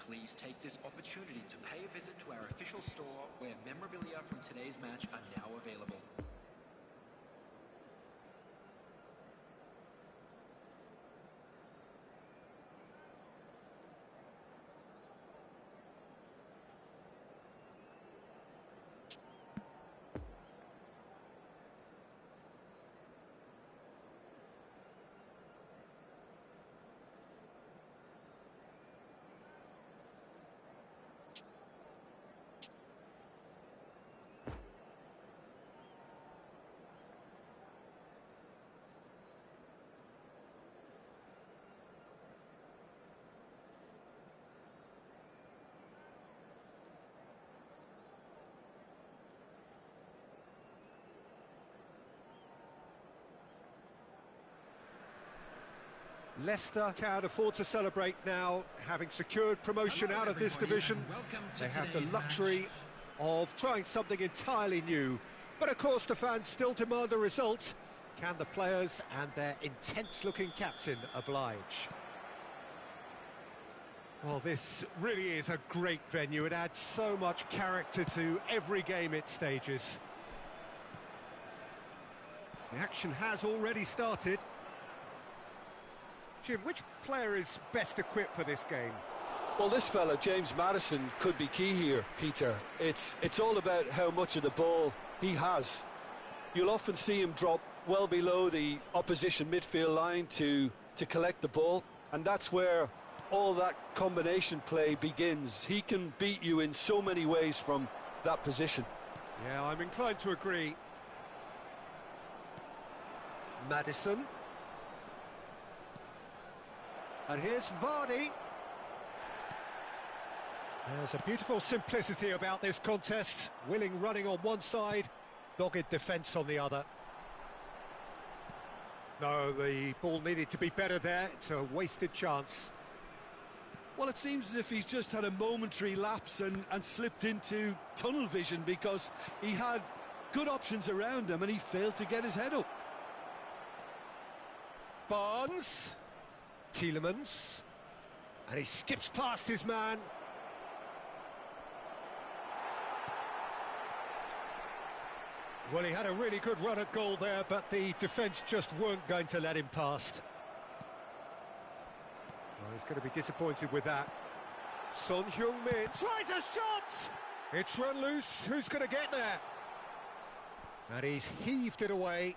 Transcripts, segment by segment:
Please take this opportunity to pay a visit to our official store where memorabilia from today's match are now available. Leicester can't afford to celebrate now, having secured promotion out of this division. They have the luxury of trying something entirely new. But of course the fans still demand a result. Can the players and their intense-looking captain oblige? Well, this really is a great venue. It adds so much character to every game it stages. The action has already started. Jim, which player is best equipped for this game? Well, this fella, James Maddison, could be key here, Peter. It's all about how much of the ball he has. You'll often see him drop well below the opposition midfield line to collect the ball, and that's where all that combination play begins. He can beat you in so many ways from that position. Yeah, I'm inclined to agree. Maddison. And here's Vardy. There's a beautiful simplicity about this contest. Willing running on one side, dogged defence on the other. No, the ball needed to be better there. It's a wasted chance. Well, it seems as if he's just had a momentary lapse and slipped into tunnel vision, because he had good options around him and he failed to get his head up. Barnes. Tielemans, and he skips past his man. Well, he had a really good run at goal there, but the defence just weren't going to let him past. Well, he's going to be disappointed with that. Son Heung-min tries a shot! It's run loose, who's going to get there? And he's heaved it away.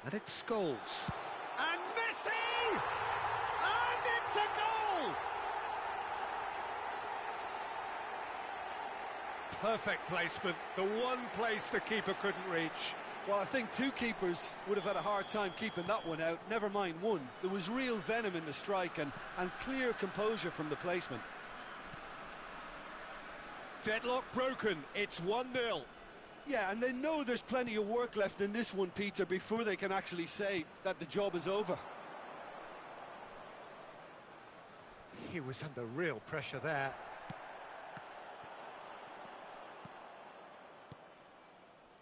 And it's Scholes. And Messi! And it's a goal! Perfect placement, the one place the keeper couldn't reach. Well, I think two keepers would have had a hard time keeping that one out, never mind one. There was real venom in the strike and clear composure from the placement. Deadlock broken, it's 1-0. Yeah, and they know there's plenty of work left in this one, Peter, before they can actually say that the job is over. He was under real pressure there.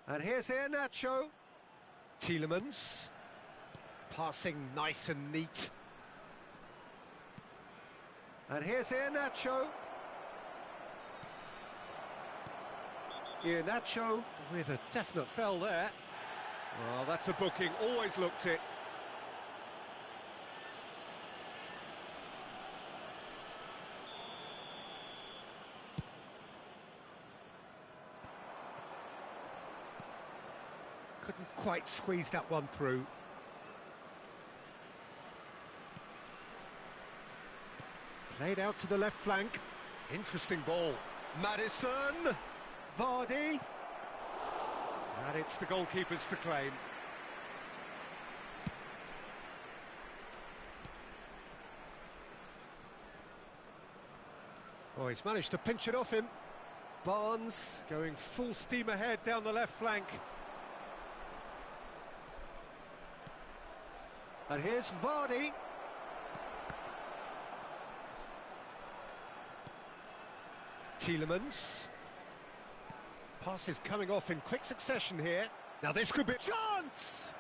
And here's Iheanacho. Tielemans. Passing nice and neat. And here's Iheanacho. Iheanacho with a definite foul there. Well, that's a booking, always looked it. Couldn't quite squeeze that one through. Played out to the left flank. Interesting ball. Maddison! Vardy, and it's the goalkeepers to claim. Oh, he's managed to pinch it off him. Barnes going full steam ahead down the left flank. And here's Vardy. Tielemans. Passes coming off in quick succession here. Now this could be a chance!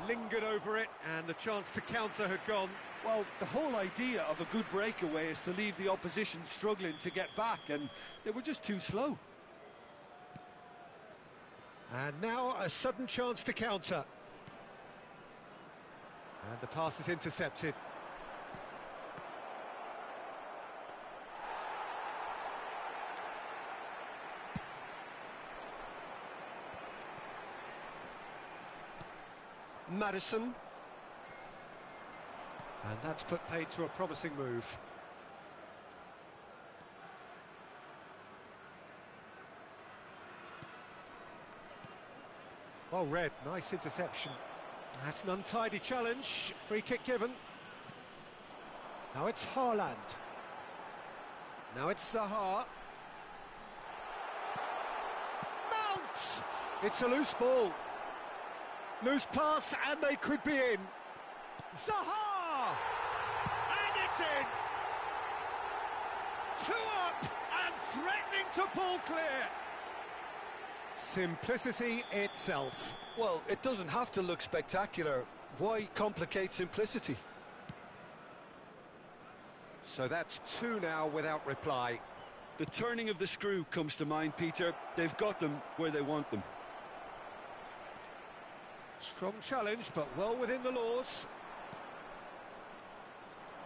lingered over it, and the chance to counter had gone. Well, the whole idea of a good breakaway is to leave the opposition struggling to get back, and they were just too slow. And now a sudden chance to counter. And the pass is intercepted. Madison. And that's put paid to a promising move. Well read, nice interception. That's an untidy challenge, free kick given. Now it's Haaland. Now it's Zaha. Mount! It's a loose ball. Loose pass, and they could be in. Zaha! And it's in! 2 up, and threatening to pull clear. Simplicity itself. Well, it doesn't have to look spectacular. Why complicate simplicity? So that's 2 now without reply. The turning of the screw comes to mind, Peter. They've got them where they want them. Strong challenge, but well within the laws.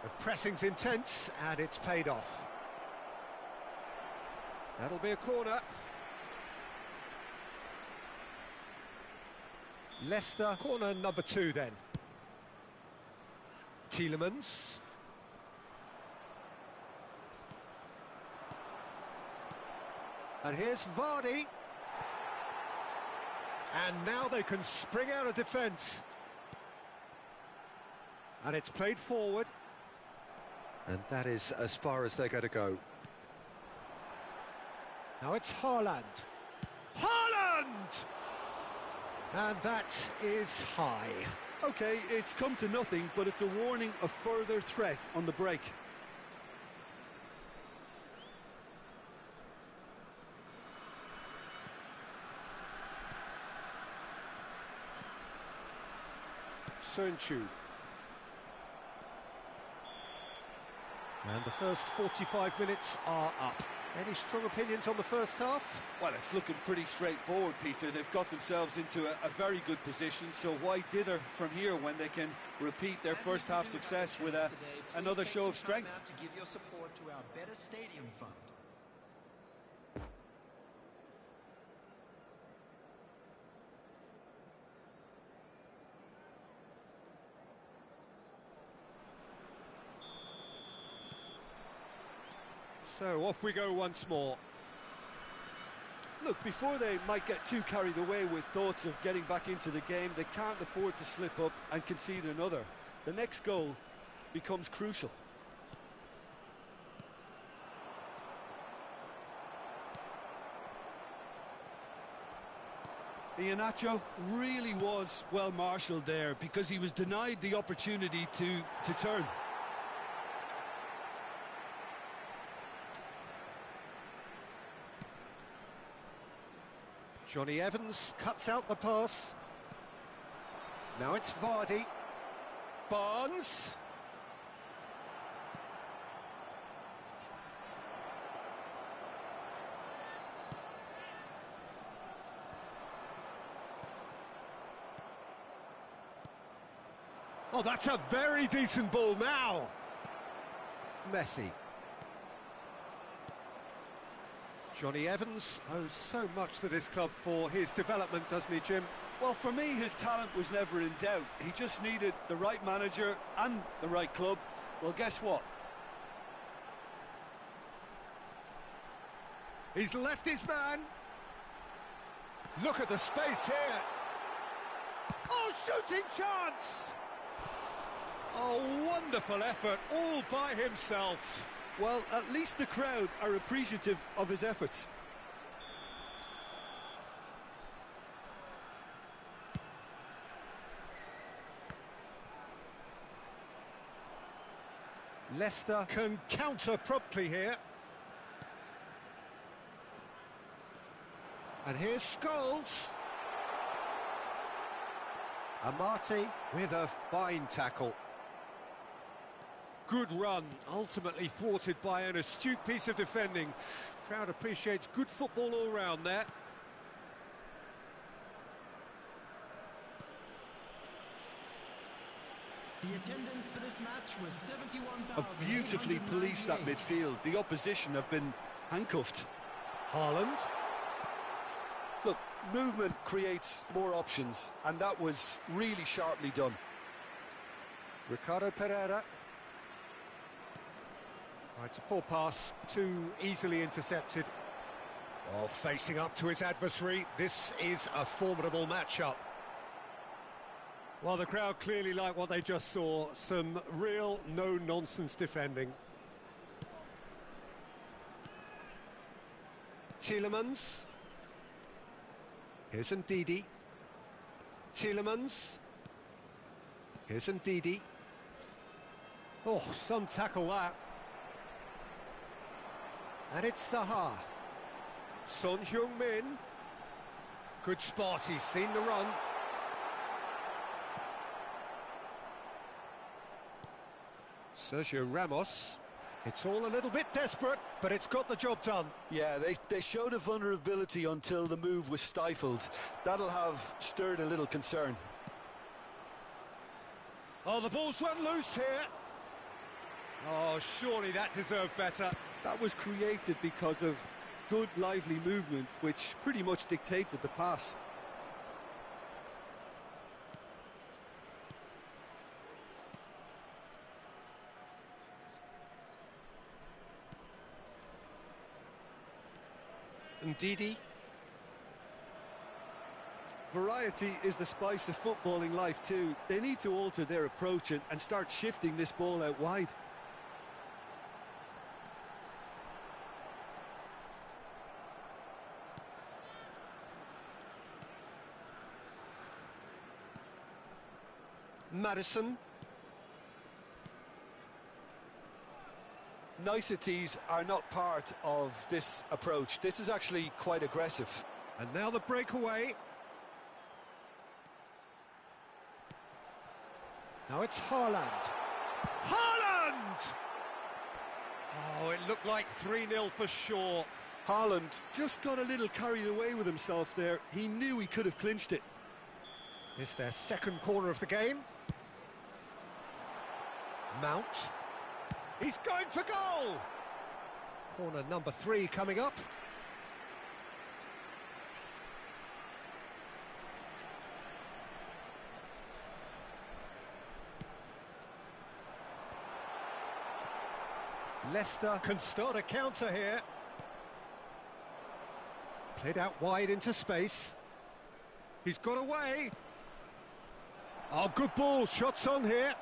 The pressing's intense, and it's paid off. That'll be a corner. Leicester, corner number 2 then. Tielemans. And here's Vardy. And now they can spring out of defence. And it's played forward. And that is as far as they're going to go. Now it's Haaland. Haaland! And that is high. OK, it's come to nothing, but it's a warning of further threat on the break. Sönchu. And the first 45 minutes are up. Any strong opinions on the first half? Well, it's looking pretty straightforward, Peter. They've got themselves into a very good position, so why dither from here when they can repeat their first half success with another show of strength? To give your support to our Better Stadium Fund. So off we go once more. Look, before they might get too carried away with thoughts of getting back into the game, they can't afford to slip up and concede another. The next goal becomes crucial. Iheanacho really was well marshalled there because he was denied the opportunity to turn. Johnny Evans cuts out the pass. Now it's Vardy. Barnes. Oh, that's a very decent ball now. Messi. Johnny Evans owes so much to this club for his development, doesn't he, Jim? Well, for me, his talent was never in doubt. He just needed the right manager and the right club. Well, guess what? He's left his man. Look at the space here. Oh, shooting chance! Oh, wonderful effort, all by himself. Well, at least the crowd are appreciative of his efforts. Leicester can counter promptly here. And here's Scholes. Amati with a fine tackle. Good run, ultimately thwarted by an astute piece of defending. Crowd appreciates good football all round there. The attendance for this match was 71,000. Have beautifully policed that midfield. The opposition have been handcuffed. Haaland. Look, movement creates more options, and that was really sharply done. Ricardo Pereira. Right, it's a poor pass, too easily intercepted. Oh, facing up to his adversary, this is a formidable matchup. Well, the crowd clearly like what they just saw. Some real no-nonsense defending. Tielemans. Here's Ndidi. Tielemans. Here's Ndidi. Oh, some tackle that. And it's Zaha. Son Heung-min. Good spot, he's seen the run. Sergio Ramos. It's all a little bit desperate, but it's got the job done. Yeah, they showed a vulnerability until the move was stifled. That'll have stirred a little concern. Oh, the ball's run loose here. Oh, surely that deserved better. That was created because of good, lively movement, which pretty much dictated the pass. Ndidi. Variety is the spice of footballing life too. They need to alter their approach and start shifting this ball out wide. Maddison. Niceties are not part of this approach. This is actually quite aggressive. And now the breakaway. Now it's Haaland. Haaland! Oh, it looked like 3-0 for sure. Haaland just got a little carried away with himself there. He knew he could have clinched it. It's their second corner of the game. Mount. He's going for goal! Corner number 3 coming up. Leicester can start a counter here. Played out wide into space. He's got away. Oh, good ball. Shots on here.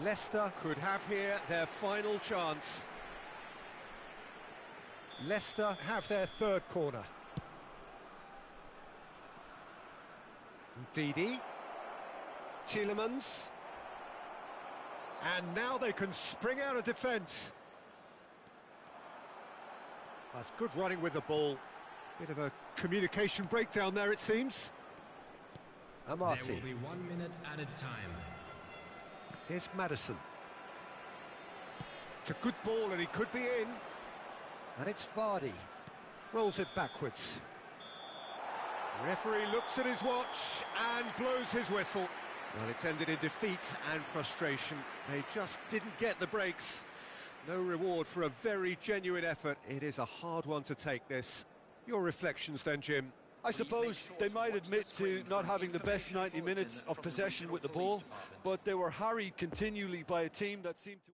Leicester could have here their final chance. Leicester have their third corner. Ndidi. Tielemans. And now they can spring out of defence. That's good running with the ball. Bit of a communication breakdown there, it seems. Amati. There will be 1 minute added time. Here's Maddison. It's a good ball and he could be in. And it's Vardy. Rolls it backwards. Referee looks at his watch and blows his whistle. Well, it's ended in defeat and frustration. They just didn't get the breaks. No reward for a very genuine effort. It is a hard one to take, this. Your reflections then, Jim? I suppose they might admit to not having the best 90 minutes of possession with the ball, but they were harried continually by a team that seemed to...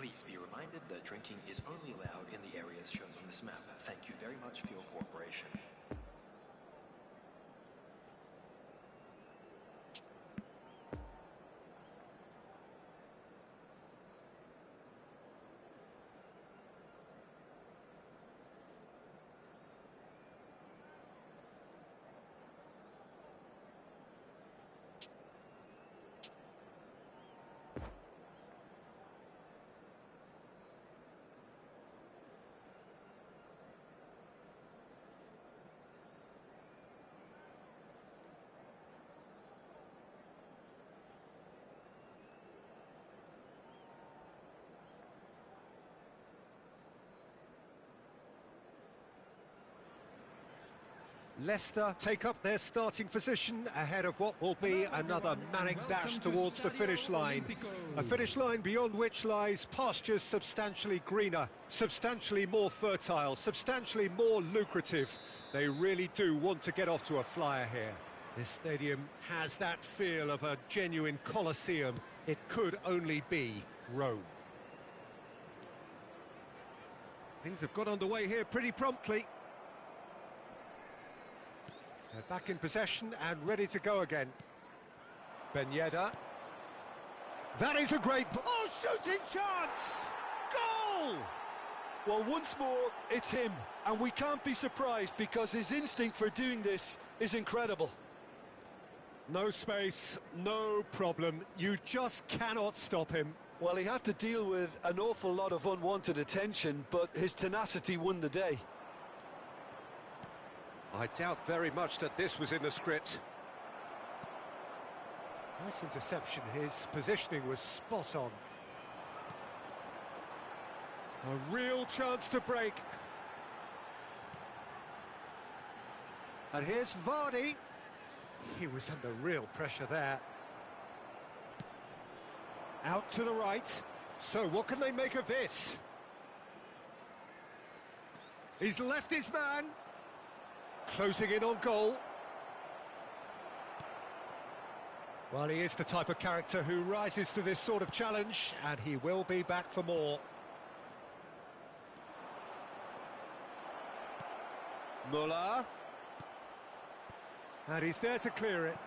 Please be reminded that drinking is only allowed in the areas shown on this map. Thank you very much for your cooperation. Leicester take up their starting position ahead of what will be another manic dash towards the finish line. A finish line beyond which lies pastures substantially greener, substantially more fertile, substantially more lucrative. They really do want to get off to a flyer here. This stadium has that feel of a genuine Colosseum. It could only be Rome. Things have got underway here pretty promptly. They're back in possession and ready to go again. Ben Yedder. That is a great... Oh, shooting chance! Goal! Well, once more, it's him. And we can't be surprised because his instinct for doing this is incredible. No space, no problem. You just cannot stop him. Well, he had to deal with an awful lot of unwanted attention, but his tenacity won the day. I doubt very much that this was in the script. Nice interception. His positioning was spot on. A real chance to break. And here's Vardy. He was under real pressure there. Out to the right. So what can they make of this? He's left his man. Closing in on goal. Well, he is the type of character who rises to this sort of challenge, and he will be back for more. Muller. And he's there to clear it.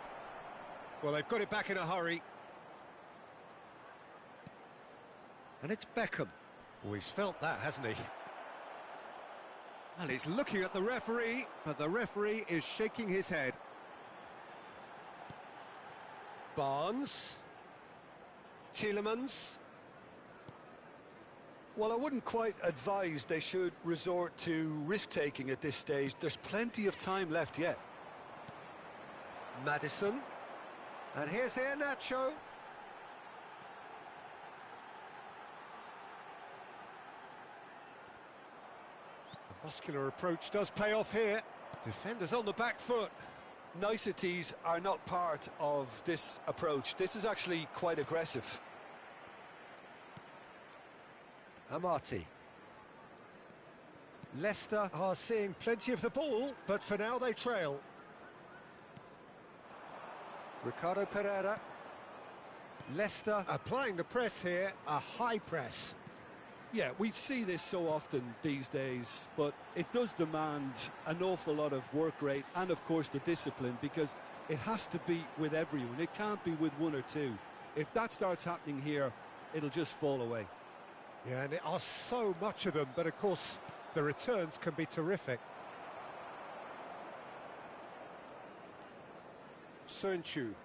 Well, they've got it back in a hurry. And it's Beckham. Oh, he's felt that, hasn't he? Well, he's looking at the referee, but the referee is shaking his head. Barnes. Tielemans. Well, I wouldn't quite advise they should resort to risk-taking at this stage. There's plenty of time left yet. Maddison. And here's Iheanacho. The muscular approach does pay off here. Defenders on the back foot. Niceties are not part of this approach. This is actually quite aggressive. Amati. Leicester are seeing plenty of the ball, but for now they trail. Ricardo Pereira. Leicester applying the press here, a high press. Yeah, we see this so often these days, but it does demand an awful lot of work rate and, of course, the discipline, because it has to be with everyone. It can't be with one or two. If that starts happening here, it'll just fall away. Yeah, and there are so much of them, but of course the returns can be terrific. Sönchu.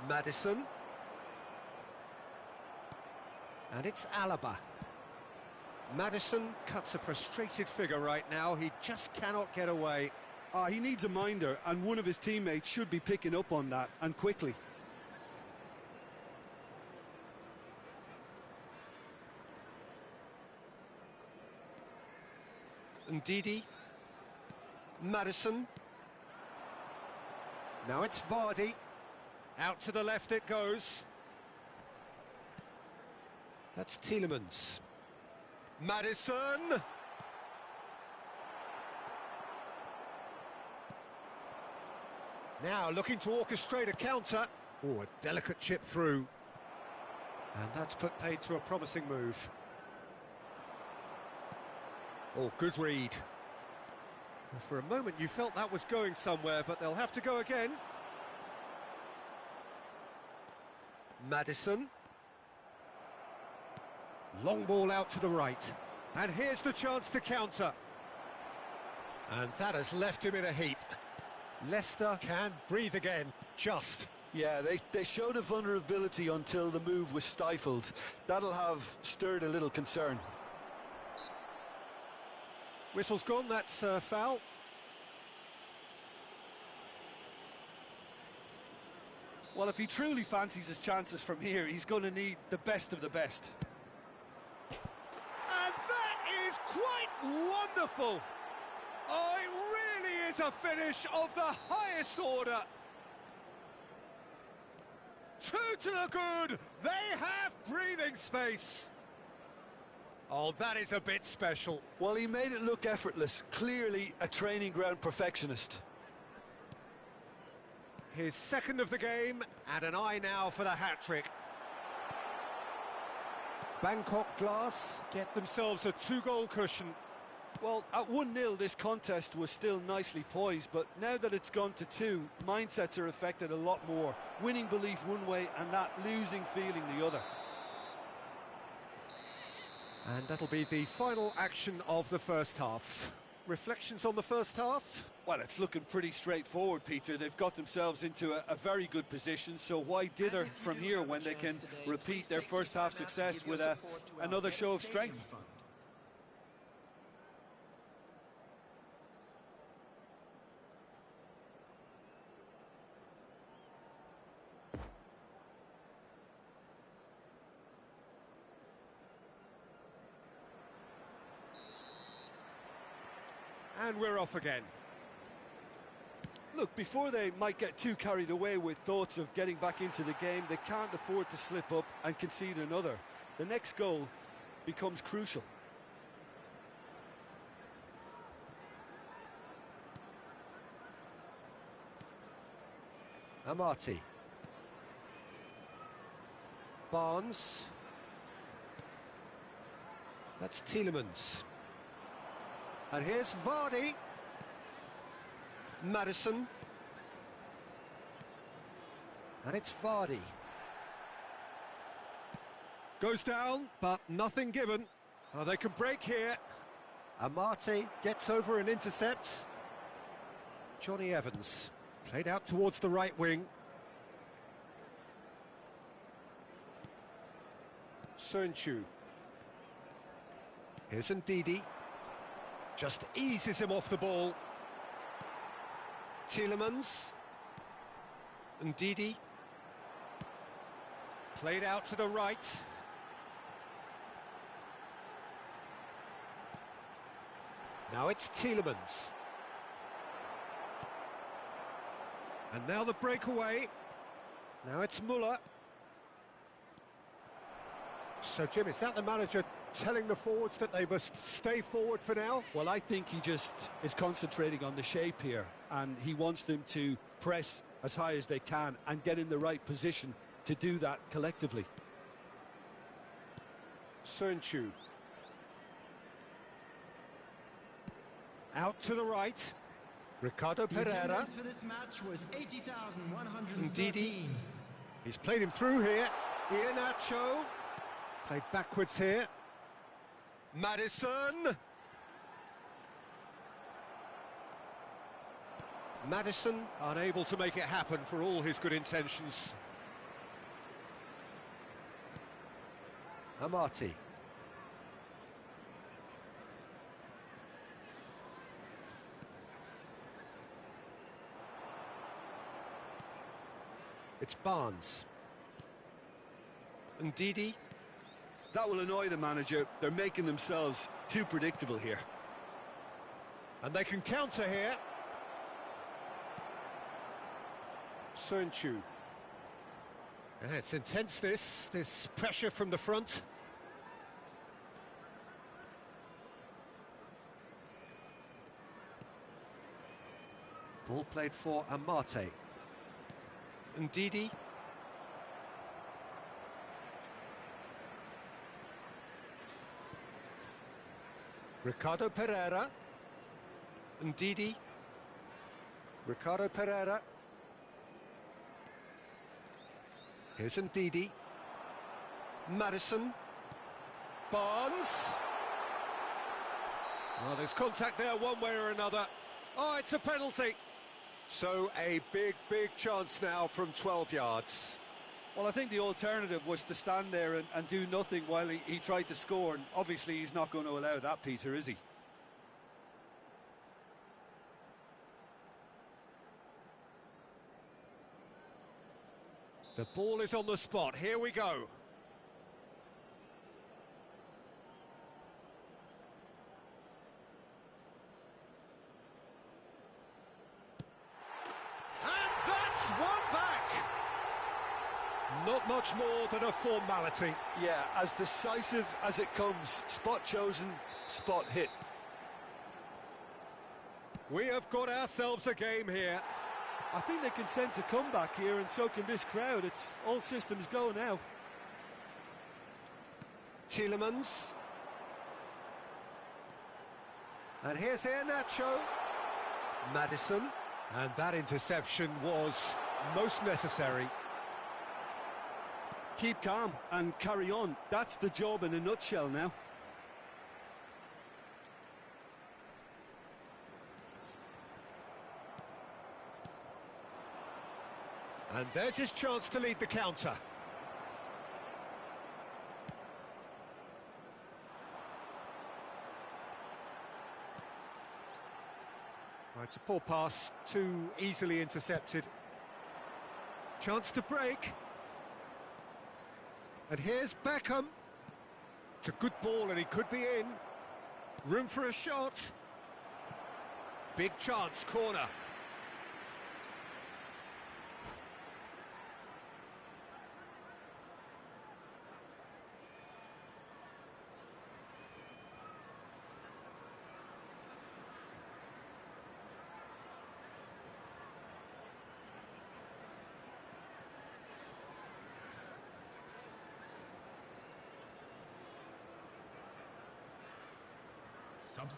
Maddison. And it's Alaba. Maddison cuts a frustrated figure right now. He just cannot get away. He needs a minder, and one of his teammates should be picking up on that, and quickly. Ndidi. Maddison. Now it's Vardy. Out to the left it goes. That's Tielemans. Maddison. Now looking to orchestrate a counter. Oh, a delicate chip through. And that's put paid to a promising move. Oh, good read. For a moment you felt that was going somewhere, but they'll have to go again. Maddison. Long ball out to the right. And here's the chance to counter. And that has left him in a heap. Leicester can breathe again, just. Yeah, they showed a vulnerability until the move was stifled. That'll have stirred a little concern. Whistle's gone, that's foul. Well, if he truly fancies his chances from here, he's going to need the best of the best. And that is quite wonderful! Oh, it really is a finish of the highest order. 2 to the good, they have breathing space. Oh, that is a bit special. Well, he made it look effortless, clearly a training ground perfectionist. His second of the game, and an eye now for the hat-trick. Bangkok Glass get themselves a 2-goal cushion. Well, at 1-0 this contest was still nicely poised, but now that it's gone to 2, mindsets are affected a lot more. Winning belief one way and that losing feeling the other. And that'll be the final action of the first half. Reflections on the first half? Well, it's looking pretty straightforward, Peter. They've got themselves into a very good position, so why dither from here when they can repeat their first half success with another show of strength? And we're off again. Look, before they might get too carried away with thoughts of getting back into the game, they can't afford to slip up and concede another. The next goal becomes crucial. Amati. Barnes. That's Tielemans. And here's Vardy. Maddison. And it's Vardy. Goes down, but nothing given. Oh, they can break here. Amati gets over and intercepts. Johnny Evans. Played out towards the right wing. Sönchu. Here's Ndidi. Just eases him off the ball. Tielemans. Ndidi. Played out to the right. Now it's Tielemans. And now the breakaway. Now it's Muller. So, Jim, is that the manager telling the forwards that they must stay forward for now? Well, I think he just is concentrating on the shape here, and he wants them to press as high as they can and get in the right position to do that collectively. Sönchu. Out to the right. Ricardo Pereira. For this match was 80,113. Ndidi. He's played him through here. Iheanacho. Played backwards here. Maddison. Maddison unable to make it happen for all his good intentions. Amati. It's Barnes. Ndidi. That will annoy the manager. They're making themselves too predictable here. And they can counter here. Sönchu. It's intense, this pressure from the front. Ball played for Amate. Ndidi. Ricardo Pereira. Ndidi. Ricardo Pereira. Here's Ndidi. Madison. Barnes. Well, there's contact there one way or another. Oh, it's a penalty. So a big chance now from 12 yards. Well, I think the alternative was to stand there and do nothing while he tried to score, and obviously he's not going to allow that, Peter, is he? The ball is on the spot. Here we go. And that's one back. Not much more than a formality. Yeah, as decisive as it comes. Spot chosen, spot hit. We have got ourselves a game here. I think they can sense a comeback here, and so can this crowd. It's all systems go now. Tielemans. And here's Iheanacho. Madison. And that interception was most necessary. Keep calm and carry on. That's the job in a nutshell now. And there's his chance to lead the counter. Right, it's a poor pass, too easily intercepted. Chance to break. And here's Beckham. It's a good ball and he could be in. Room for a shot. Big chance, corner.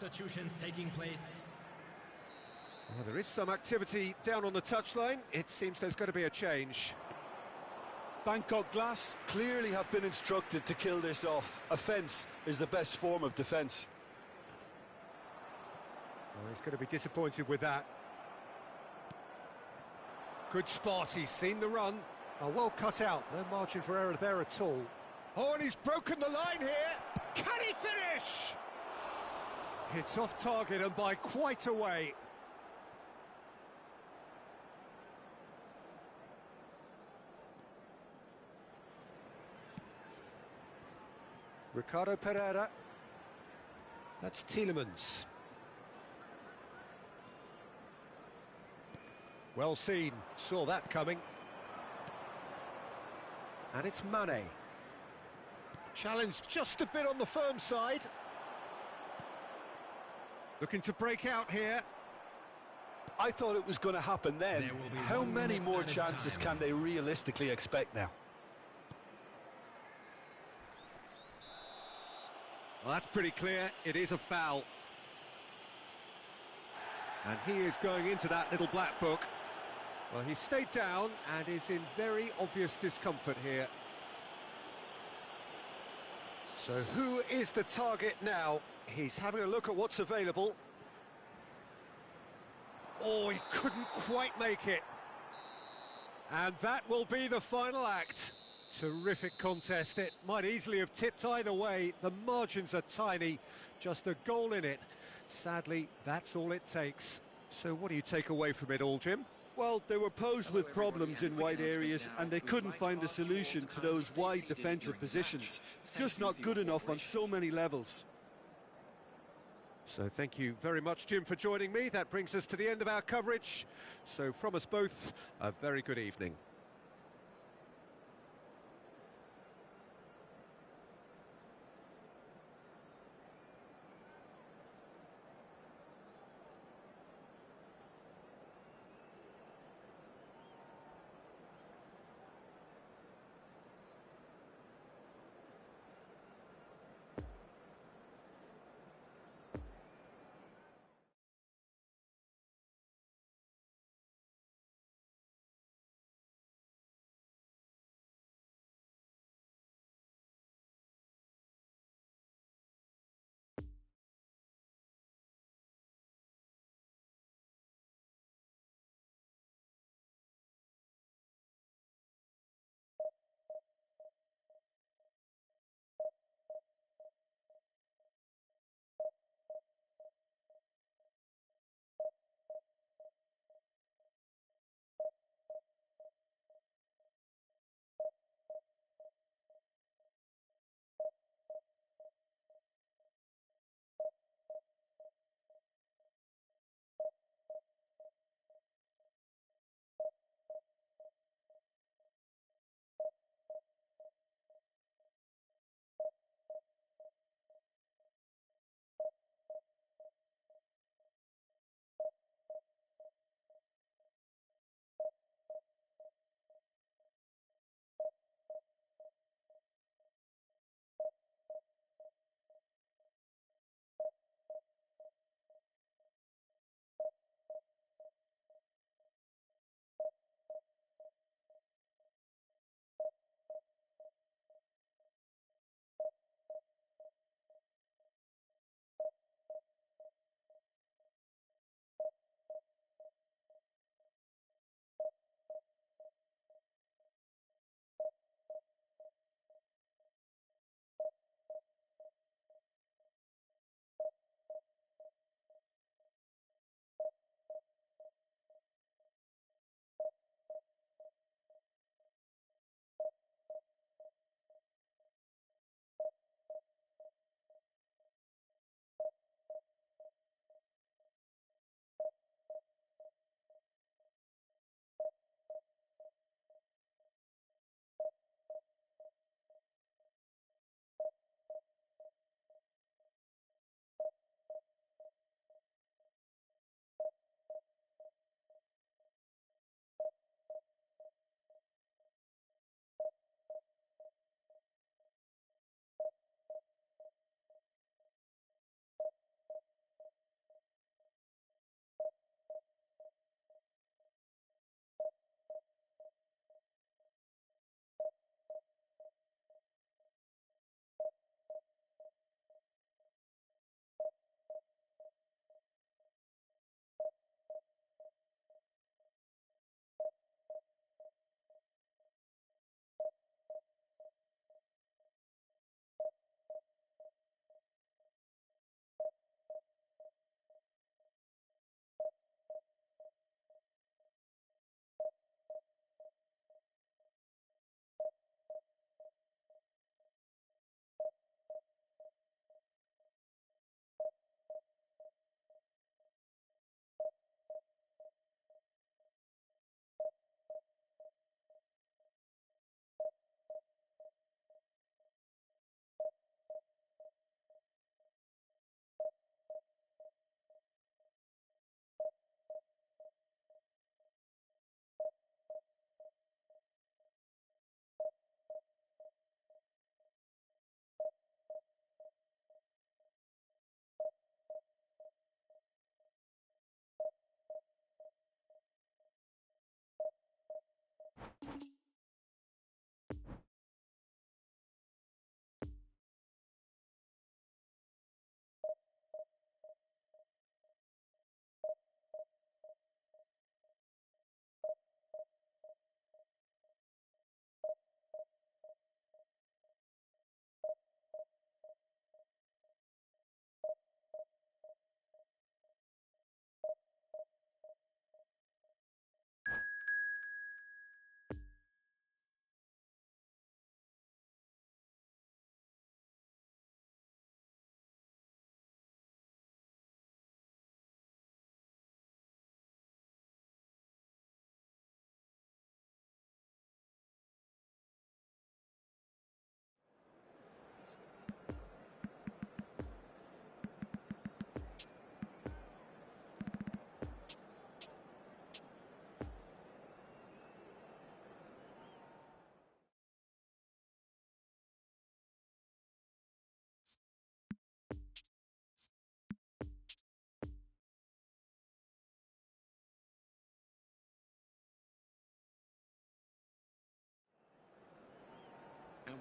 Substitutions taking place. Well, there is some activity down on the touchline. It seems there's going to be a change. Bangkok Glass clearly have been instructed to kill this off. Offence is the best form of defence. Well, he's going to be disappointed with that. Good spot, he's seen the run. Oh, well cut out, no margin for error there at all. Oh, and he's broken the line here. Can he finish? It's off target and by quite a way. Ricardo Pereira. That's Tielemans. Well seen, saw that coming. And it's Mane. Challenge just a bit on the firm side. Looking to break out here. I thought it was going to happen then. How many more chances can they realistically expect now? Well, that's pretty clear. It is a foul. And he is going into that little black book. Well, he stayed down and is in very obvious discomfort here. So who is the target now? He's having a look at what's available. Oh, he couldn't quite make it. And that will be the final act. Terrific contest. It might easily have tipped either way. The margins are tiny. Just a goal in it. Sadly, that's all it takes. So what do you take away from it all, Jim? Well, they were posed with problems in wide areas and they couldn't find the solution to those wide defensive positions. Just not good enough on so many levels. So thank you very much, Jim, for joining me. That brings us to the end of our coverage. So from us both, a very good evening.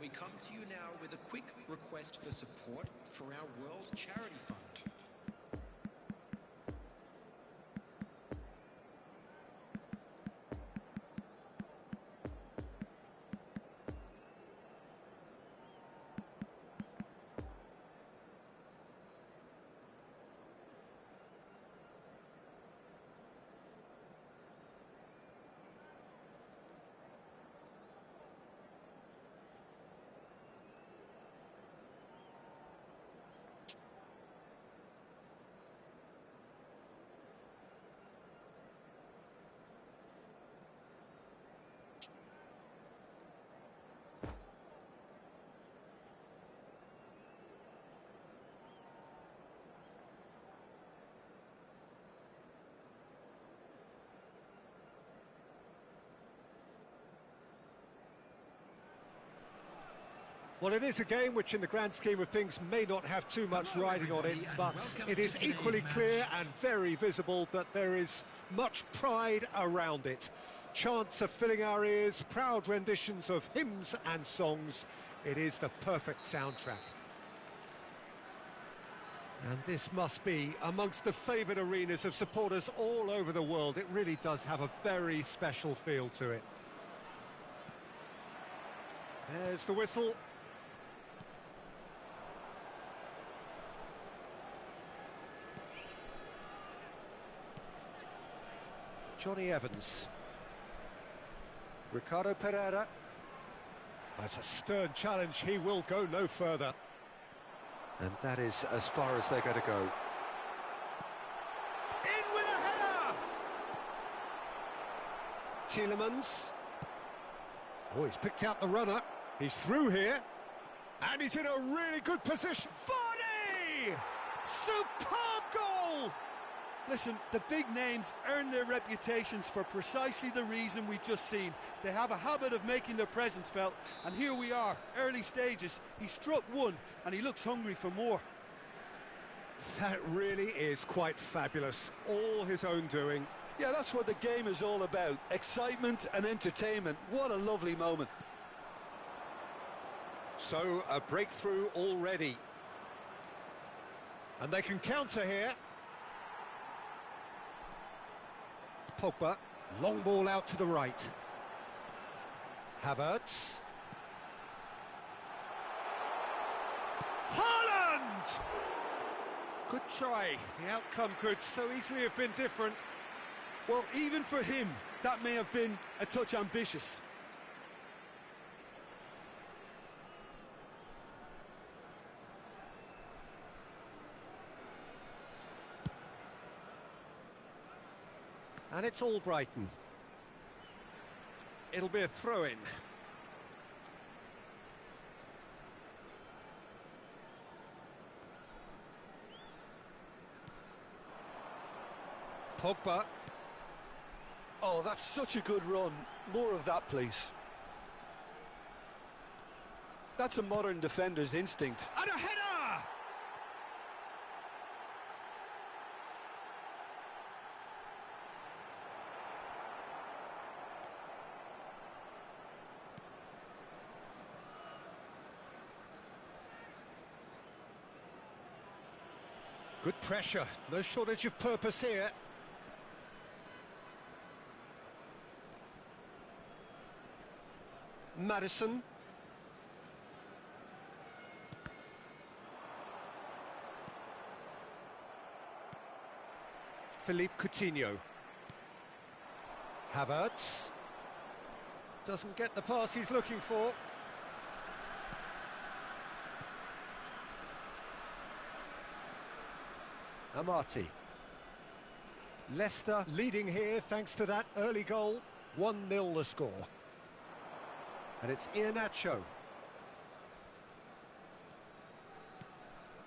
we come to you now with a quick request for support for our World Charity Fund. Well, it is a game which in the grand scheme of things may not have too much riding on it, but it is equally clear and very visible that there is much pride around it. Chants are filling our ears, proud renditions of hymns and songs. It is the perfect soundtrack. And this must be amongst the favoured arenas of supporters all over the world. It really does have a very special feel to it. There's the whistle. Johnny Evans. Ricardo Pereira. That's a stern challenge. He will go no further. And that is as far as they're going to go. In with a header! Tielemans. Oh, he's picked out the runner. He's through here. And he's in a really good position. Vardy! Superb goal! Listen, the big names earn their reputations for precisely the reason we've just seen. They have a habit of making their presence felt, and here we are, early stages. He struck one, and he looks hungry for more. That really is quite fabulous. All his own doing. Yeah, that's what the game is all about. Excitement and entertainment. What a lovely moment. So, a breakthrough already. And they can counter here. Pogba, long ball out to the right. Havertz. Haaland! Good try. The outcome could so easily have been different. Well, even for him, that may have been a touch ambitious. And it's all Brighton. It'll be a throw-in. Pogba. Oh, that's such a good run. More of that, please. That's a modern defender's instinct. And a header! Good pressure, no shortage of purpose here. Maddison. Philippe Coutinho. Havertz. Doesn't get the pass he's looking for. Amati. Leicester leading here thanks to that early goal. 1-0 the score. And it's Iheanacho.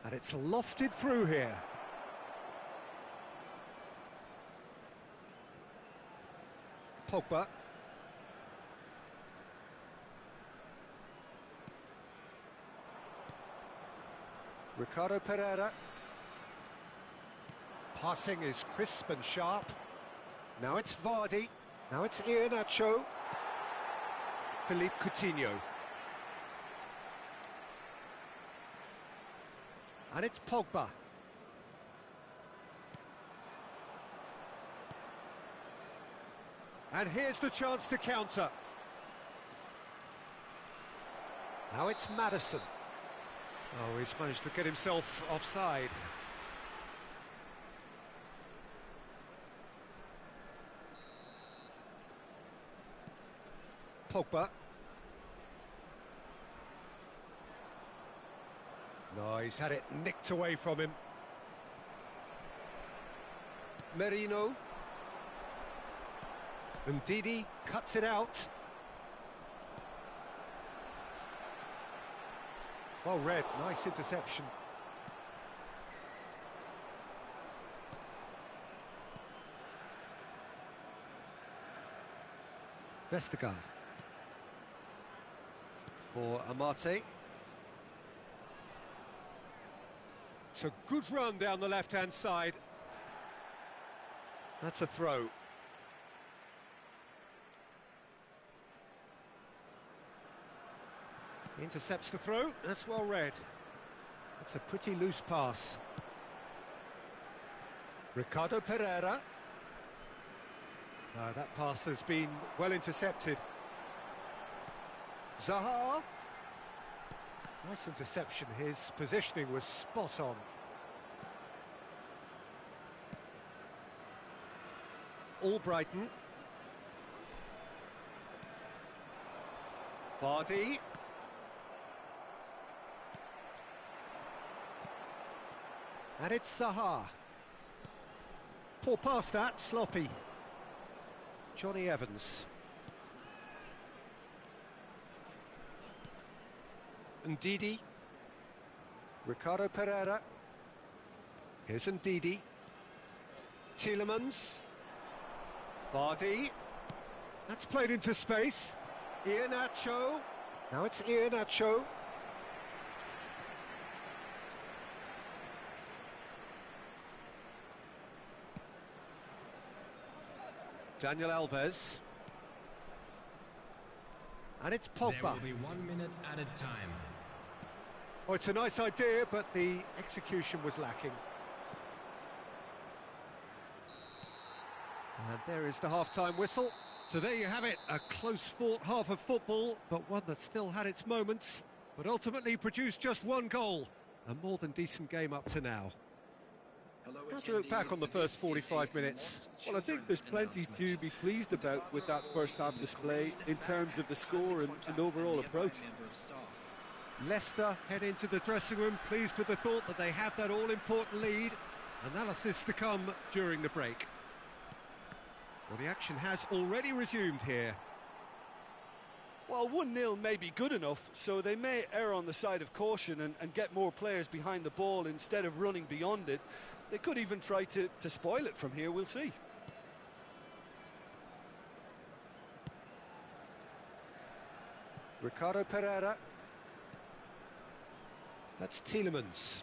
And it's lofted through here. Pogba. Ricardo Pereira. Passing is crisp and sharp. Now it's Vardy. Now it's Iheanacho. Philippe Coutinho. And it's Pogba. And here's the chance to counter. Now it's Maddison. Oh, he's managed to get himself offside. Pogba. No, he's had it nicked away from him. Merino. And Didi cuts it out. Well read, nice interception. Vestergaard. For Amate. It's a good run down the left-hand side. That's a throw. Intercepts the throw, that's well read. It's a pretty loose pass. Ricardo Pereira. No, that pass has been well intercepted. Zaha. Nice interception, his positioning was spot on. Albrighton. Vardy. And it's Zaha. Poor pass that, sloppy. Johnny Evans. Ndidi. Ricardo Pereira. Here's Ndidi. Tielemans. Vardy. That's played into space. Iheanacho. Now it's Iheanacho. Daniel Alves. And it's Pogba. There will be 1 minute added time. Oh, it's a nice idea, but the execution was lacking. And there is the half-time whistle. So there you have it, a close-fought half of football, but one that still had its moments, but ultimately produced just one goal. A more than decent game up to now. How do you look back on the first 45 minutes? Well, I think there's plenty to be pleased about with that first half display in terms of the score and overall approach. Leicester head into the dressing room pleased with the thought that they have that all-important lead. Analysis to come during the break. Well, the action has already resumed here. Well, 1-0 may be good enough, so they may err on the side of caution and get more players behind the ball instead of running beyond it. They could even try to spoil it from here, we'll see. Ricardo Pereira. That's Tielemans.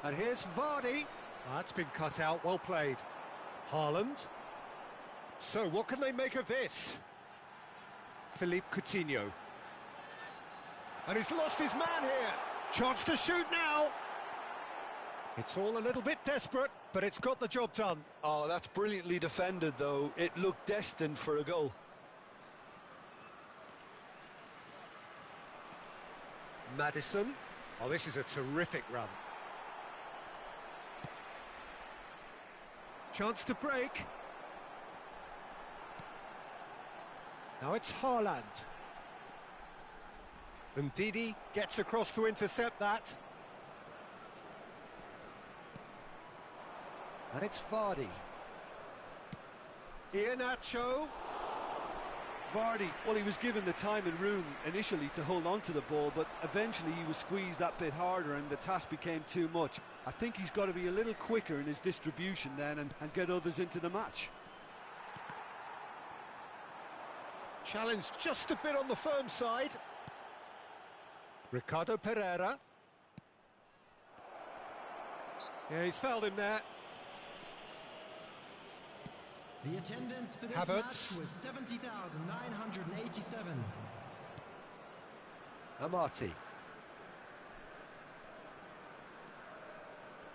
And here's Vardy. That's been cut out, well played. Haaland. So what can they make of this? Philippe Coutinho. And he's lost his man here. Chance to shoot now. It's all a little bit desperate, but it's got the job done. Oh, that's brilliantly defended, though. It looked destined for a goal. Maddison. Oh, this is a terrific run. Chance to break. Now it's Haaland. And Didi gets across to intercept that. And it's Vardy. Iheanacho. Vardy, well, he was given the time and room initially to hold on to the ball, but eventually he was squeezed that bit harder and the task became too much. I think he's got to be a little quicker in his distribution then and get others into the match. Challenge just a bit on the firm side. Ricardo Pereira. Yeah, he's fouled him there. The attendance for this Havertz. match was 70,987. Amati.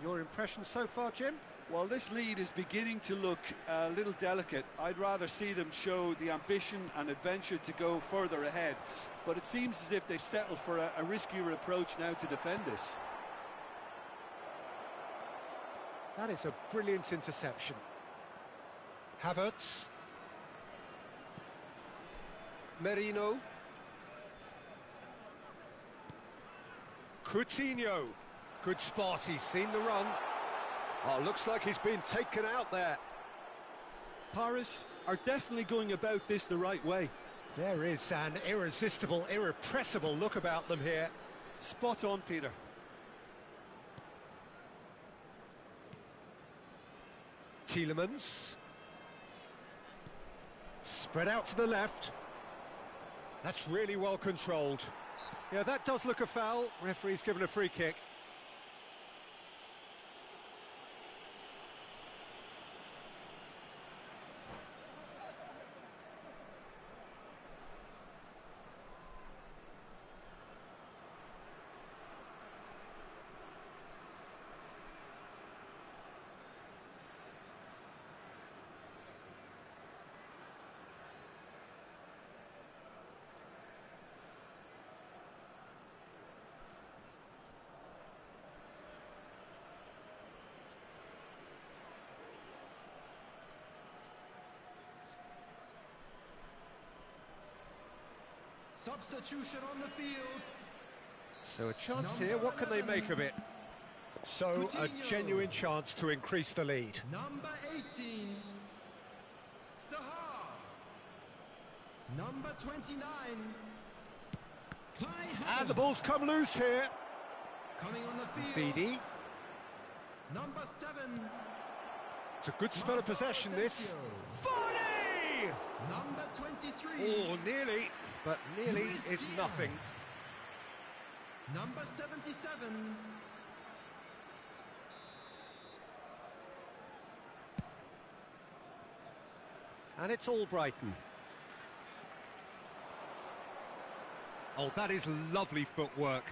Your impression so far, Jim? Well, this lead is beginning to look a little delicate. I'd rather see them show the ambition and adventure to go further ahead. But it seems as if they settle for a riskier approach now to defend this. That is a brilliant interception. Havertz. Merino. Coutinho. Good spot, he's seen the run. Oh, looks like he's been taken out there. Paris are definitely going about this the right way. There is an irresistible, irrepressible look about them here. Spot on, Peter. Tielemans. Spread out to the left. That's really well controlled. Yeah, that does look a foul. Referee's given a free kick. Substitution on the field. So a chance here, what can they make of it? So a genuine chance to increase the lead. Number 18, Zaha. Number 29, Kai And the Havertz. ball's come loose here. Coming on the field. Didi. Number 7, It's a good spell of possession, this. Vardy! number 23, Oh, nearly, but nearly is nothing. number 77, And it's all Brighton. Oh, that is lovely footwork.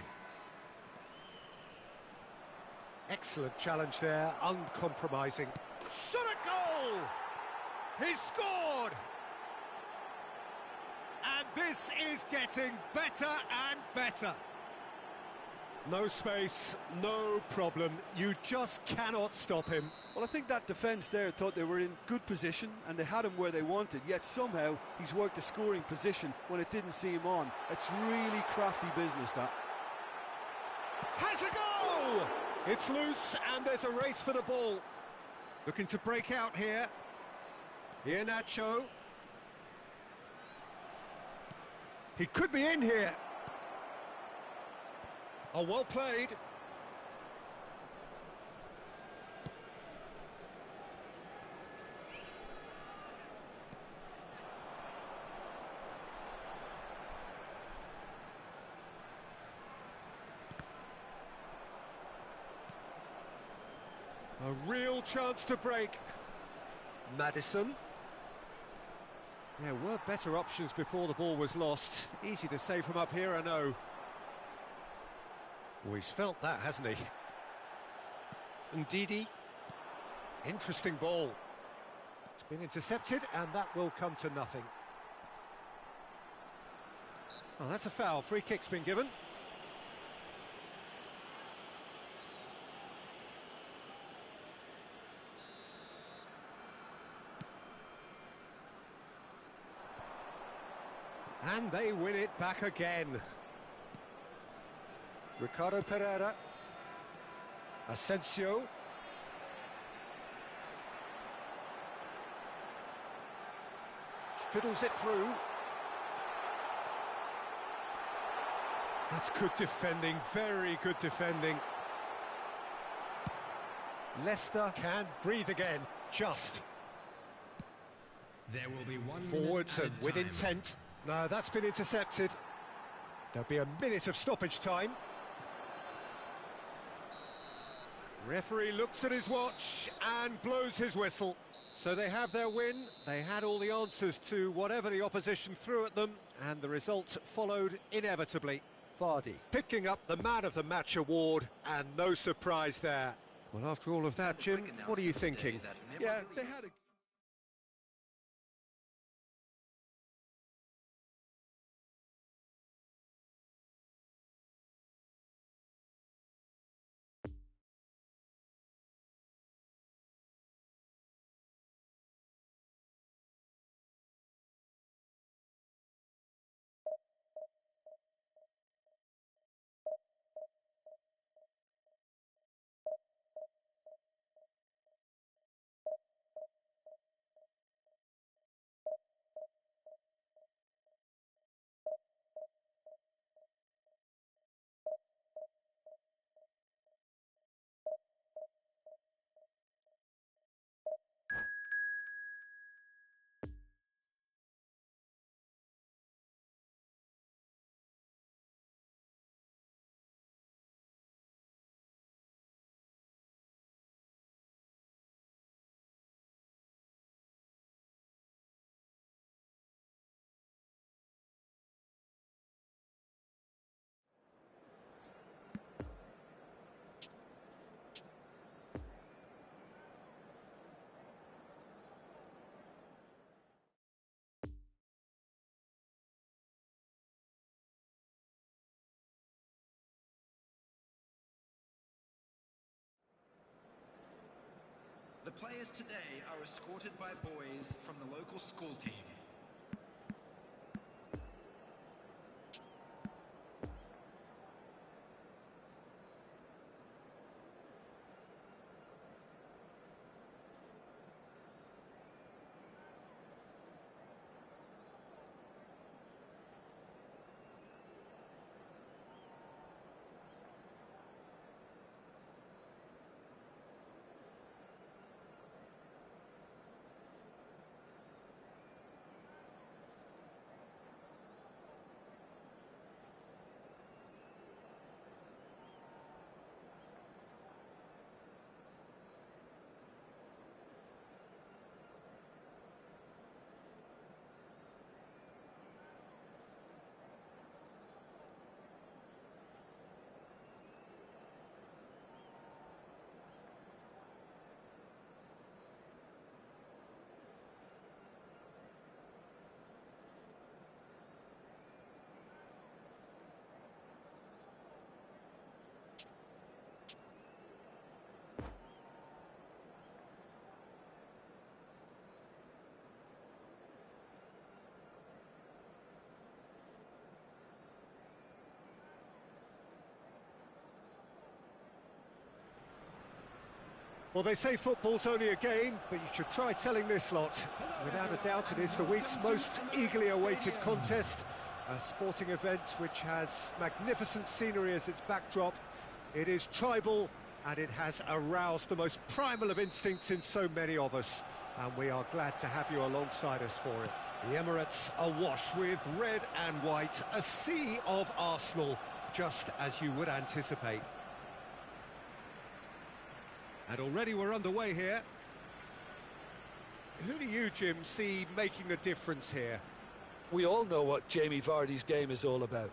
Excellent challenge there, uncompromising. Shot a goal! He's scored! And this is getting better and better. No space, no problem. You just cannot stop him. Well, I think that defence there thought they were in good position and they had him where they wanted, yet somehow he's worked a scoring position when it didn't see him on. It's really crafty business, that. Has a go! It's loose and there's a race for the ball. Looking to break out here. Here, Nacho. He could be in here. Oh, well played. A real chance to break. Maddison. There were better options before the ball was lost. Easy to say from up here, I know. Oh, he's felt that, hasn't he? And Didi. Interesting ball. It's been intercepted, and that will come to nothing. Well, that's a foul. Free kick's been given. And they win it back again. Ricardo Pereira. Asensio. Fiddles it through. That's good defending, very good defending. Leicester can breathe again, just. there will be 1 Forwards minute and added with time. intent. No, that's been intercepted. There'll be a minute of stoppage time. Referee looks at his watch and blows his whistle. So they have their win. They had all the answers to whatever the opposition threw at them, and the result followed inevitably. Vardy picking up the Man of the Match award, and no surprise there. Well, after all of that, Jim, what are you thinking? Yeah, they had a... The players today are escorted by boys from the local school team. Well, they say football's only a game, but you should try telling this lot. Without a doubt, it is the week's most eagerly awaited contest, a sporting event which has magnificent scenery as its backdrop. It is tribal, and it has aroused the most primal of instincts in so many of us, and we are glad to have you alongside us for it. The Emirates awash with red and white, a sea of Arsenal, just as you would anticipate. And already we're underway here. Who do you, Jim, see making the difference here? We all know what Jamie Vardy's game is all about.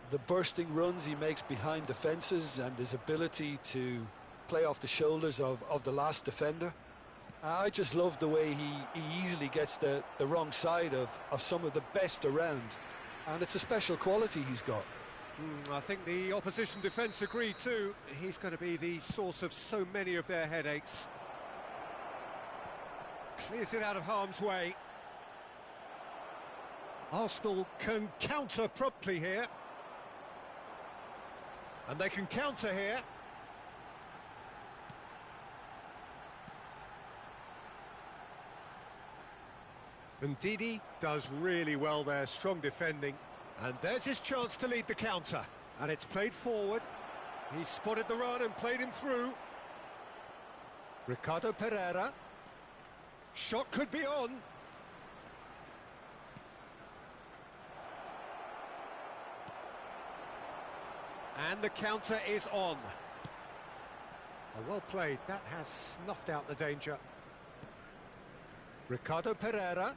The bursting runs he makes behind defences and his ability to play off the shoulders of the last defender. I just love the way he easily gets the wrong side of some of the best around. And it's a special quality he's got. I think the opposition defence agree too. He's going to be the source of so many of their headaches. Clears it out of harm's way. Arsenal can counter promptly here. And they can counter here. And Didi does really well there, strong defending. And there's his chance to lead the counter. And it's played forward. He spotted the run and played him through. Ricardo Pereira. Shot could be on. And the counter is on. Oh, well played. That has snuffed out the danger. Ricardo Pereira.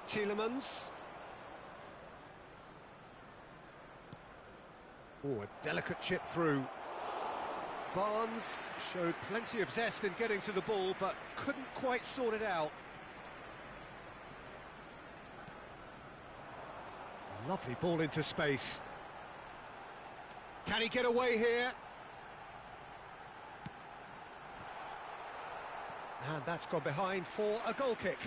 Tielemans. Oh, a delicate chip through. Barnes showed plenty of zest in getting to the ball, but couldn't quite sort it out. Lovely ball into space. Can he get away here? And that's gone behind for a goal kick.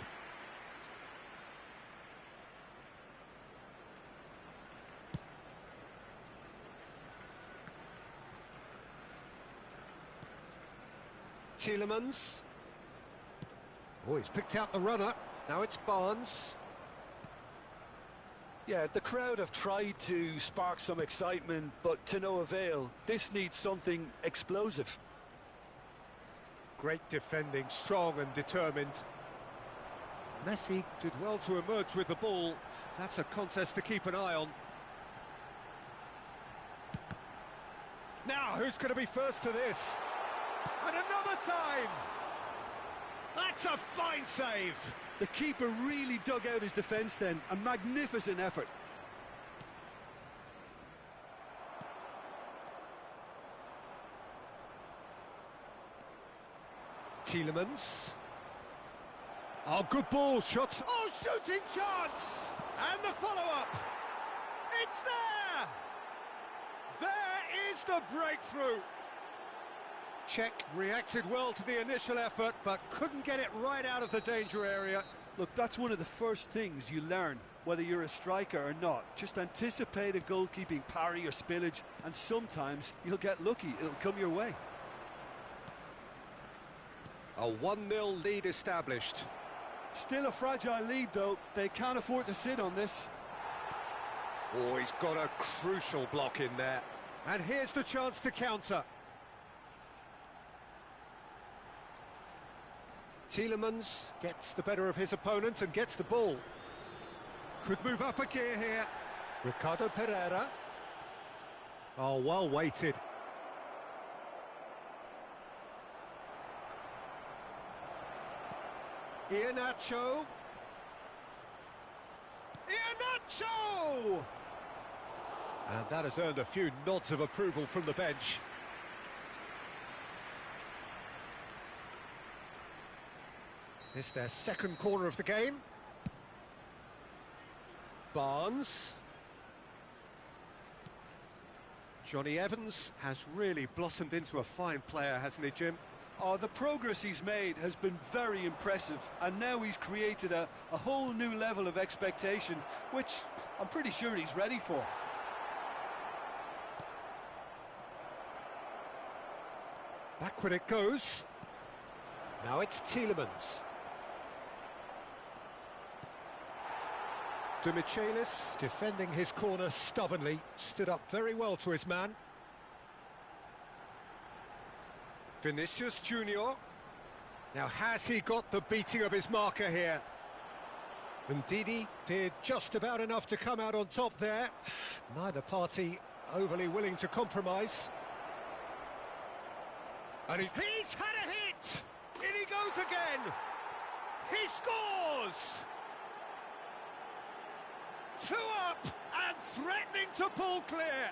Tielemans. Oh, he's picked out the runner. Now it's Barnes. Yeah, the crowd have tried to spark some excitement, but to no avail. This needs something explosive. Great defending, strong and determined. Messi did well to emerge with the ball. That's a contest to keep an eye on. Now, who's going to be first to this? And another time! That's a fine save! The keeper really dug out his defence then. A magnificent effort. Tielemans. Oh, good ball, shot. Oh, shooting chance! And the follow-up. It's there! There is the breakthrough. Czech reacted well to the initial effort, but couldn't get it right out of the danger area. Look, that's one of the first things you learn, whether you're a striker or not. Just anticipate a goalkeeping parry or spillage, and sometimes you'll get lucky. It'll come your way. A 1-0 lead established. Still a fragile lead, though. They can't afford to sit on this. Oh, he's got a crucial block in there. And here's the chance to counter. Tielemans gets the better of his opponent and gets the ball. Could move up a gear here. Ricardo Pereira. Oh, well weighted. Iheanacho. Iheanacho! And that has earned a few nods of approval from the bench. It's their second corner of the game. Barnes. Johnny Evans has really blossomed into a fine player, hasn't he, Jim? Oh, the progress he's made has been very impressive, and now he's created a whole new level of expectation, which I'm pretty sure he's ready for. Backward it goes. Now it's Tielemans. De Michelis, defending his corner stubbornly, stood up very well to his man. Vinicius Junior. Now, has he got the beating of his marker here? And Didi did just about enough to come out on top there. Neither party overly willing to compromise. And he's had a hit! In he goes again! He scores! 2 up and threatening to pull clear.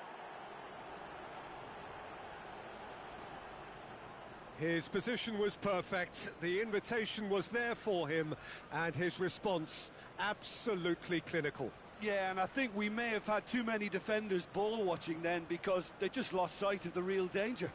His position was perfect, the invitation was there for him, and his response absolutely clinical. Yeah, and I think we may have had too many defenders ball watching then, because they just lost sight of the real danger.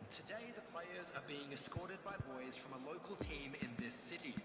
Today, the players are being escorted by boys from a local team in this city.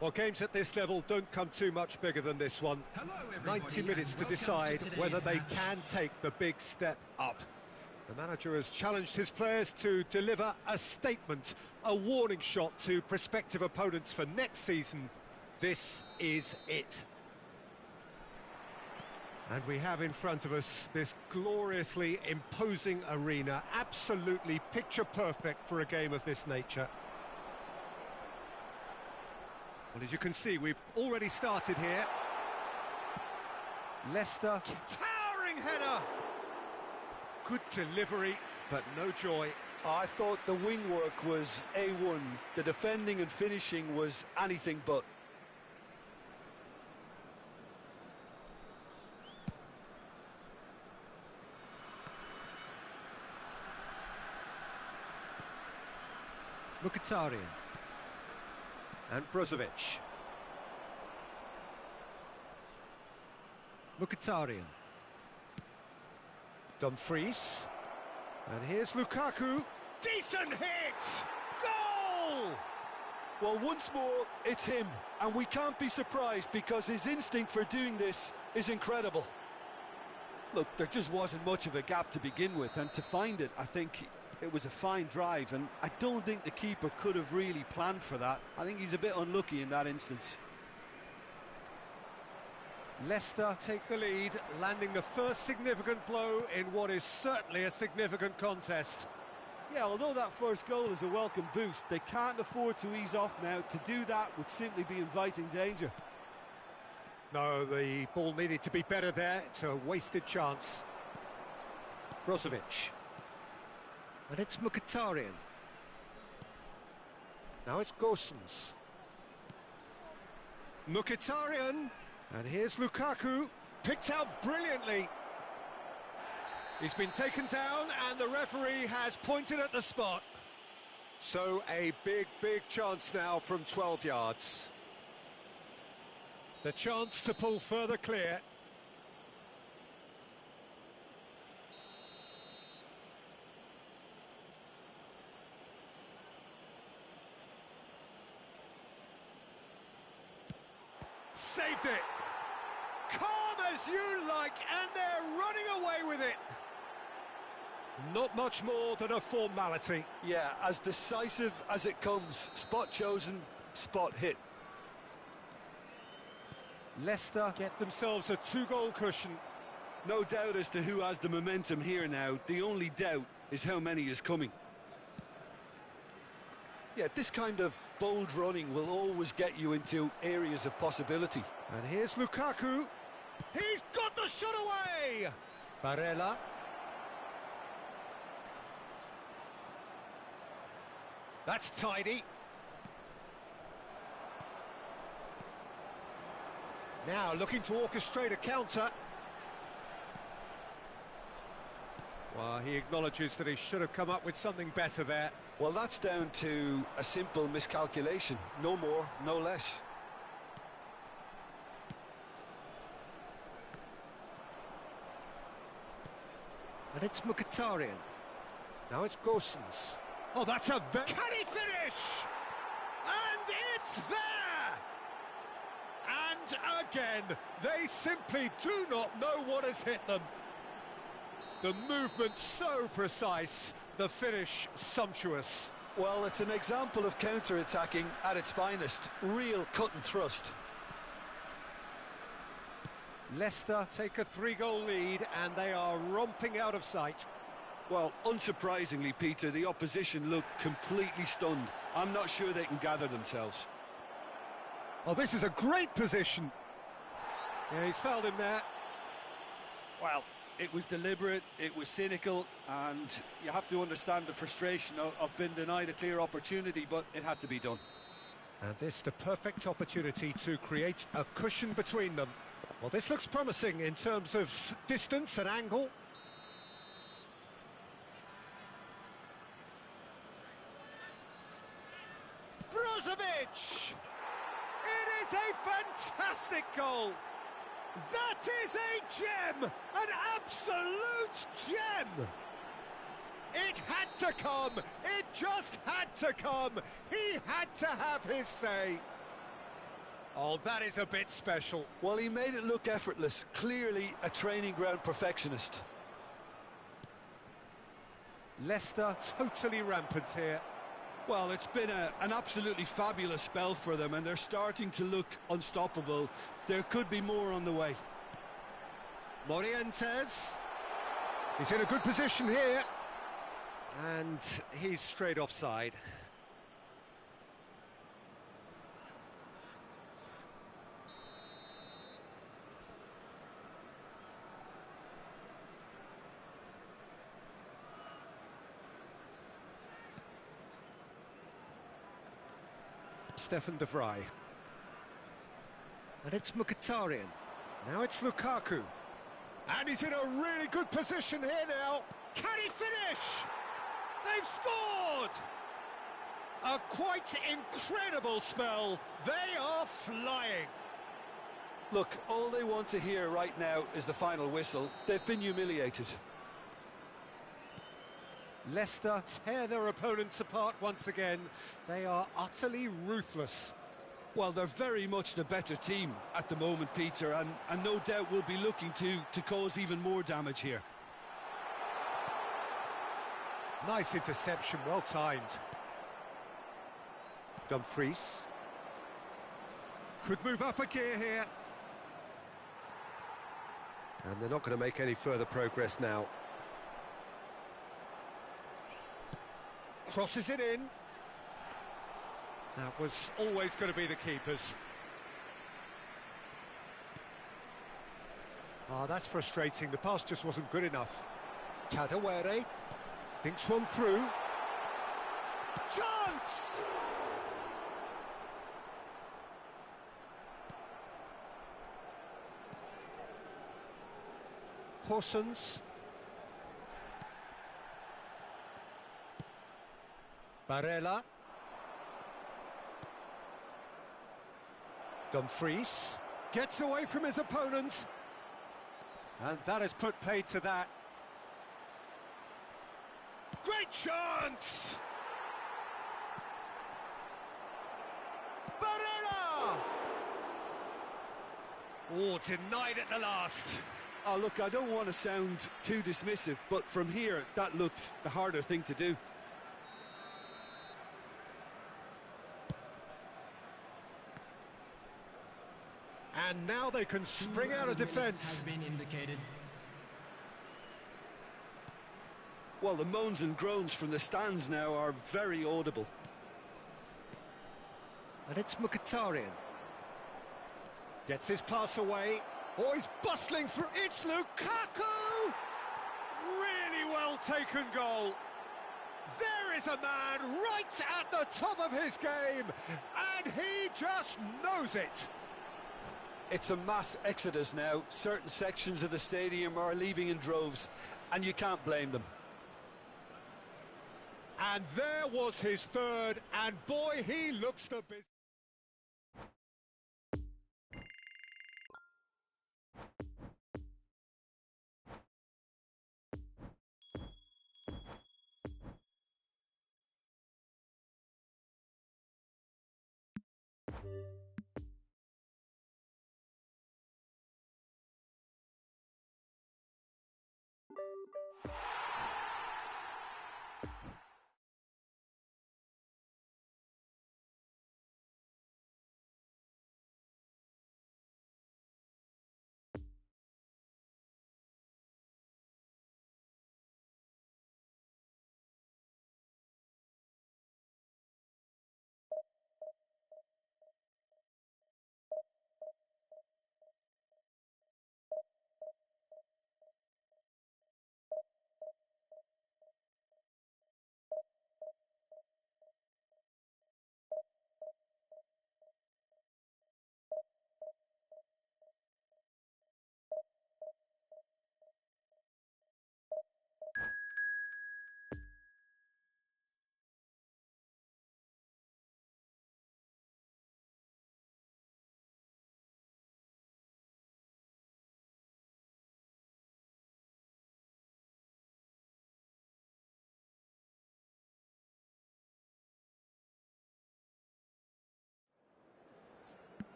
Well, games at this level don't come too much bigger than this one. Hello, everybody, 90 minutes and to welcome decide to today's whether they match. can take the big step up. The manager has challenged his players to deliver a statement, a warning shot to prospective opponents for next season. This is it. And we have in front of us this gloriously imposing arena, absolutely picture perfect for a game of this nature. Well, as you can see, we've already started here. Leicester, towering header! Good delivery, but no joy. I thought the wing work was A1. The defending and finishing was anything but. Mkhitaryan. And Brozovic. Mkhitaryan. Dumfries. And here's Lukaku. Decent hit! Goal! Well, once more, it's him. And we can't be surprised because his instinct for doing this is incredible. Look, there just wasn't much of a gap to begin with, and to find it, I think it was a fine drive, and I don't think the keeper could have really planned for that. I think he's a bit unlucky in that instance. Leicester take the lead, landing the first significant blow in what is certainly a significant contest. Yeah, although that first goal is a welcome boost, they can't afford to ease off now. To do that would simply be inviting danger. No, the ball needed to be better there. It's a wasted chance. Brozovic. And it's Mkhitaryan. Now it's Gosens. Mkhitaryan. And here's Lukaku. Picked out brilliantly. He's been taken down and the referee has pointed at the spot. So a big, big chance now from 12 yards. The chance to pull further clear. Saved it! Calm as you like, and they're running away with it! Not much more than a formality. Yeah, as decisive as it comes. Spot chosen, spot hit. Leicester get themselves a 2-goal cushion. No doubt as to who has the momentum here now. The only doubt is how many is coming. Yeah, this kind of bold running will always get you into areas of possibility. And here's Lukaku. He's got the shot away! Barella. That's tidy. Now looking to orchestrate a counter. Well, he acknowledges that he should have come up with something better there. Well, that's down to a simple miscalculation. No more, no less. And it's Mkhitaryan. Now it's Gosens. Oh, that's a very... Can he finish? And it's there! And And again, they simply do not know what has hit them. The movement so precise, the finish sumptuous. Well, it's an example of counter-attacking at its finest. Real cut and thrust. Leicester take a 3-goal lead and they are romping out of sight. Well, unsurprisingly, Peter, the opposition look completely stunned. I'm not sure they can gather themselves. Oh, this is a great position. Yeah, he's fouled him there. Well, it was deliberate, it was cynical, and you have to understand the frustration of being denied a clear opportunity, but it had to be done. And this the perfect opportunity to create a cushion between them. Well, this looks promising in terms of distance and angle. Brozovic! It is a fantastic goal! That is a gem! An absolute gem! It had to come! It just had to come! He had to have his say! Oh, that is a bit special. Well, he made it look effortless. Clearly a training ground perfectionist. Leicester totally rampant here. Well, it's been an absolutely fabulous spell for them, and they're starting to look unstoppable. There could be more on the way. Morientes. He's in a good position here. And he's straight offside. Stefan de Vrij. And it's Mkhitaryan. Now it's Lukaku. And he's in a really good position here now. Can he finish? They've scored! A quite incredible spell. They are flying. Look, all they want to hear right now is the final whistle. They've been humiliated. Leicester tear their opponents apart once again. They are utterly ruthless. Well, they're very much the better team at the moment, Peter, and no doubt will be looking to cause even more damage here. Nice interception, well timed. Dumfries. Could move up a gear here. And they're not going to make any further progress now. Crosses it in. That was always going to be the keeper's. Ah, that's frustrating. The pass just wasn't good enough. Kadewere thinks one through. Chance! Horsens. Barella. Dumfries gets away from his opponent. And that has put paid to that. Great chance! Barella! Oh, denied at the last. Oh, look, I don't want to sound too dismissive, but from here, that looked the harder thing to do. And now they can spring out of defence. Has been indicated. Well, the moans and groans from the stands now are very audible. And it's Mkhitaryan. Gets his pass away. Oh, he's bustling through. It's Lukaku! Really well taken goal. There is a man right at the top of his game. And he just knows it. It's a mass exodus now. Certain sections of the stadium are leaving in droves, and you can't blame them. And there was his third, and boy, he looks the business.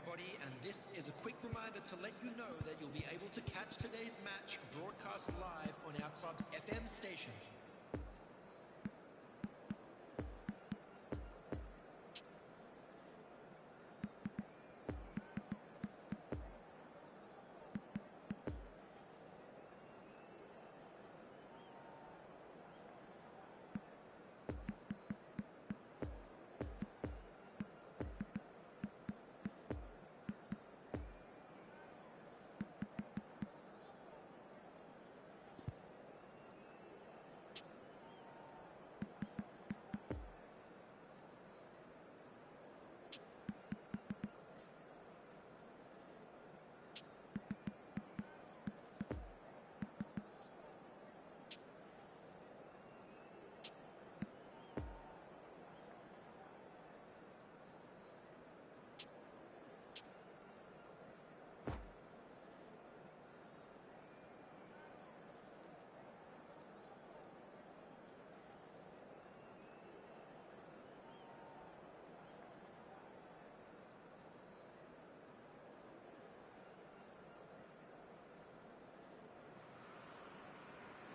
everybody, and this is a quick reminder to let you know that you'll be able to catch today's match broadcast live on our club's FM station.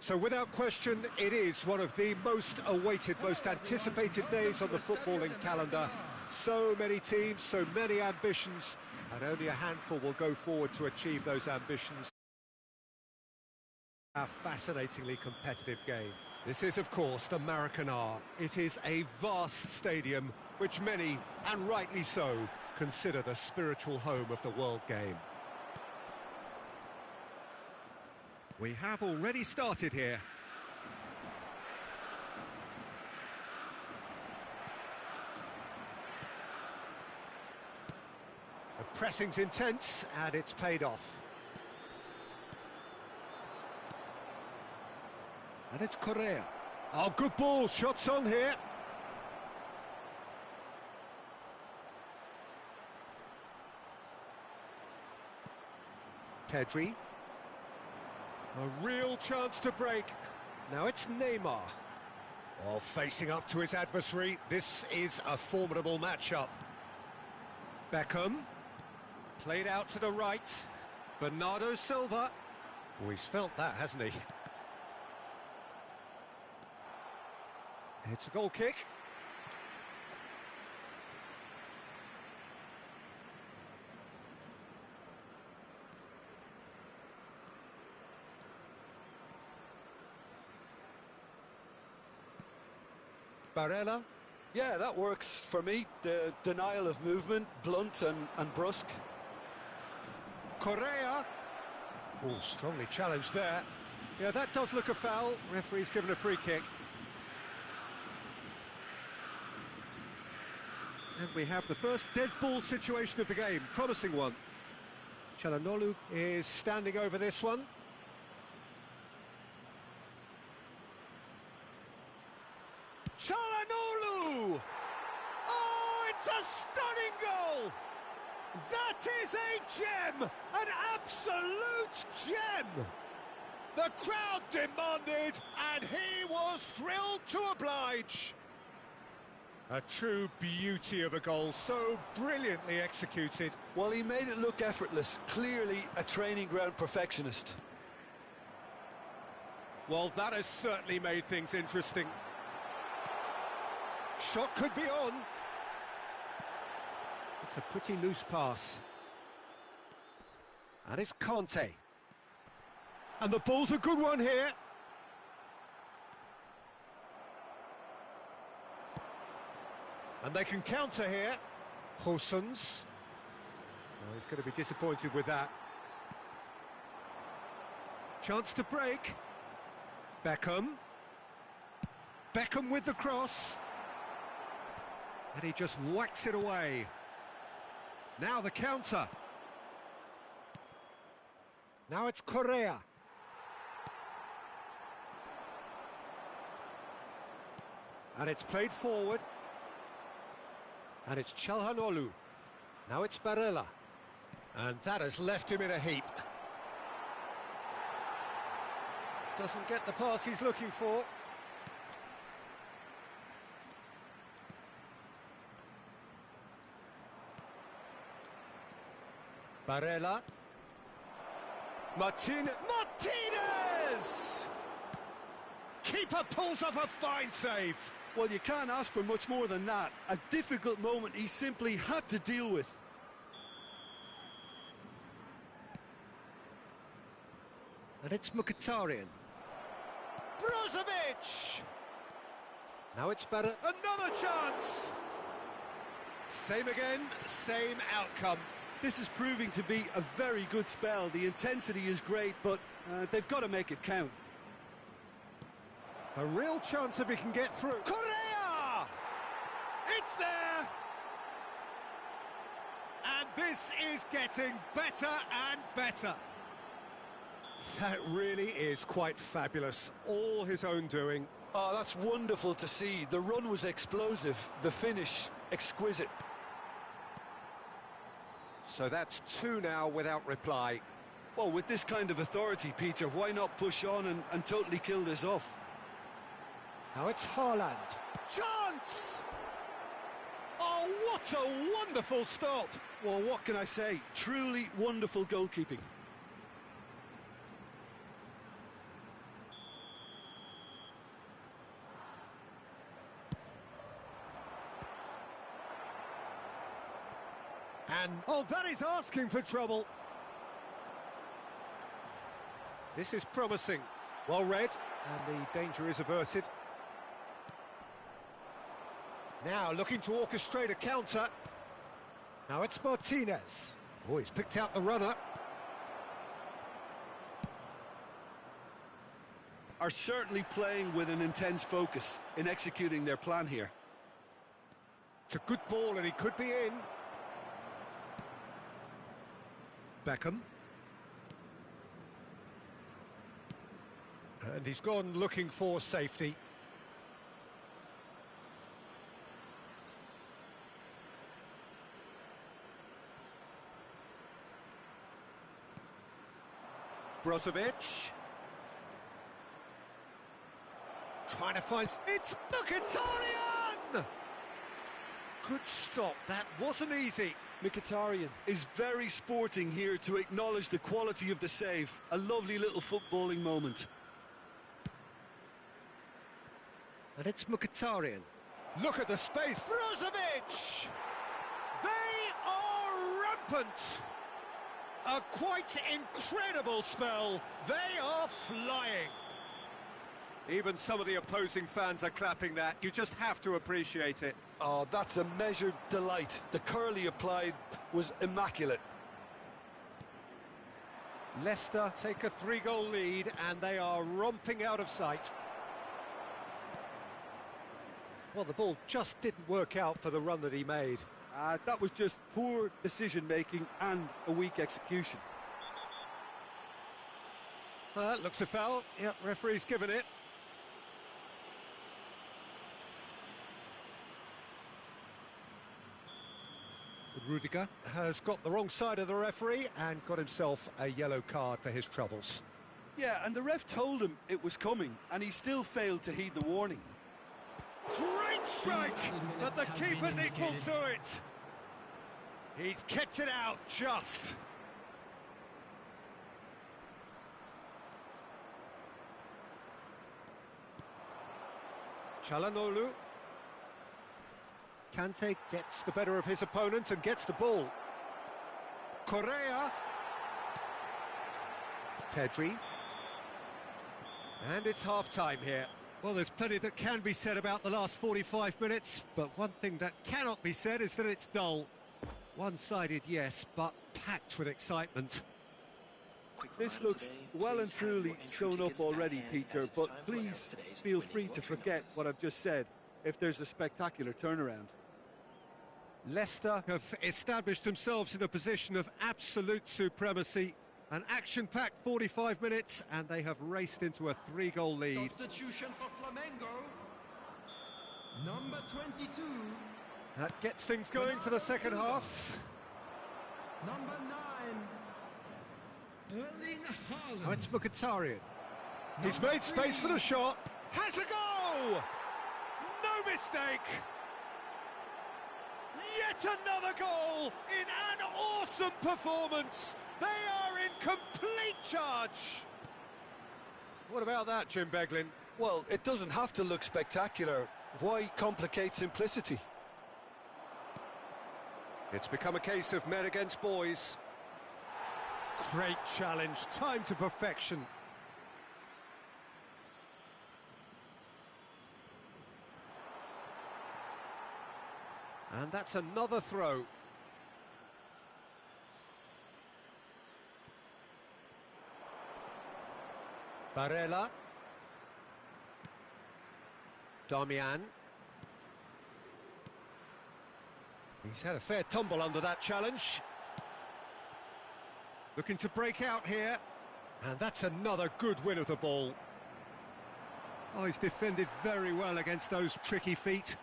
So without question, it is one of the most awaited, most anticipated days on the footballing calendar. So many teams, so many ambitions, and only a handful will go forward to achieve those ambitions. A fascinatingly competitive game. This is, of course, the Maracanã. It is a vast stadium, which many, and rightly so, consider the spiritual home of the world game. We have already started here. The pressing's intense, and it's paid off. And it's Correa. Oh, good ball, shots on here. Pedri. A real chance to break. Now it's Neymar. While facing up to his adversary, this is a formidable matchup. Beckham. Played out to the right. Bernardo Silva. Oh, he's felt that, hasn't he? It's a goal kick. Barella. Yeah, that works for me. The denial of movement, blunt and brusque. Correa. Oh, strongly challenged there. Yeah, that does look a foul. Referee's given a free kick. And we have the first dead ball situation of the game. Promising one. Çalhanoğlu is standing over this one. Çalhanoğlu! Oh, it's a stunning goal! That is a gem! An absolute gem! The crowd demanded, and he was thrilled to oblige. A true beauty of a goal, so brilliantly executed. Well, he made it look effortless. Clearly a training ground perfectionist. Well, that has certainly made things interesting. Shot could be on. It's a pretty loose pass. And it's Conte. And the ball's a good one here. And they can counter here. Hosens. Oh, he's going to be disappointed with that. Chance to break. Beckham. Beckham with the cross. And he just whacks it away. Now the counter. Now it's Correa. And it's played forward. And it's Çalhanoğlu. Now it's Barella. And that has left him in a heap. Doesn't get the pass he's looking for. Barella. Martinez! Keeper pulls off a fine save. Well, you can't ask for much more than that. A difficult moment he simply had to deal with. And it's Mkhitaryan. Brozovic! Now it's better. Another chance! Same again, same outcome. This is proving to be a very good spell. The intensity is great, but they've got to make it count. A real chance if he can get through. Correa! It's there! And this is getting better and better. That really is quite fabulous. All his own doing. Oh, that's wonderful to see. The run was explosive, the finish exquisite. So that's 2 now without reply. Well, with this kind of authority, Peter, why not push on and totally kill this off? Now it's Haaland. Chance! Oh, what a wonderful stop! Well, what can I say? Truly wonderful goalkeeping. And, oh, that is asking for trouble. This is promising. Well read, and the danger is averted. Now looking to orchestrate a counter. Now it's Martinez. Oh, he's picked out the runner. Are certainly playing with an intense focus in executing their plan here. It's a good ball and he could be in. Beckham. And he's gone looking for safety. Brozovic. Trying to find... It's Mkhitaryan! Good stop, that wasn't easy. Mkhitaryan is very sporting here to acknowledge the quality of the save. A lovely little footballing moment. And it's Mkhitaryan. Look at the space. Brozovic! They are rampant! A quite incredible spell. They are flying. Even some of the opposing fans are clapping that. You just have to appreciate it. Oh, that's a measured delight. The curl he applied was immaculate. Leicester take a 3-goal lead and they are romping out of sight. Well, the ball just didn't work out for the run that he made. That was just poor decision-making and a weak execution. That looks a foul. Yep, referee's given it. Rudiger has got the wrong side of the referee and got himself a yellow card for his troubles. Yeah, and the ref told him it was coming, and he still failed to heed the warning. Great strike, but the keeper's equal to it. He's kept it out just. Çalhanoğlu. Kante gets the better of his opponent and gets the ball. Correa. Pedri. And it's half-time here. Well, there's plenty that can be said about the last 45 minutes, but one thing that cannot be said is that it's dull. One-sided, yes, but packed with excitement. This looks well and truly sewn up already, Peter, but please feel free to forget what I've just said if there's a spectacular turnaround. Leicester have established themselves in a position of absolute supremacy. An action-packed 45 minutes, and they have raced into a 3-goal lead. Substitution for Flamengo. Number 22. That gets things going for the second half. Number 9. Erling Haaland. Oh, it's Mkhitaryan. He's made space for the shot. Has a go! No mistake! Yet another goal in an awesome performance. They are in complete charge. What about that, Jim Beglin? Well, it doesn't have to look spectacular. Why complicate simplicity? It's become a case of men against boys. Great challenge, time to perfection. And that's another throw. Barella. Damian. He's had a fair tumble under that challenge. Looking to break out here. And that's another good win of the ball. Oh, he's defended very well against those tricky feet.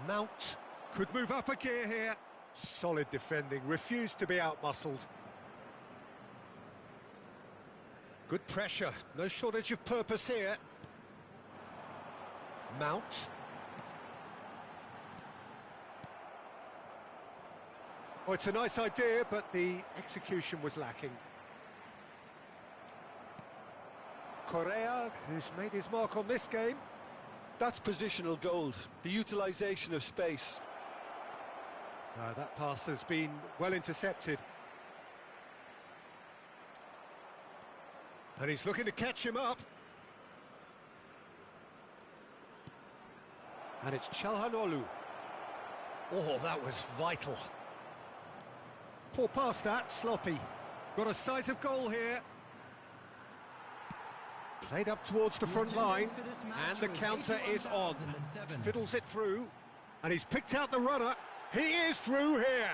Mount could move up a gear here. Solid defending, refused to be outmuscled. Good pressure, no shortage of purpose here. Mount. Oh, it's a nice idea, but the execution was lacking. Correa, who's made his mark on this game. That's positional gold, the utilisation of space. That pass has been well intercepted. And he's looking to catch him up. And it's Çalhanoğlu. Oh, that was vital. Poor pass that, sloppy. Got a sight of goal here. Played up towards the front line, and the counter is on. Fiddles it through, and he's picked out the runner. He is through here.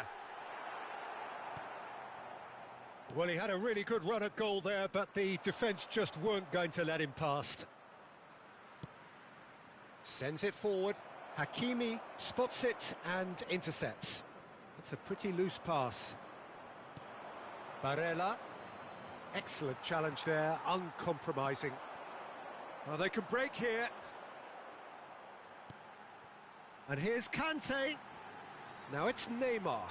Well, he had a really good run at goal there, but the defence just weren't going to let him past. Sends it forward. Hakimi spots it and intercepts. It's a pretty loose pass. Barella. Excellent challenge there, uncompromising. Well, they can break here. And here's Kante. Now it's Neymar.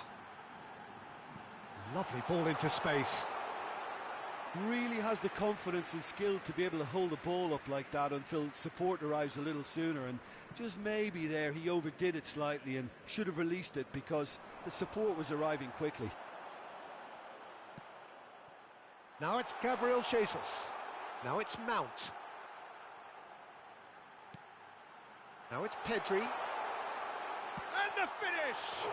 Lovely ball into space. Really has the confidence and skill to be able to hold the ball up like that until support arrives a little sooner, and just maybe there he overdid it slightly and should have released it because the support was arriving quickly. Now it's Gabriel Jesus. Now it's Mount. Now it's Pedri. And the finish!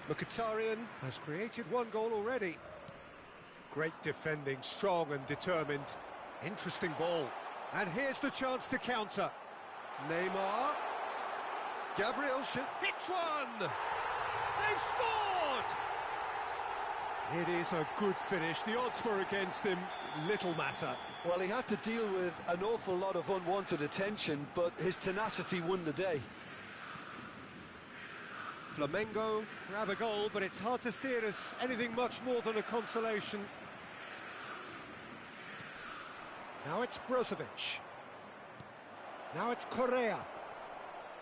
Mkhitaryan has created one goal already. Great defending, strong and determined. Interesting ball. And here's the chance to counter. Neymar. Gabriel hits one! They've scored! It is a good finish. The odds were against him. Little matter. Well, he had to deal with an awful lot of unwanted attention, but his tenacity won the day. Flamengo grab a goal, but it's hard to see it as anything much more than a consolation. Now it's Brozovic. Now it's Correa.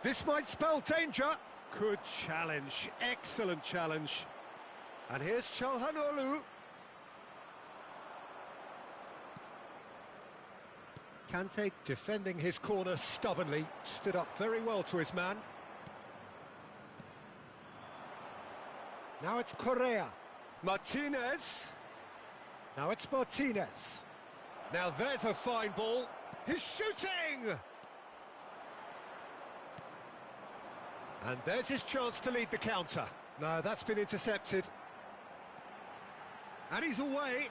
This might spell danger. Good challenge, excellent challenge. And here's Çalhanoğlu. Kante defending his corner stubbornly, stood up very well to his man. Now it's Correa. Martinez. Now it's Martinez. Now there's a fine ball. He's shooting! And there's his chance to lead the counter. No, that's been intercepted. And he's away.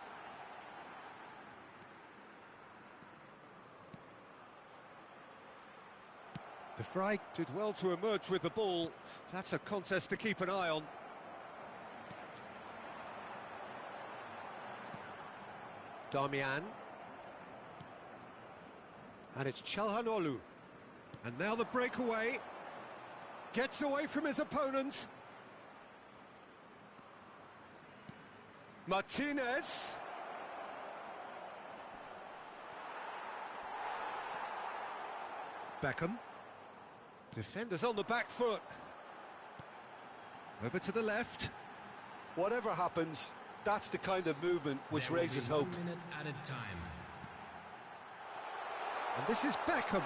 De Vrij did well to emerge with the ball. That's a contest to keep an eye on. Damian. And it's Çalhanoğlu. And now the breakaway. Gets away from his opponent. Martinez. Beckham. Defenders on the back foot. Over to the left. Whatever happens, that's the kind of movement which There will raises be hope. 1 minute added time. And this is Beckham.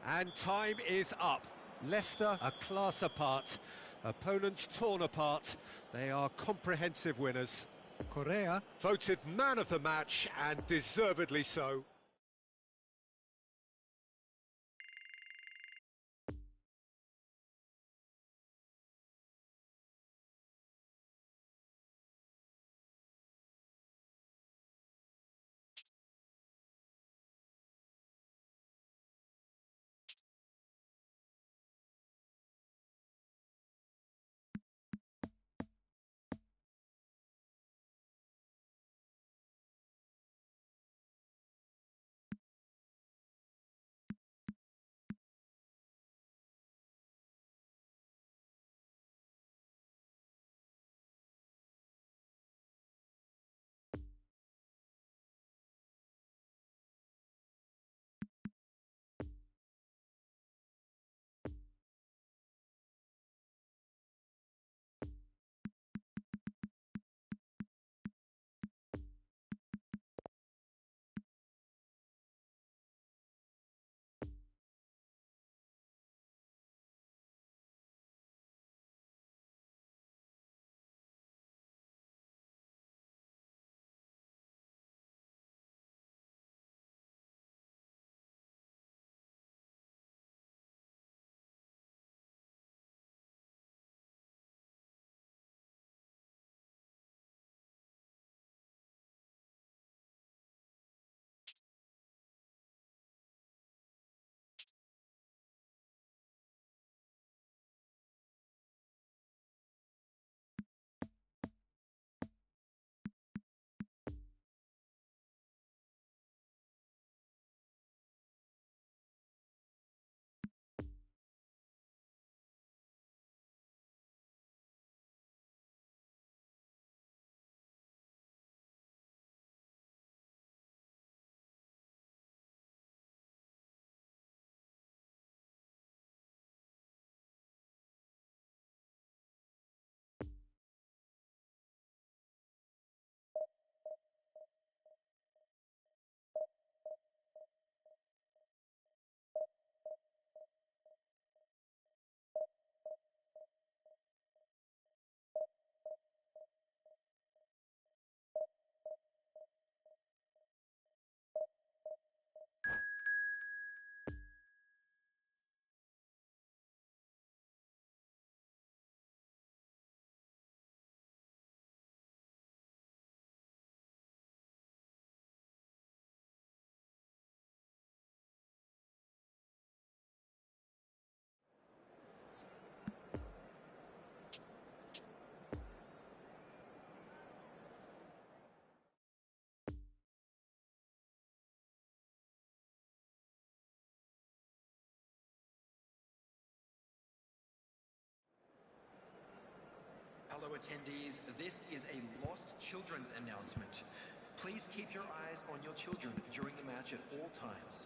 And time is up. Leicester a class apart. Opponents torn apart. They are comprehensive winners. Correa voted man of the match, and deservedly so. Hello attendees, this is a lost children's announcement. Please keep your eyes on your children during the match at all times.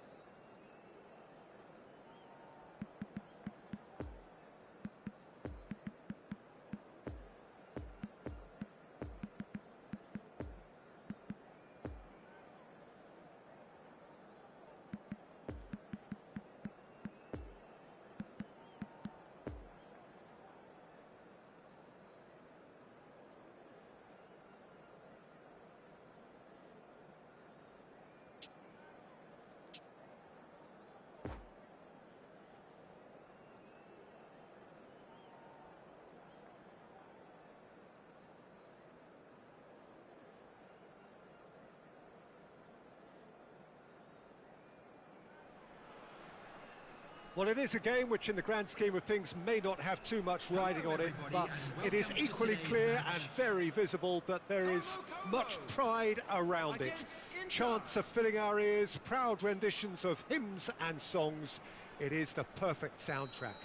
Well, it is a game which in the grand scheme of things may not have too much riding on it, but it is equally clear and very visible that there is much pride around it. Chants are filling our ears, proud renditions of hymns and songs. It is the perfect soundtrack.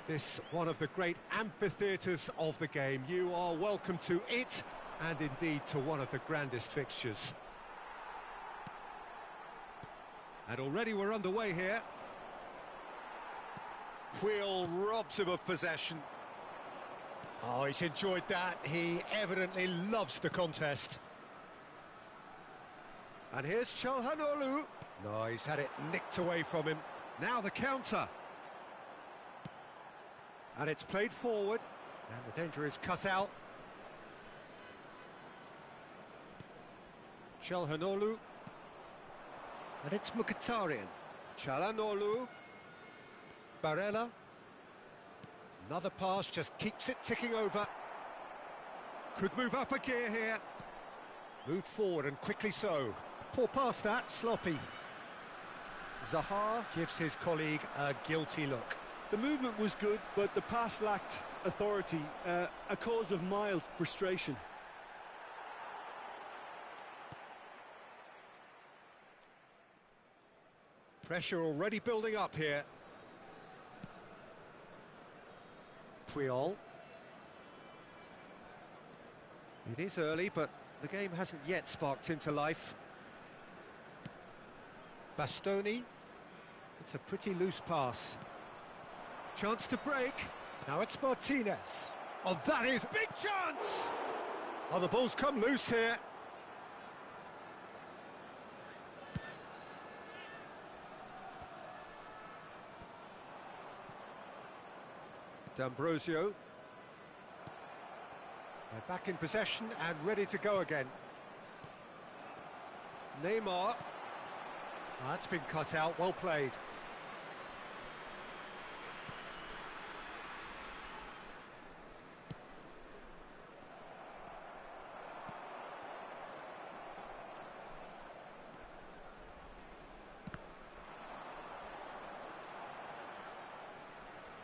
This one of the great amphitheatres of the game. You are welcome to it and indeed to one of the grandest fixtures. And already we're underway here. Wheel robs him of possession. Oh, he's enjoyed that. He evidently loves the contest. And here's Çalhanoğlu. No, he's had it nicked away from him. Now the counter. And it's played forward. And the danger is cut out. Çalhanoğlu. And it's Mkhitaryan. Çalhanoğlu. Barella. Another pass, just keeps it ticking over. Could move up a gear here. Moved forward and quickly so. Poor pass that, sloppy. Zaha gives his colleague a guilty look. The movement was good, but the pass lacked authority, a cause of mild frustration. Pressure already building up here. Puyol. It is early, but the game hasn't yet sparked into life. Bastoni. It's a pretty loose pass. Chance to break. Now it's Martinez. Oh, that is big chance! Oh, the ball's come loose here. D'Ambrosio. They're back in possession and ready to go again. Neymar. That's been cut out, well played.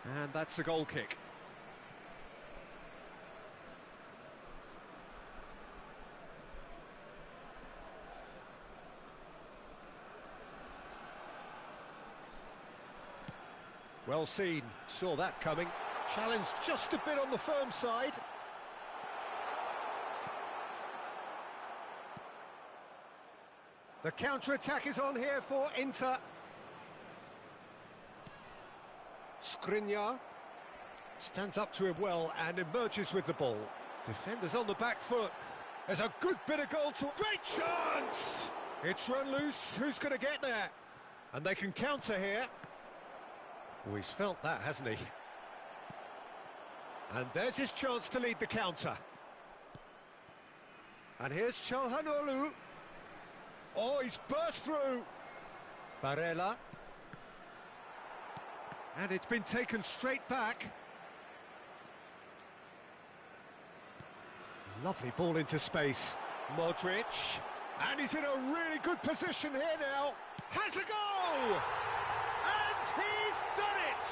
And that's a goal kick. Well seen, saw that coming. Challenge just a bit on the firm side. The counter-attack is on here for Inter. Skriniar stands up to him well and emerges with the ball. Defenders on the back foot. There's a good bit of goal to... Great chance! It's run loose, who's going to get there? And they can counter here. Oh, he's felt that, hasn't he? And there's his chance to lead the counter. And here's Çalhanoğlu. Oh, he's burst through. Barella. And it's been taken straight back. Lovely ball into space. Modric. And he's in a really good position here now. Has a go! And he's done it!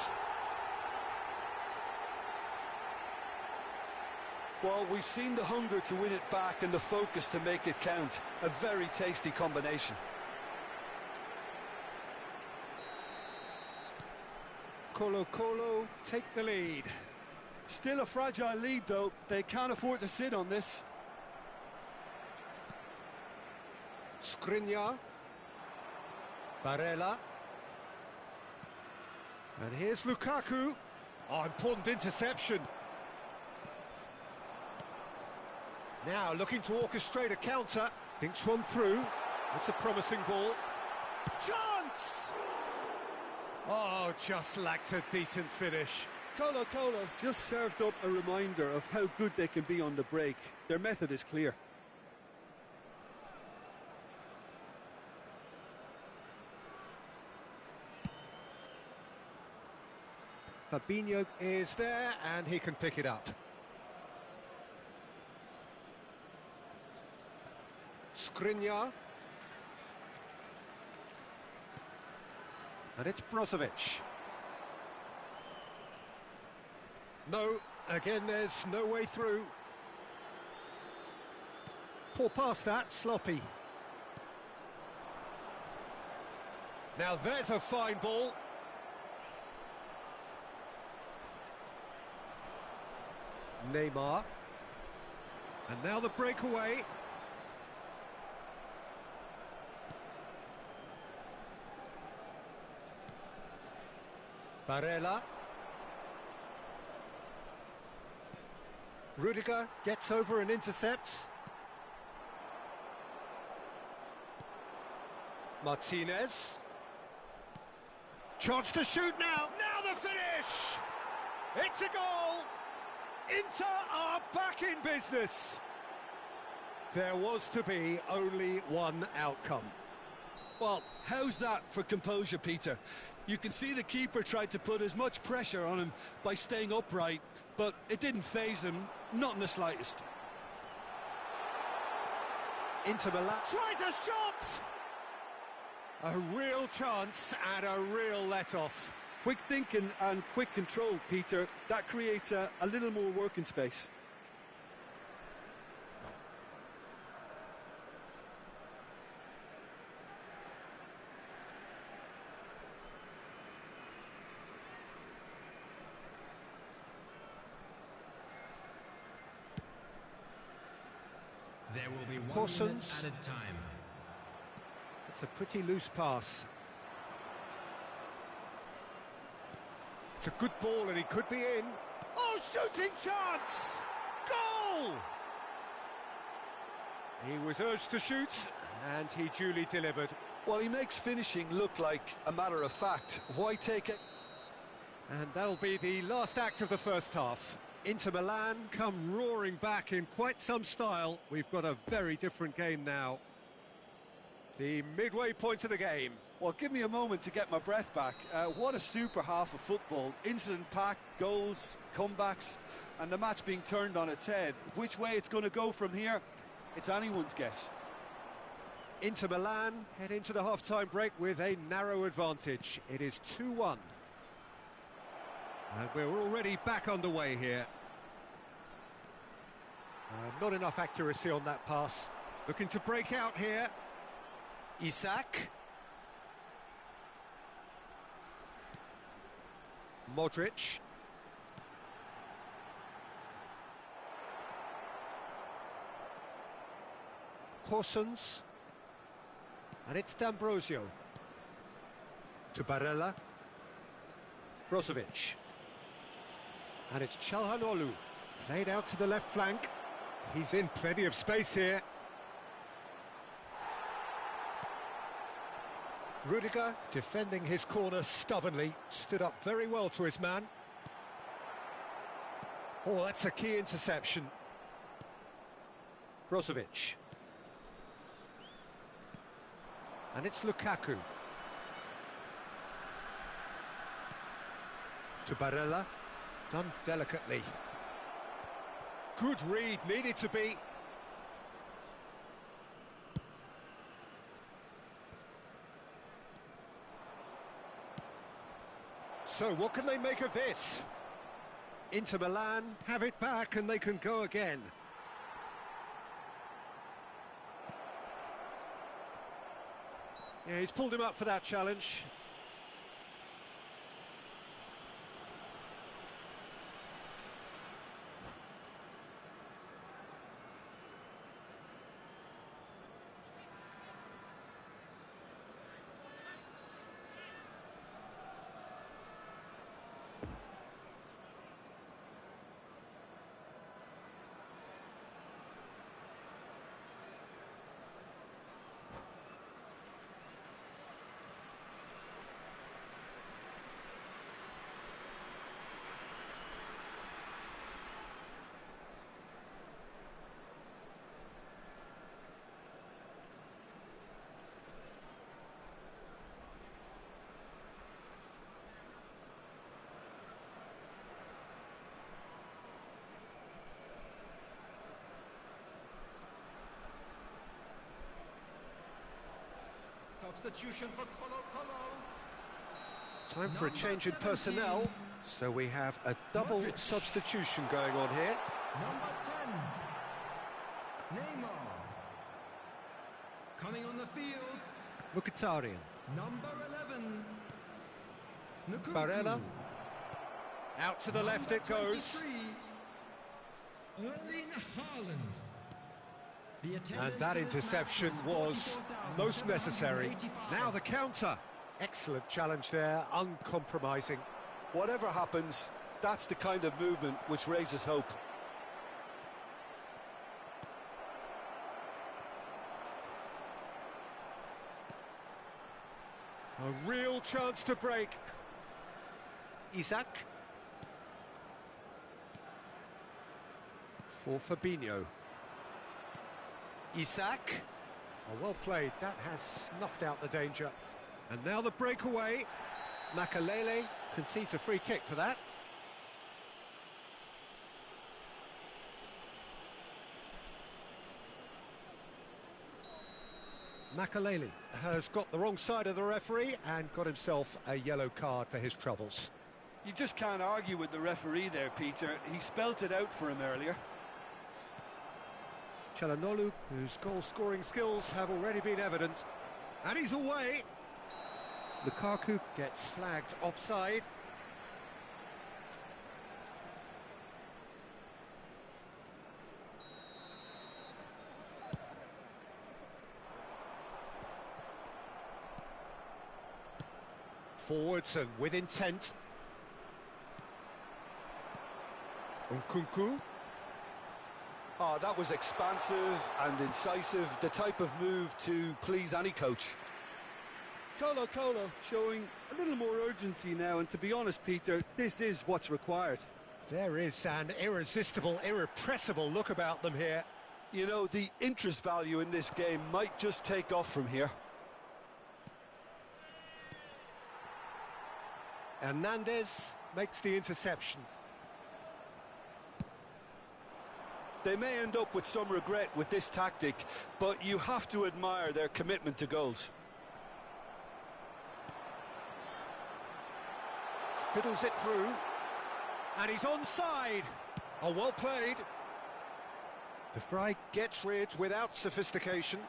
Well, we've seen the hunger to win it back and the focus to make it count. A very tasty combination. Colo-Colo take the lead. Still a fragile lead, though. They can't afford to sit on this. Skriniar. Barella. And here's Lukaku. Oh, important interception. Now looking to orchestrate a counter. Thinks one through. That's a promising ball. Chance! Oh, just lacked a decent finish. Colo-Colo just served up a reminder of how good they can be on the break. Their method is clear. Fabinho is there and he can pick it up. Skriniar. And it's Brozovic. No, again there's no way through. Poor pass that, sloppy. Now there's a fine ball. Neymar. And now the breakaway. Barella. Rudiger gets over and intercepts. Martinez. Chance to shoot now. Now the finish! It's a goal! Inter are back in business. There was to be only one outcome. Well, how's that for composure, Peter? You can see the keeper tried to put as much pressure on him by staying upright, but it didn't faze him, not in the slightest. Inter Milan tries a shot! A real chance and a real let-off. Quick thinking and quick control, Peter. That creates a little more working space. There will be 1 Corsons. minute added time. It's a pretty loose pass. It's a good ball and he could be in. Oh, shooting chance! Goal! He was urged to shoot and he duly delivered. Well, he makes finishing look like a matter of fact. Why take it? And that'll be the last act of the first half. Inter Milan come roaring back in quite some style. We've got a very different game now. The midway point of the game. Well, give me a moment to get my breath back. What a super half of football. Incident-packed, goals, comebacks, and the match being turned on its head. Which way it's going to go from here, it's anyone's guess. Inter Milan head into the half-time break with a narrow advantage. It is 2-1. And we're already back underway here. Not enough accuracy on that pass. Looking to break out here. Isak. Modric. Corsons. And it's D'Ambrosio. To Barella. Brozovic. And it's Çalhanoğlu. Played out to the left flank. He's in plenty of space here. Rudiger defending his corner stubbornly. Stood up very well to his man. Oh, that's a key interception. Brozovic. And it's Lukaku. To Barella. Done delicately. Good read, needed to be. So what can they make of this? Inter Milan have it back and they can go again. Yeah, he's pulled him up for that challenge. Substitution for Colo Colo. Time for a change in personnel. So we have a double Modric. substitution going on here. Number 10, Neymar. Coming on the field, Mkhitaryan. number 11, Lukaku. Barella. Out to the left it goes. 23, Erling Haaland. The And attendance that for this interception match was most necessary. 44,785. Now the counter. Excellent challenge there, uncompromising. Whatever happens, that's the kind of movement which raises hope. A real chance to break. Isaac. For Fabinho. Isaac. Oh, well played. That has snuffed out the danger. And now the breakaway. Makalele concedes a free kick for that. Makalele has got the wrong side of the referee and got himself a yellow card for his troubles. You just can't argue with the referee there, Peter. He spelt it out for him earlier. Çalhanoğlu, whose goal-scoring skills have already been evident. And he's away. Lukaku gets flagged offside. Forwards and with intent. Nkunku. Oh, that was expansive and incisive, the type of move to please any coach. Colo showing a little more urgency now, and to be honest, Peter, this is what's required. There is an irresistible, irrepressible look about them here. You know, the interest value in this game might just take off from here. Hernandez makes the interception. They may end up with some regret with this tactic, but you have to admire their commitment to goals. Fiddles it through. And he's onside. Oh, well played. De Vrij gets rid without sophistication.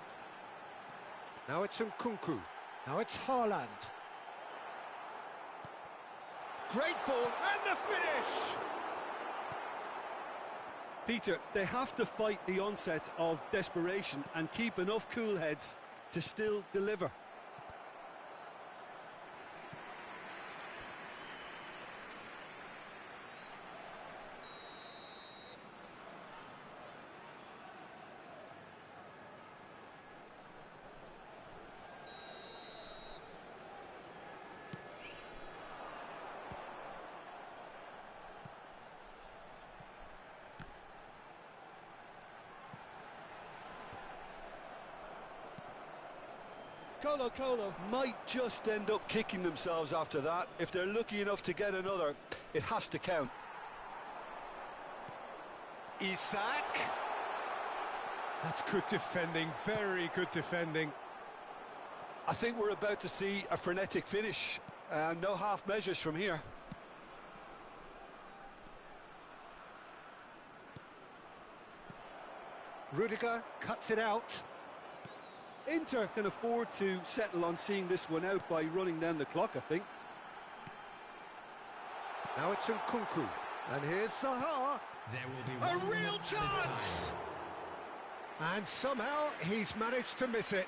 Now it's Nkunku. Now it's Haaland. Great ball, and the finish! Peter, they have to fight the onset of desperation and keep enough cool heads to still deliver. Colo might just end up kicking themselves after that. If they're lucky enough to get another, it has to count. Isaac. That's good defending, very good defending. I think we're about to see a frenetic finish. No half measures from here. Rudiger cuts it out. Inter can afford to settle on seeing this one out by running down the clock, I think. Now it's Nkunku. And here's Zaha. There will be A one real minute added chance! time. And somehow he's managed to miss it.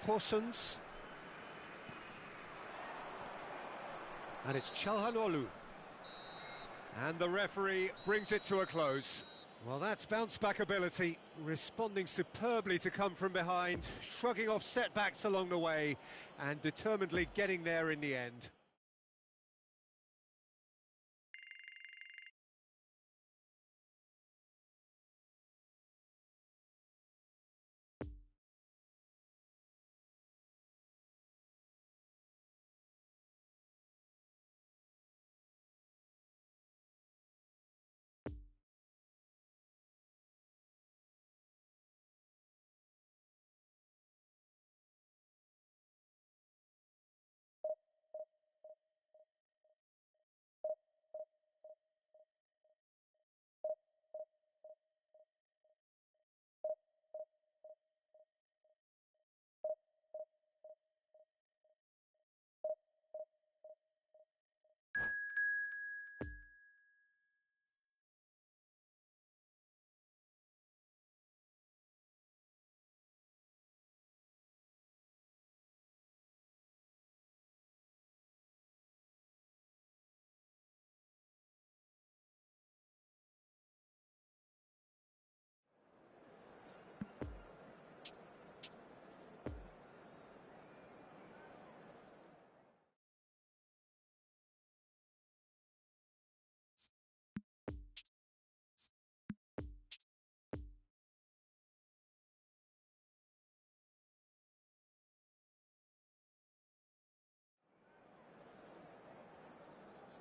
Porsons. And it's Çalhanoğlu. And the referee brings it to a close. Well, that's bounce-back ability, responding superbly to come from behind, shrugging off setbacks along the way, and determinedly getting there in the end.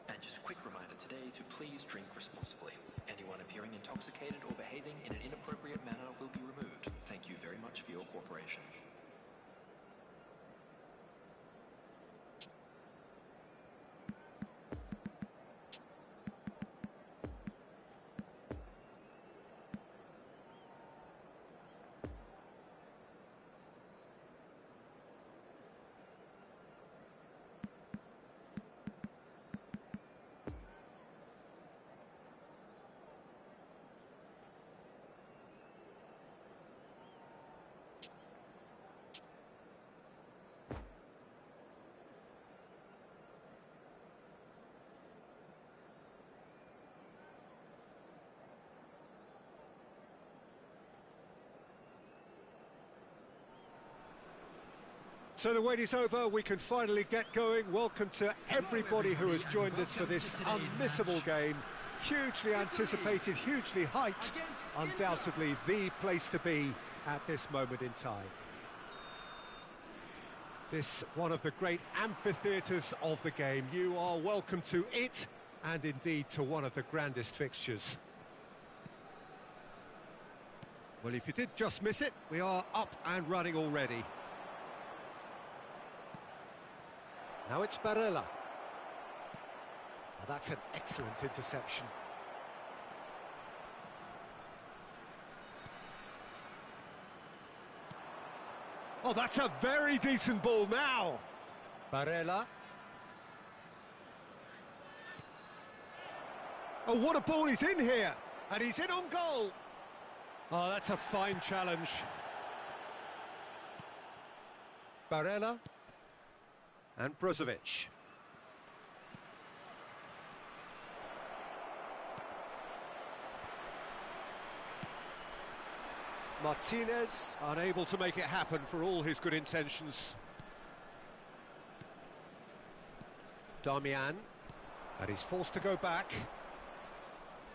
And just a quick reminder today to please drink responsibly. Anyone appearing intoxicated or behaving in an inappropriate manner will be removed. Thank you very much for your cooperation. So the wait is over, we can finally get going. Welcome to everybody who has joined us for this unmissable game. Hugely anticipated, hugely hyped, undoubtedly the place to be at this moment in time. This one of the great amphitheatres of the game. You are welcome to it, and indeed to one of the grandest fixtures. Well, if you did just miss it, we are up and running already. Now it's Barella. Oh, that's an excellent interception. Oh, that's a very decent ball now. Barella. Oh, what a ball, he's in here. And he's in on goal. Oh, that's a fine challenge. Barella. And Brozovic. Martinez, unable to make it happen for all his good intentions. Damian, and he's forced to go back.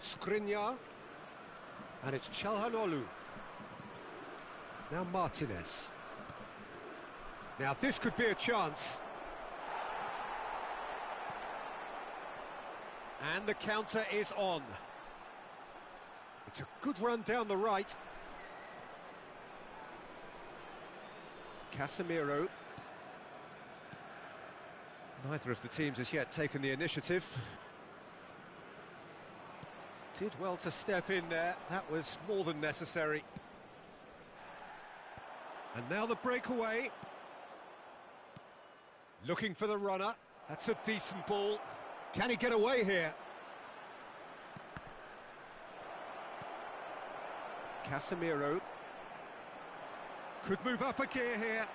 Skriniar, and it's Çalhanoğlu. Now Martinez. Now this could be a chance. And the counter is on. It's a good run down the right. Casemiro. Neither of the teams has yet taken the initiative. Did well to step in there. That was more than necessary. And now the breakaway. Looking for the runner. That's a decent ball. Can he get away here? Casemiro. Could move up a gear here.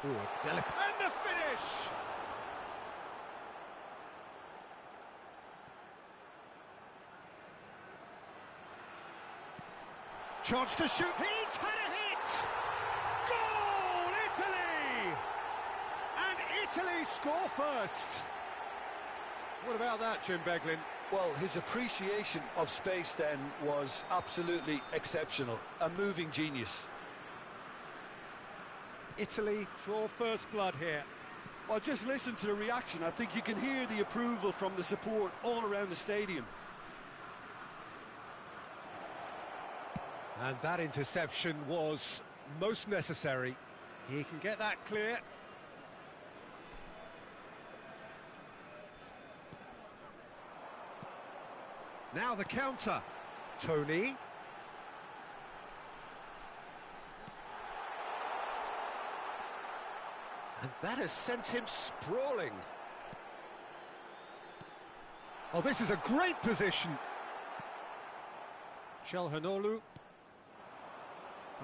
Ooh, a delicate... And the finish! Chance to shoot. He's had a hit! Goal, Italy! And Italy score first. What about that, Jim Beglin? Well, his appreciation of space then was absolutely exceptional. A moving genius. Italy draw first blood here. Well, just listen to the reaction. I think you can hear the approval from the support all around the stadium. And that interception was most necessary. He can get that clear. Now the counter. Tony. And that has sent him sprawling. Oh, this is a great position. Çalhanoğlu.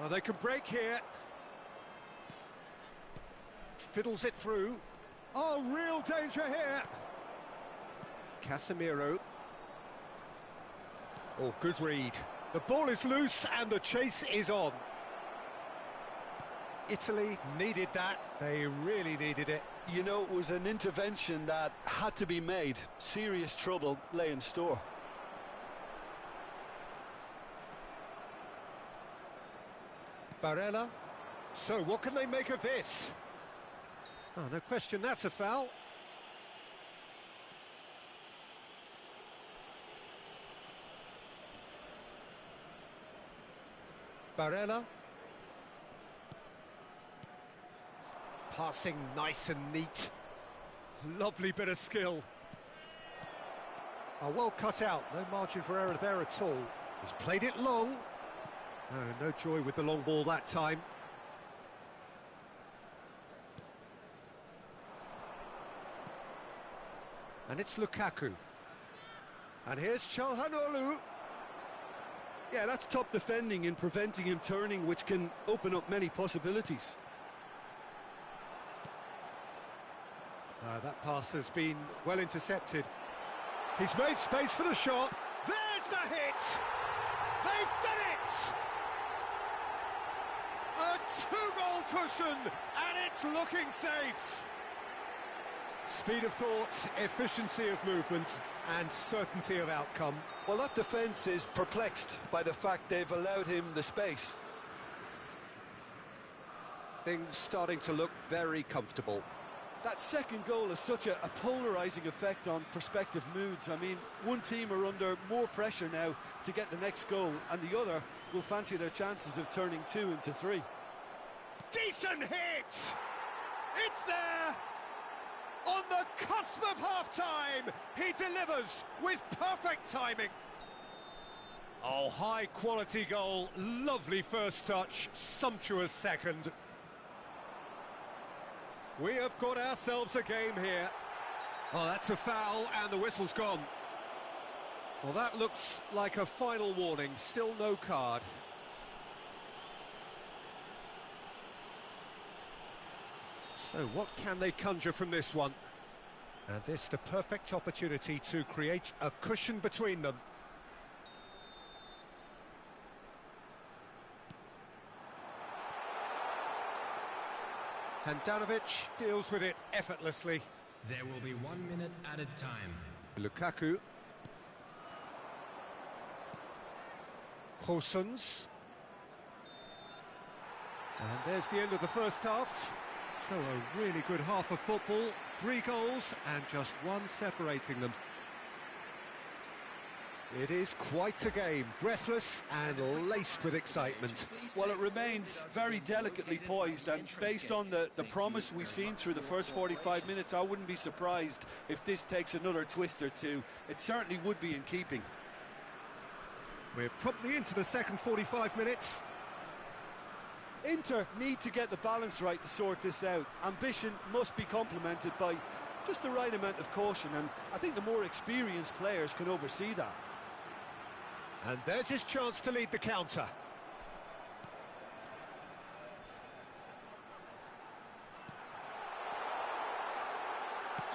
Oh, they can break here. Fiddles it through. Oh, real danger here. Casemiro. Oh, good read. The ball is loose and the chase is on. Italy needed that. They really needed it. You know, it was an intervention that had to be made. Serious trouble lay in store. Barella. So what can they make of this? Oh, no question, that's a foul. Barella. Passing nice and neat. Lovely bit of skill. Oh, well cut out, no margin for error there at all. He's played it long. Oh, no joy with the long ball that time. And it's Lukaku. And here's Çalhanoğlu. Yeah, that's top defending and preventing him turning, which can open up many possibilities. That pass has been well intercepted. He's made space for the shot. There's the hit! They've done it! A two-goal cushion, and it's looking safe. Speed of thought, efficiency of movement, and certainty of outcome. Well, that defence is perplexed by the fact they've allowed him the space. Things starting to look very comfortable. That second goal has such a polarising effect on prospective moods. I mean, one team are under more pressure now to get the next goal, and the other will fancy their chances of turning 2 into 3. Decent hit! It's there! On the cusp of half-time, he delivers with perfect timing. Oh, high-quality goal, lovely first touch, sumptuous second. We have got ourselves a game here. Oh, that's a foul, and the whistle's gone. Well, that looks like a final warning, still no card. So what can they conjure from this one? And this the perfect opportunity to create a cushion between them. Handanovic deals with it effortlessly. There will be 1 minute added time. Lukaku. Hosens. And there's the end of the first half. So a really good half of football, 3 goals and just one separating them. It is quite a game, breathless and laced with excitement. Well, it remains very delicately poised, and based on the promise we've seen through the first 45 minutes, I wouldn't be surprised if this takes another twist or two. It certainly would be in keeping. We're promptly into the second 45 minutes. Inter need to get the balance right to sort this out. Ambition must be complemented by just the right amount of caution, and I think the more experienced players can oversee that. And there's his chance to lead the counter.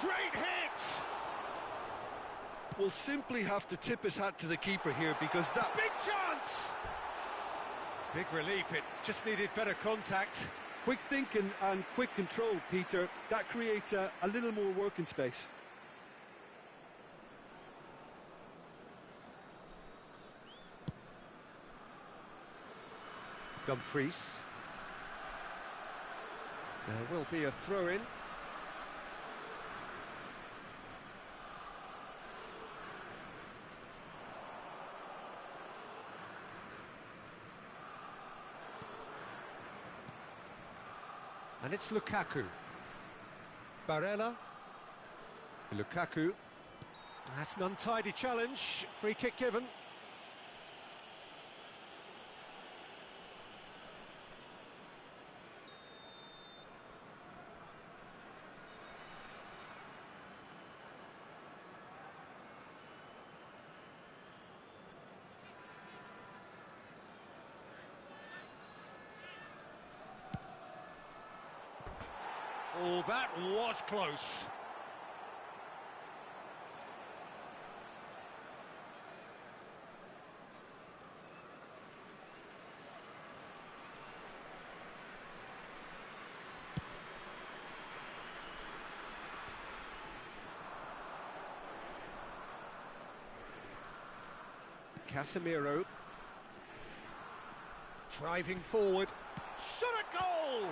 Great hit! Will simply have to tip his hat to the keeper here, because that... Big chance! Big relief, it just needed better contact. Quick thinking and quick control, Peter. That creates a little more working space. Dumfries. There will be a throw-in. And it's Lukaku. Barella. Lukaku. That's an untidy challenge. Free kick given. Oh, that was close. Casemiro. Driving forward. Shot a goal!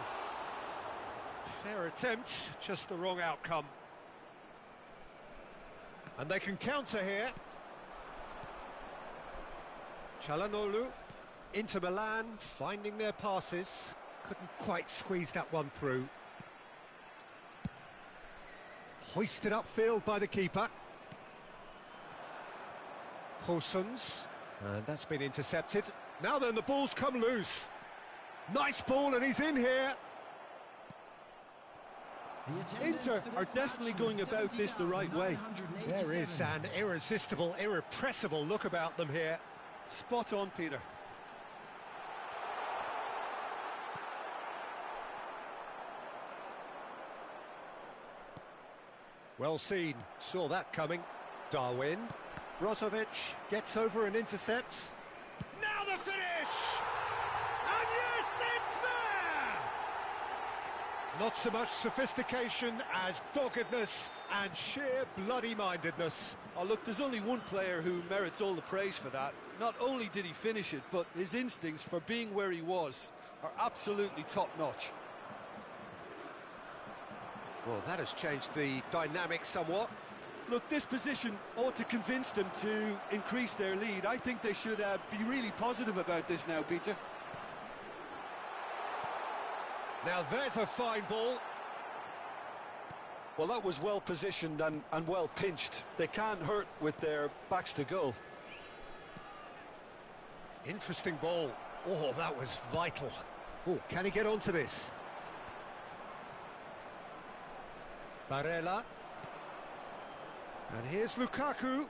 Fair attempt, just the wrong outcome. And they can counter here. Çalhanoğlu, Inter Milan, finding their passes. Couldn't quite squeeze that one through. Hoisted upfield by the keeper. Horsons, and that's been intercepted. Now then, the ball's come loose. Nice ball, and he's in here. Inter are definitely going about this the right way. There is an irresistible, irrepressible look about them here. Spot on, Peter. Well seen, saw that coming. Darwin, Brozovic gets over and intercepts. Now the finish! And yes, it's there! Not so much sophistication as doggedness and sheer bloody-mindedness. Oh, look, there's only one player who merits all the praise for that. Not only did he finish it, but his instincts for being where he was are absolutely top-notch. Well, that has changed the dynamic somewhat. Look, this position ought to convince them to increase their lead. I think they should be really positive about this now, Peter. Now there's a fine ball. Well, that was well positioned and well pinched. They can't hurt with their backs to goal. Interesting ball. Oh, that was vital. Oh, can he get onto this? Barella. And here's Lukaku.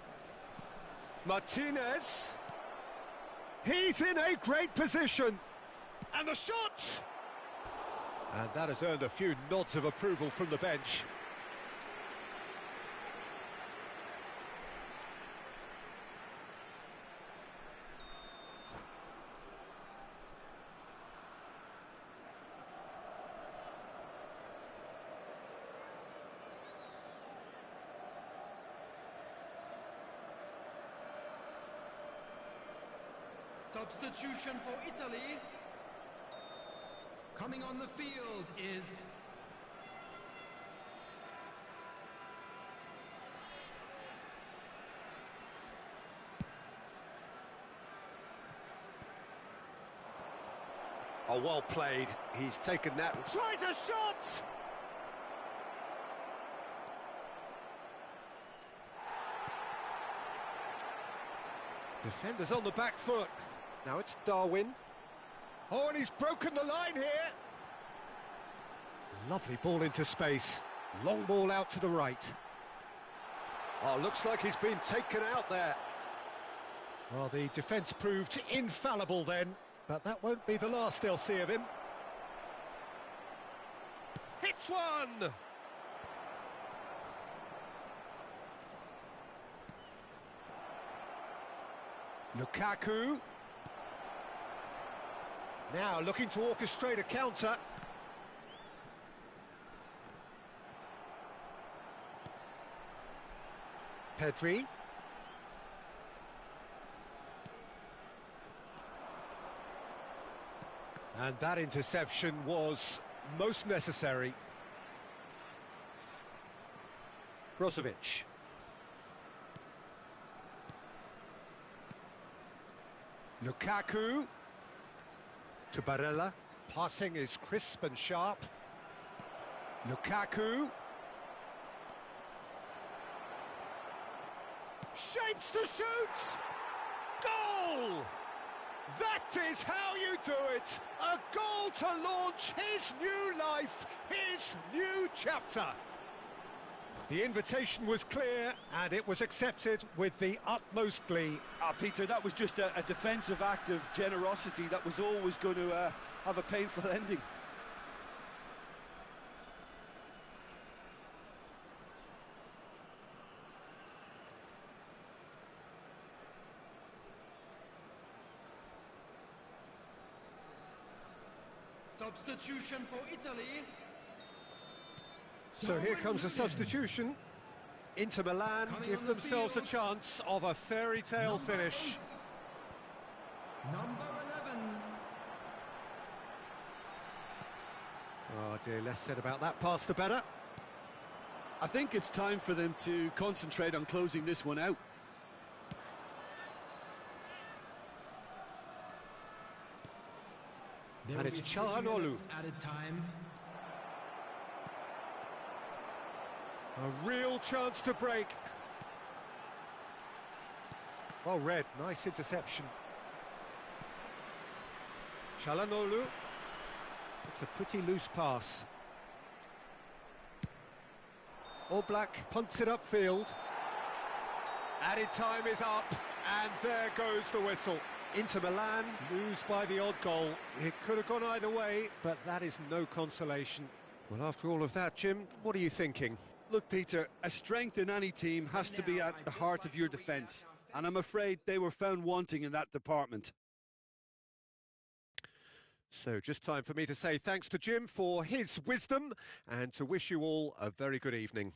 Martinez. He's in a great position. And the shot! And that has earned a few nods of approval from the bench. Substitution for Italy. Coming on the field is Oh, well played. He's taken that. Tries a shot! Defenders on the back foot. Now it's Darwin. Oh, and he's broken the line here. Lovely ball into space. Long ball out to the right. Oh, looks like he's been taken out there. Well, the defence proved infallible then, but that won't be the last they'll see of him. Hits one! Lukaku. Now looking to orchestrate a counter. Pedri. And that interception was most necessary. Brozovic. Lukaku. To Barella. Passing is crisp and sharp. Lukaku. Shapes to shoot! Goal! That is how you do it! A goal to launch his new life, his new chapter. The invitation was clear and it was accepted with the utmost glee. Peter, that was just a defensive act of generosity that was always going to have a painful ending. substitution for Italy. So here comes a substitution. Inter Milan give themselves a chance of a fairy tale finish. Number 11, idea less said about that pass, the better. I think it's time for them to concentrate on closing this one out. And it's Çalhanoğlu. Added time. A real chance to break. Well read, nice interception. Çalhanoğlu. It's a pretty loose pass. Oblak punts it upfield. Added time is up, and there goes the whistle. Inter Milan lose by the odd goal. It could have gone either way, but that is no consolation. Well, after all of that, Jim, what are you thinking? Look, Peter, a strength in any team has to be at the heart of your defence, and I'm afraid they were found wanting in that department. So just time for me to say thanks to Jim for his wisdom and to wish you all a very good evening.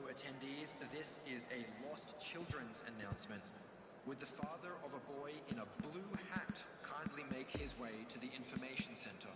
attendees, this is a lost children's announcement. Would the father of a boy in a blue hat kindly make his way to the information center?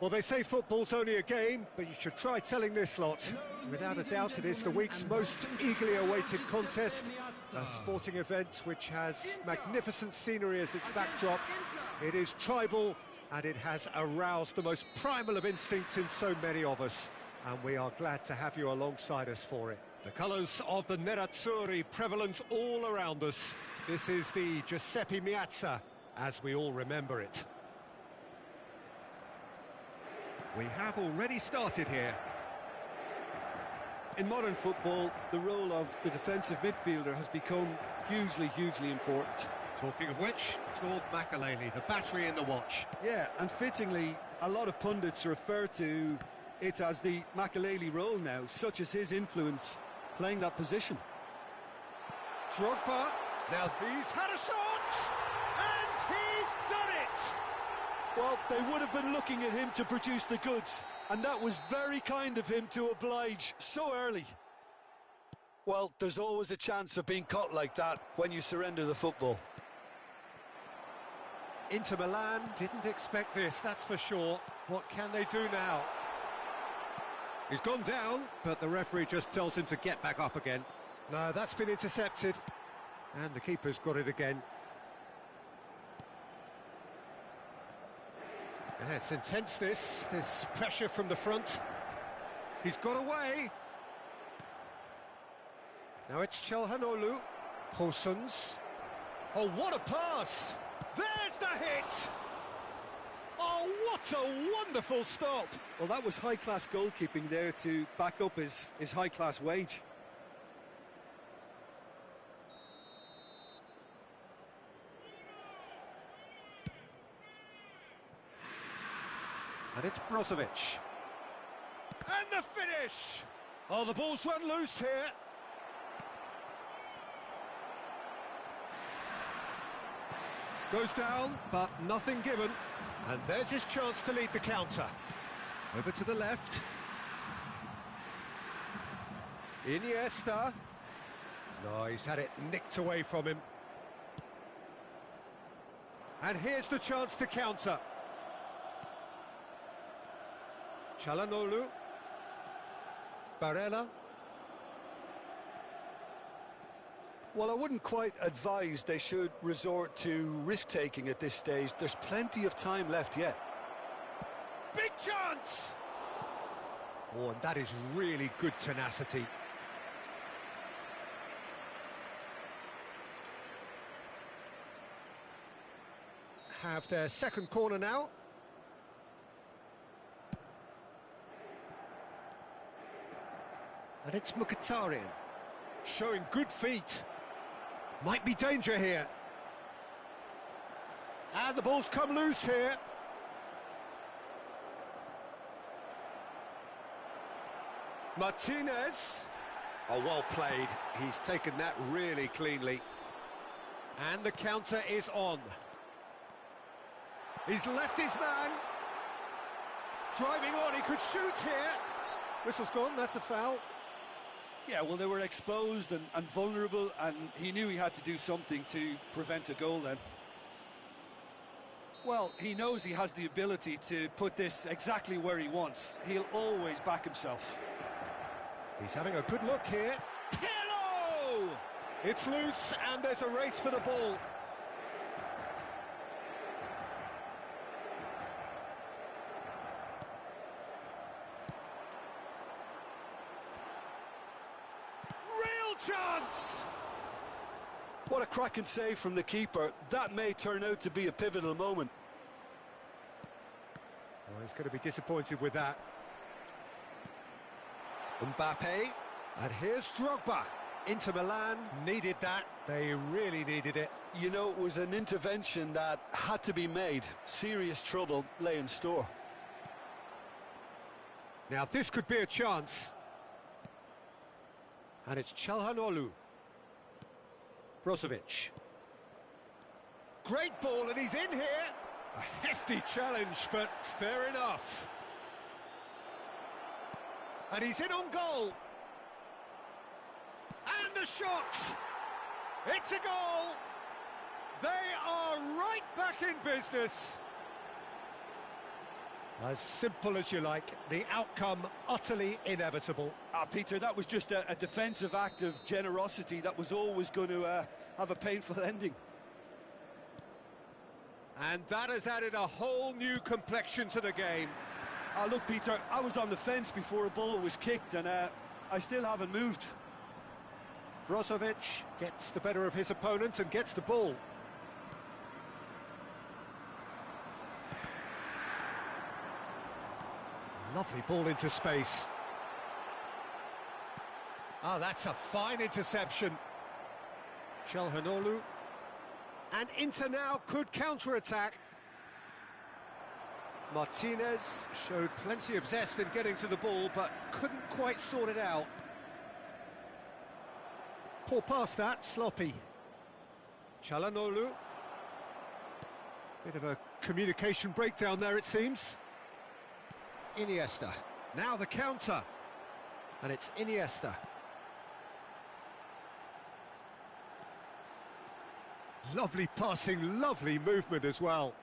Well, they say football's only a game, but you should try telling this lot. Without a doubt, it is the week's most eagerly awaited contest, a sporting event which has magnificent scenery as its backdrop. It is tribal, and it has aroused the most primal of instincts in so many of us, and we are glad to have you alongside us for it. The colours of the Nerazzurri prevalent all around us. This is the Giuseppe Meazza, as we all remember it. We have already started here. In modern football, the role of the defensive midfielder has become hugely important. Talking of which, Claude Makelele, the battery in the watch. Yeah, and fittingly, a lot of pundits refer to it as the Makelele role now, such as his influence playing that position. Drogba, now he's had a shot, and he's done it! Well, they would have been looking at him to produce the goods, and that was very kind of him to oblige so early. Well, there's always a chance of being caught like that when you surrender the football. Inter Milan didn't expect this, that's for sure. What can they do now? He's gone down, but the referee just tells him to get back up again. No, that's been intercepted, and the keeper's got it again. Yeah, it's intense, this pressure from the front. He's got away. Now it's Çalhanoğlu. Paulsons. Oh, what a pass! There's the hit! Oh, what a wonderful stop! Well, that was high-class goalkeeping there to back up his high-class wage. And it's Brozovic. And the finish! Oh, the ball's run loose here. Goes down, but nothing given. And there's his chance to lead the counter. Over to the left. Iniesta. No, he's had it nicked away from him. And here's the chance to counter. Çalhanoğlu. Barella. Well, I wouldn't quite advise they should resort to risk-taking at this stage. There's plenty of time left yet. Big chance! Oh, and that is really good tenacity. Have their second corner now. And it's Mkhitaryan, showing good feet. Might be danger here. And the ball's come loose here. Martinez. Oh, well played. He's taken that really cleanly. And the counter is on. He's left his man. Driving on, he could shoot here. Whistle's gone, that's a foul. Yeah, well, they were exposed and vulnerable, and he knew he had to do something to prevent a goal then. Well, he knows he has the ability to put this exactly where he wants. He'll always back himself. He's having a good look here. Pirlo! It's loose and there's a race for the ball. Real chance! What a cracking save from the keeper. That may turn out to be a pivotal moment. Well, he's going to be disappointed with that. Mbappe, and here's Drogba. Inter Milan needed that. They really needed it. You know, it was an intervention that had to be made. Serious trouble lay in store. Now this could be a chance. And it's Çalhanoğlu. Brozovic. Great ball, and he's in here. A hefty challenge, but fair enough. And he's in on goal. And the shot. It's a goal. They are right back in business. As simple as you like, the outcome utterly inevitable. Peter, that was just a defensive act of generosity that was always going to have a painful ending. And that has added a whole new complexion to the game. Look, Peter, I was on the fence before a ball was kicked, and I still haven't moved. Brozovic gets the better of his opponent and gets the ball. Lovely ball into space. Oh, that's a fine interception. Çalhanoğlu. And Inter now could counter-attack. Martinez showed plenty of zest in getting to the ball, but couldn't quite sort it out. Poor pass that, sloppy. Çalhanoğlu. Bit of a communication breakdown there, it seems. Iniesta. Now the counter. And it's Iniesta. Lovely passing, lovely movement as well.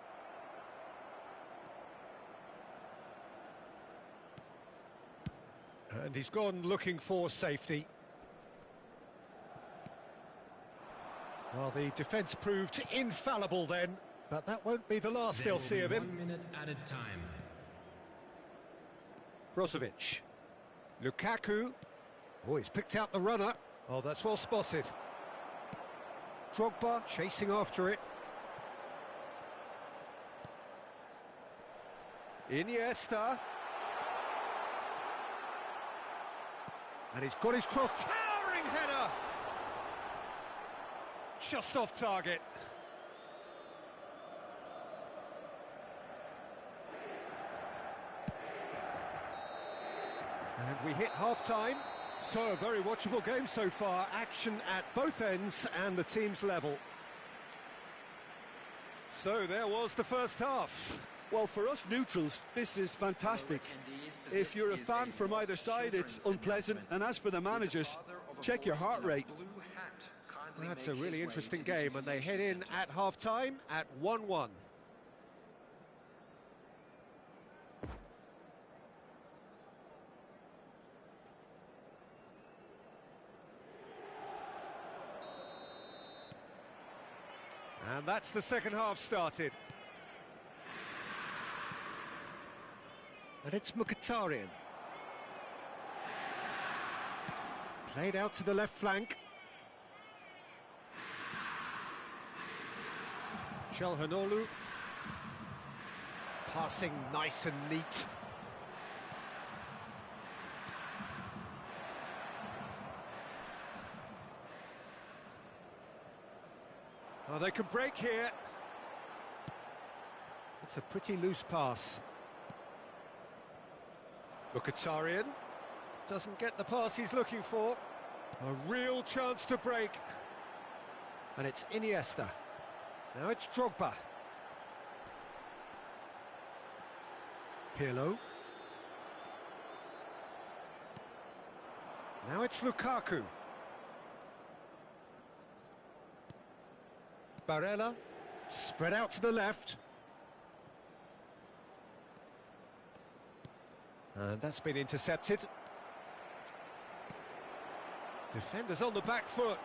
And he's gone looking for safety. Well, the defence proved infallible then, but that won't be the last they'll see of him. 1 minute at a time. Brozovic. Lukaku. Oh, he's picked out the runner. Oh, that's well spotted. Drogba chasing after it. Iniesta. And he's got his cross. Towering header! Just off target. And we hit half-time. So, a very watchable game so far. Action at both ends and the team's level. So, there was the first half. Well, for us neutrals, this is fantastic. If you're a fan from either side, it's unpleasant. And as for the managers, check your heart rate. That's a really interesting game, and they head in at half-time at 1-1. And that's the second half started. And it's Mkhitaryan. Played out to the left flank. Çalhanoğlu. Passing nice and neat. Oh, they can break here. It's a pretty loose pass. Mkhitaryan doesn't get the pass he's looking for. A real chance to break. And it's Iniesta. Now it's Drogba. Pirlo. Now it's Lukaku. Barella, spread out to the left. And that's been intercepted. Defenders on the back foot.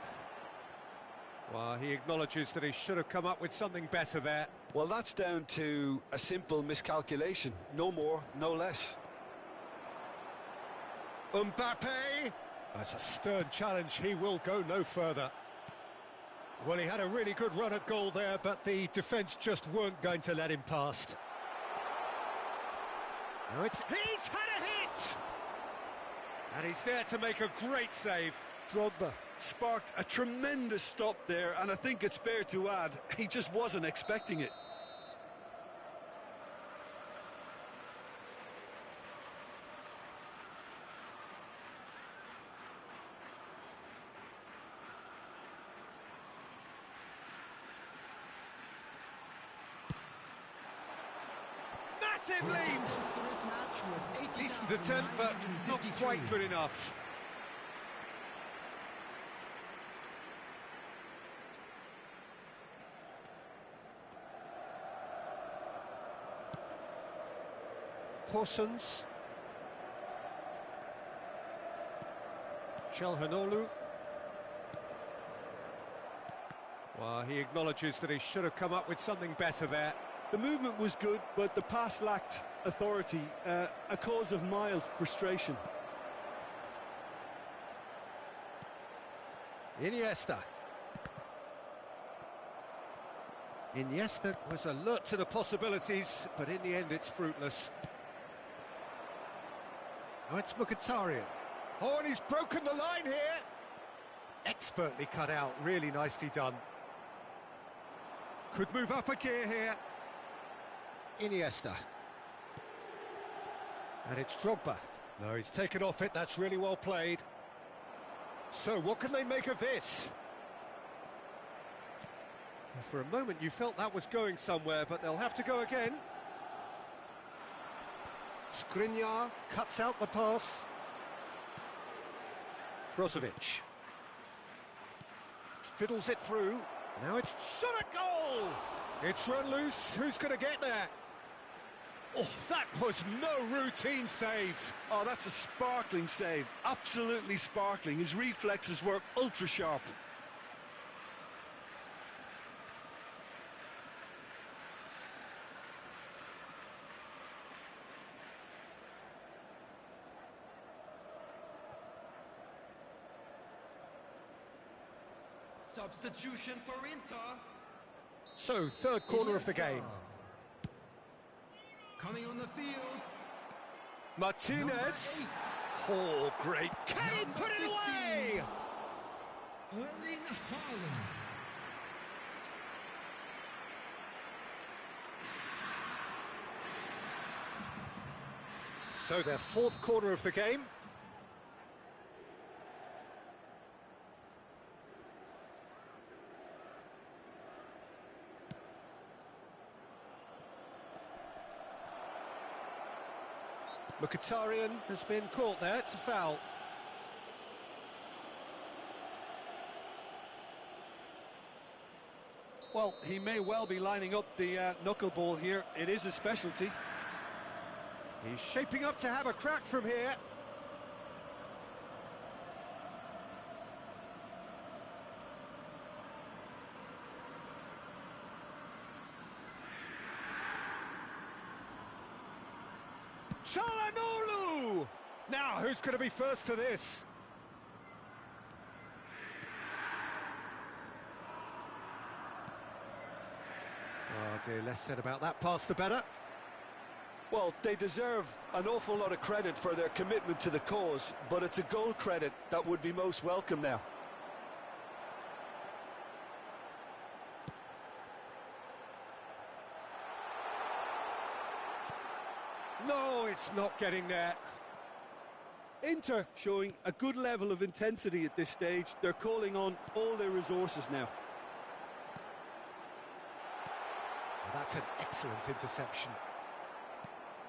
Well, he acknowledges that he should have come up with something better there. Well, that's down to a simple miscalculation. No more, no less. Mbappe! That's a stern challenge. He will go no further. Well, he had a really good run at goal there, but the defence just weren't going to let him past. Now he's had a hit! And he's there to make a great save. Drogba sparked a tremendous stop there, and I think it's fair to add, he just wasn't expecting it. Massive lead! Decent attempt, but not quite good enough. Porsons. Çalhanoğlu. Well, he acknowledges that he should have come up with something better there. The movement was good, but the pass lacked authority, a cause of mild frustration. Iniesta. Iniesta was alert to the possibilities, but in the end it's fruitless. Now it's Mkhitaryan. Oh, and he's broken the line here! Expertly cut out, really nicely done. Could move up a gear here. Iniesta. And it's Drogba. No, he's taken off it, that's really well played. So, what can they make of this? For a moment you felt that was going somewhere, but they'll have to go again. Skriniar cuts out the pass. Brozovic. Fiddles it through. Now it's shot at goal! It's run loose, who's going to get there? Oh, that was no routine save. Oh, that's a sparkling save, absolutely sparkling. His reflexes were ultra sharp. Substitution for Inter. So, third corner of the game. Coming on the field. Martinez. Oh, great. Can he put it away? Erling Haaland. So, their fourth corner of the game. Mkhitaryan has been caught there, it's a foul. Well, he may well be lining up the knuckleball here. It is a specialty. He's shaping up to have a crack from here. Çalhanoğlu! Now, who's going to be first to this? Oh dear, less said about that pass the better. Well, they deserve an awful lot of credit for their commitment to the cause, but it's a goal credit that would be most welcome now. No, it's not getting there. Inter showing a good level of intensity at this stage. They're calling on all their resources now. That's an excellent interception.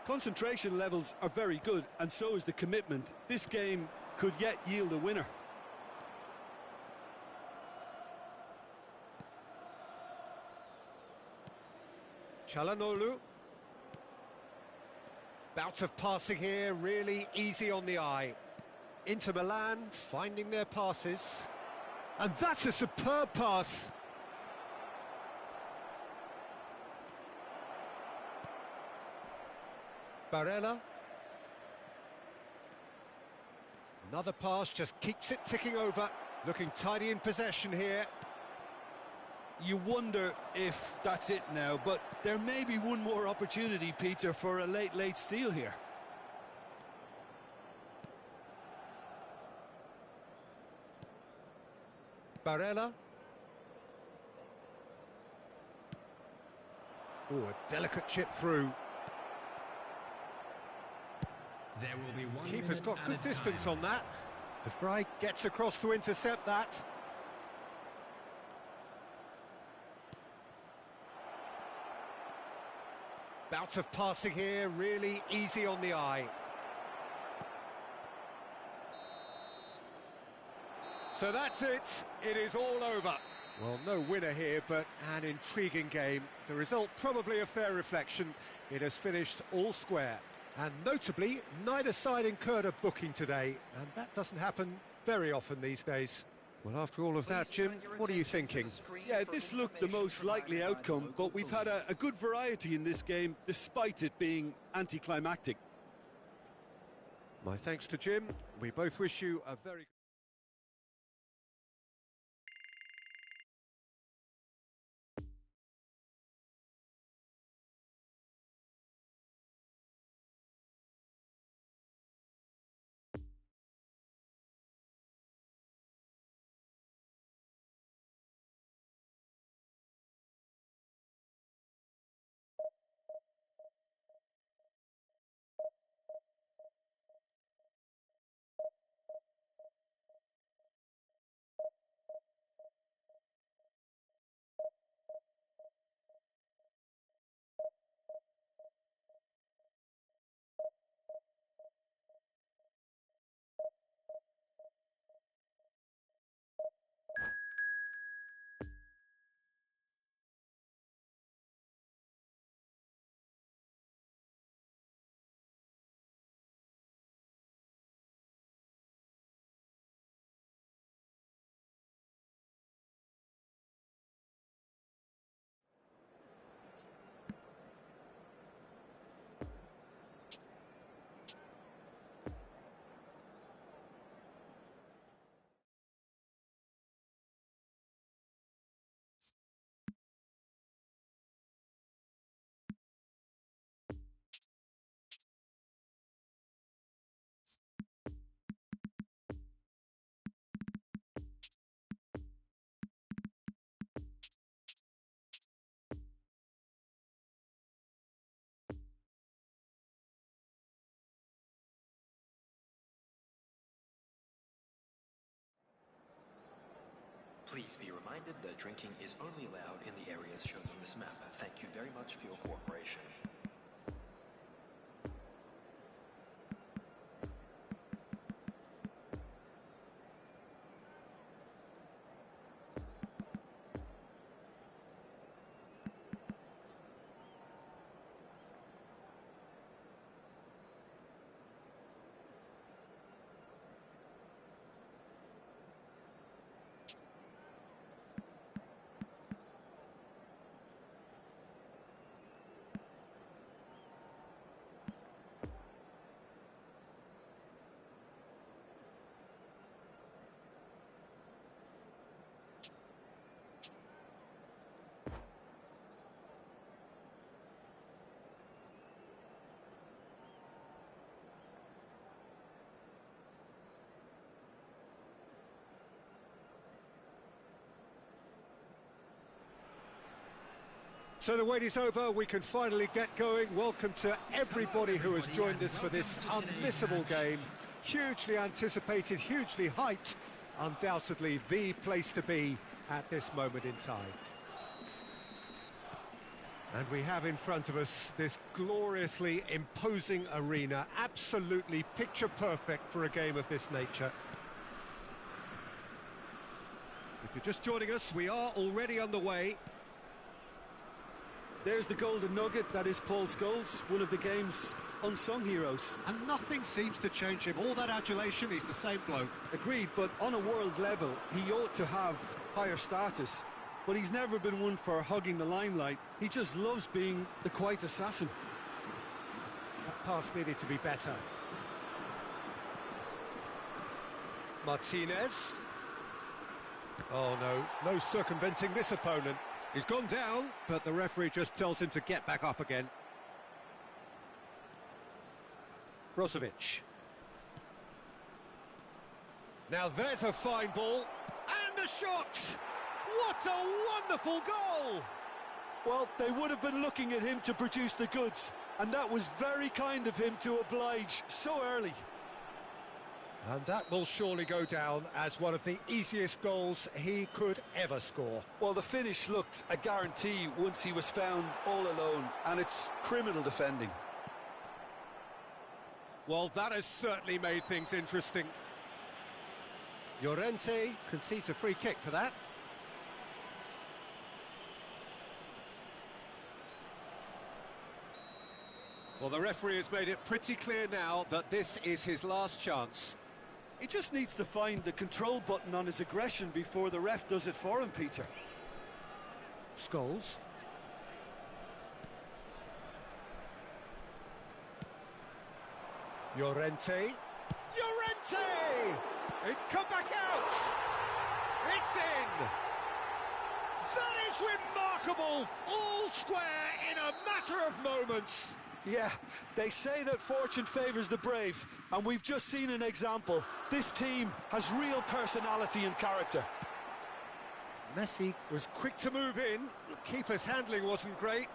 Concentration levels are very good, and so is the commitment. This game could yet yield a winner. Çalhanoğlu. Bout of passing here, really easy on the eye. Inter Milan finding their passes. And that's a superb pass. Barella. Another pass, just keeps it ticking over. Looking tidy in possession here. You wonder if that's it now, but there may be one more opportunity, Peter, for a late steal here. Barella. Oh, a delicate chip through. There will be one. Keeper's got good distance on that. De Vrij gets across to intercept that. Bout of passing here, really easy on the eye. So that's it. It is all over. Well, no winner here, but an intriguing game. The result probably a fair reflection. It has finished all square. And notably, neither side incurred a booking today, and that doesn't happen very often these days. Well, after all of that, Jim, what are you thinking? Yeah, this looked the most likely outcome, but we've had a good variety in this game, despite it being anticlimactic. My thanks to Jim. We both wish you a very... Please be reminded that drinking is only allowed in the areas shown on this map. Thank you very much for your cooperation. So the wait is over, we can finally get going. Welcome to everybody who has joined us for this unmissable game. Hugely anticipated, hugely hyped, undoubtedly the place to be at this moment in time. And we have in front of us this gloriously imposing arena, absolutely picture perfect for a game of this nature. If you're just joining us, we are already underway. There's the golden nugget, that is Paul Scholes, one of the game's unsung heroes. And nothing seems to change him. All that adulation, he's the same bloke. Agreed, but on a world level, he ought to have higher status. But he's never been one for hugging the limelight. He just loves being the quiet assassin. That pass needed to be better. Martinez. Oh no, no circumventing this opponent. He's gone down, but the referee just tells him to get back up again. Brozovic. Now there's a fine ball, and a shot! What a wonderful goal! Well, they would have been looking at him to produce the goods, and that was very kind of him to oblige so early. And that will surely go down as one of the easiest goals he could ever score. Well, the finish looked a guarantee once he was found all alone, and it's criminal defending. Well, that has certainly made things interesting. Llorente concedes a free kick for that. Well, the referee has made it pretty clear now that this is his last chance. He just needs to find the control button on his aggression before the ref does it for him, Peter. Scholes. Llorente. Llorente! It's come back out! It's in! That is remarkable! All square in a matter of moments! Yeah, they say that fortune favours the brave, and we've just seen an example. This team has real personality and character. Messi was quick to move in. The keeper's handling wasn't great.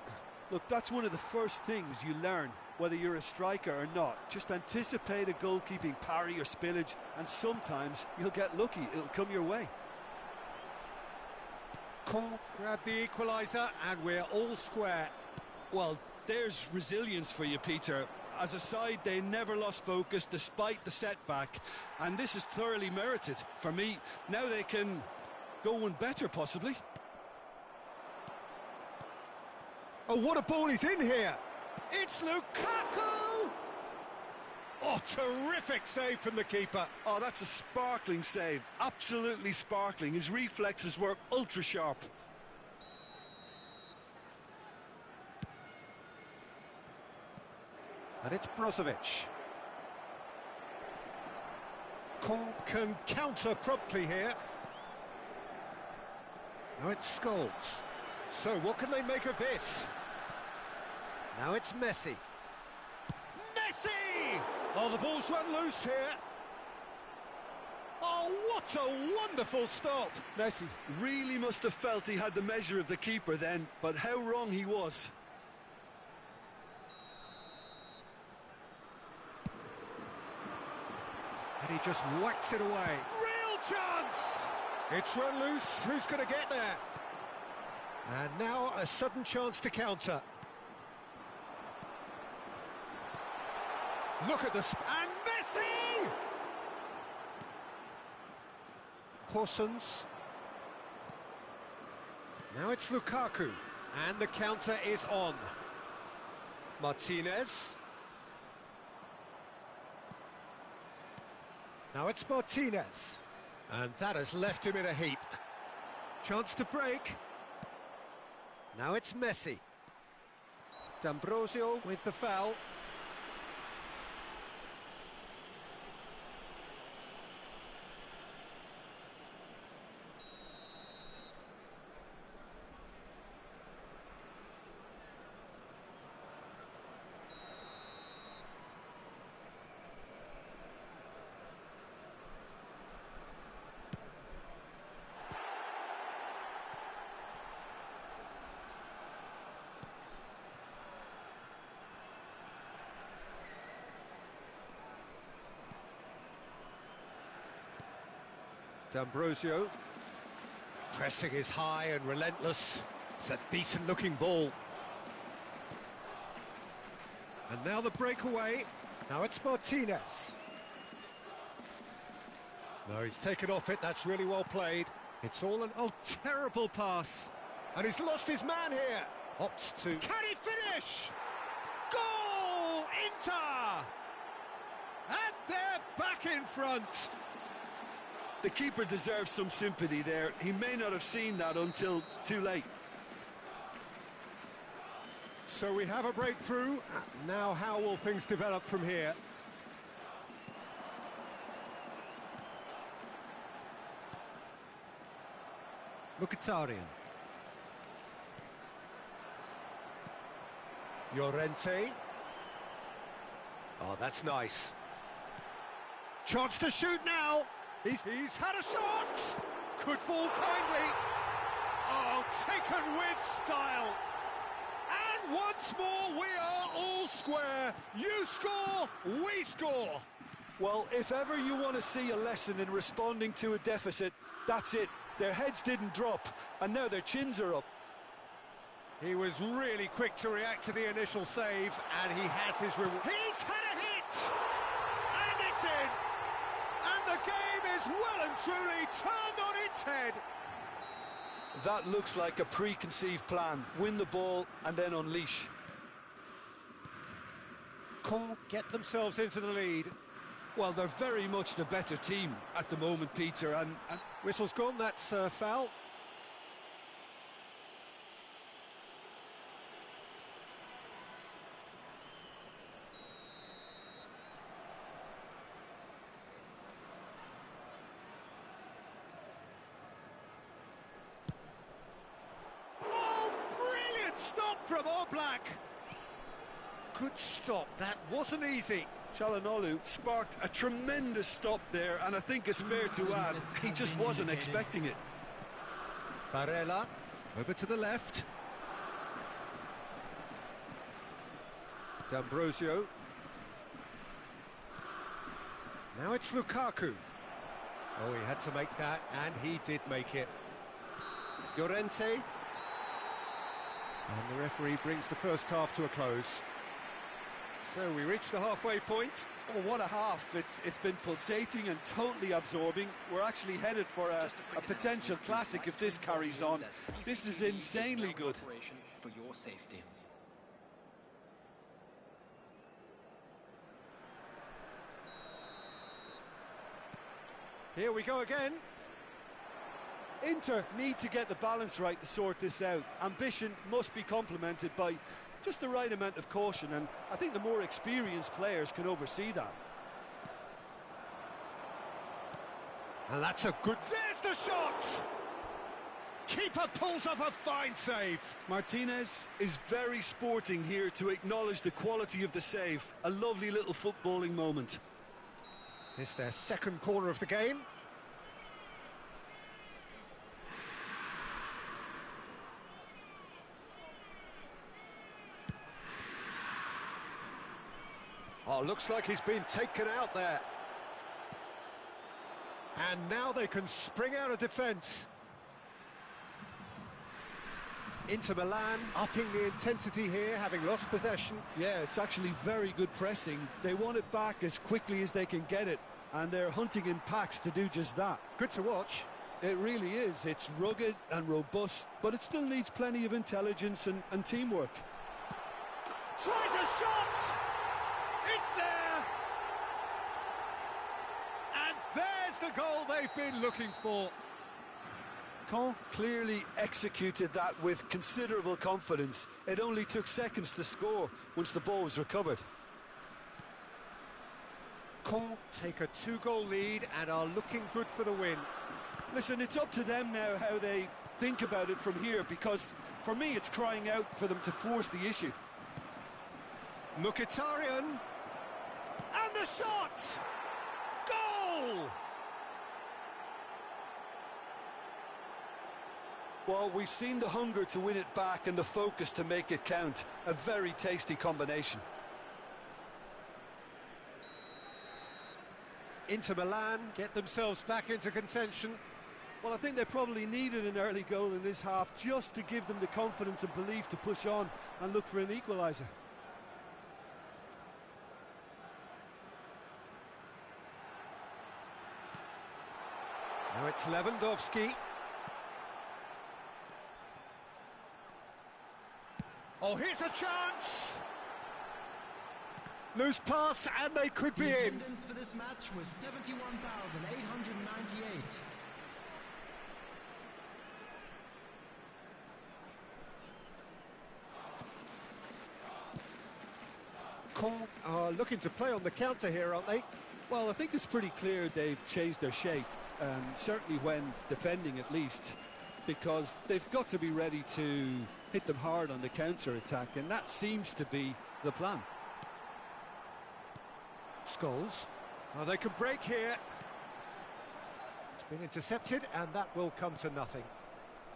Look, that's one of the first things you learn, whether you're a striker or not. Just anticipate a goalkeeping parry or spillage, and sometimes you'll get lucky. It'll come your way. Grab the equaliser, and we're all square. Well, there's resilience for you, Peter. As a side, they never lost focus despite the setback, and this is thoroughly merited. For me, now they can go one better, possibly. Oh, what a ball is in here! It's Lukaku! Oh, terrific save from the keeper. Oh, that's a sparkling save. Absolutely sparkling. His reflexes were ultra-sharp. And it's Brozovic. Can counter promptly here. Now it's Scholes. So what can they make of this? Now it's Messi. Messi! Oh, the ball's run loose here. Oh, what a wonderful stop. Messi really must have felt he had the measure of the keeper then, but how wrong he was. And he just whacks it away. Real chance! It's run loose. Who's going to get there? And now a sudden chance to counter. Look at this. And Messi! Corsons. Now it's Lukaku. And the counter is on. Martinez. Now it's Martinez. And that has left him in a heap. Chance to break. Now it's Messi. D'Ambrosio with the foul. D'Ambrosio. Pressing is high and relentless. It's a decent looking ball. And now the breakaway. Now it's Martinez. No, he's taken off it. That's really well played. It's all an... Oh, terrible pass. And he's lost his man here. Opts to... Can he finish? Goal! In Morata! And they're back in front. The keeper deserves some sympathy there. He may not have seen that until too late. So we have a breakthrough. Now how will things develop from here? Mkhitaryan. Llorente. Oh, that's nice. Chance to shoot now. He's had a shot. Could fall kindly. Oh, taken with style. And once more, we are all square. You score, we score. Well, if ever you want to see a lesson in responding to a deficit, that's it. Their heads didn't drop, and now their chins are up. He was really quick to react to the initial save, and he has his reward. He's had a hit! And it's in! And the game is well and truly turned on its head. That looks like a preconceived plan. Win the ball and then unleash. Can't get themselves into the lead. Well, they're very much the better team at the moment, Peter, and Whistle's gone, that's foul. Oh, brilliant stop from Oblak. Good stop, that wasn't easy. Çalhanoğlu sparked a tremendous stop there, and I think it's fair to add, he just wasn't expecting it. Barella, over to the left. D'Ambrosio. Now it's Lukaku. Oh, he had to make that, and he did make it. Llorente. And the referee brings the first half to a close. So we reach the halfway point. Oh, what a half. It's been pulsating and totally absorbing. We're actually headed for a potential classic if this carries on. This is insanely good. For your safety. Here we go again. Inter need to get the balance right to sort this out. Ambition must be complemented by just the right amount of caution, and I think the more experienced players can oversee that. And that's a good... There's the shot! Keeper pulls up a fine save. Martinez is very sporting here to acknowledge the quality of the save. A lovely little footballing moment. It's their second corner of the game. Oh, looks like he's been taken out there. And now they can spring out of defence. Inter Milan upping the intensity here, having lost possession. Yeah, it's actually very good pressing. They want it back as quickly as they can get it, and they're hunting in packs to do just that. Good to watch. It really is. It's rugged and robust, but it still needs plenty of intelligence and teamwork. Tries a shot! It's there! And there's the goal they've been looking for. Caen clearly executed that with considerable confidence. It only took seconds to score once the ball was recovered. Caen take a 2-goal lead and are looking good for the win. Listen, it's up to them now how they think about it from here, because for me it's crying out for them to force the issue. Mkhitaryan, and the shot! Goal! Well, we've seen the hunger to win it back and the focus to make it count. A very tasty combination. Inter Milan get themselves back into contention. Well, I think they probably needed an early goal in this half just to give them the confidence and belief to push on and look for an equaliser. Now it's Lewandowski. Oh, here's a chance! Loose pass, and they could be The in. attendance for this match was 71,898. Caen are looking to play on the counter here, aren't they? Well, I think it's pretty clear they've changed their shape, certainly when defending at least, because they've got to be ready to hit them hard on the counter-attack, and that seems to be the plan. Scholes. Oh, they can break here. It's been intercepted, and that will come to nothing.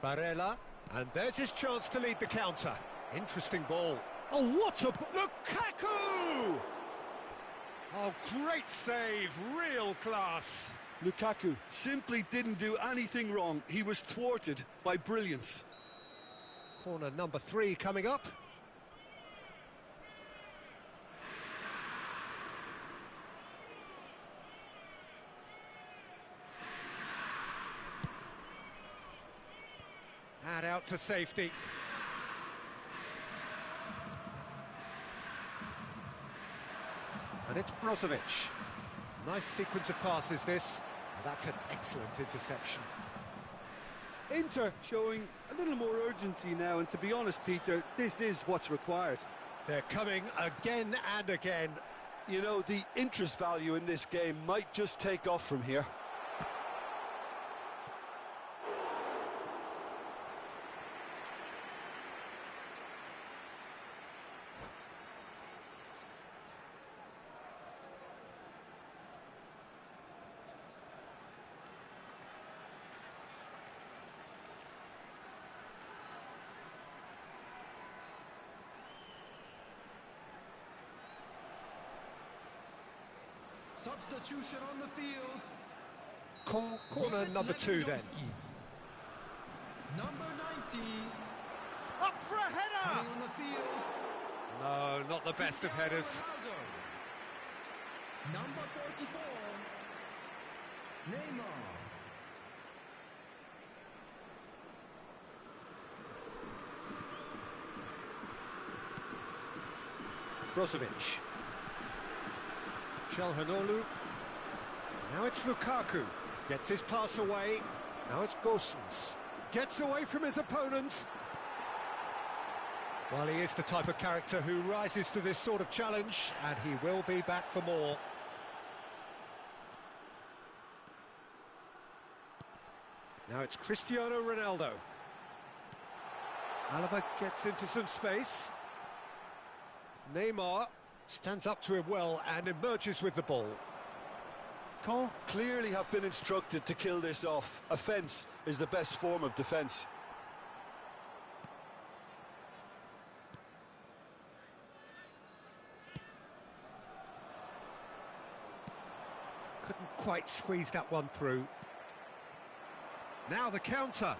Barella, and there's his chance to lead the counter. Interesting ball. Oh, what a... Lukaku! Oh, great save, real class. Lukaku simply didn't do anything wrong. He was thwarted by brilliance. Corner number 3 coming up. And out to safety. And it's Brozovic. Nice sequence of passes this. And that's an excellent interception. Inter showing a little more urgency now, and to be honest, Peter, this is what's required. They're coming again and again. You know, the interest value in this game might just take off from here. Substitution on the field. Corner number 2 then. Number 90. Up for a header! Coming on the field. No, not the best of headers. Ronaldo. Number 44. Neymar. Brozovic. Çalhanoğlu. Now it's Lukaku. Gets his pass away. Now it's Gosens. Gets away from his opponents. Well, he is the type of character who rises to this sort of challenge, and he will be back for more. Now it's Cristiano Ronaldo. Alaba gets into some space. Neymar stands up to him well and emerges with the ball. Caen clearly have been instructed to kill this off. Offence is the best form of defence. Couldn't quite squeeze that one through. Now the counter.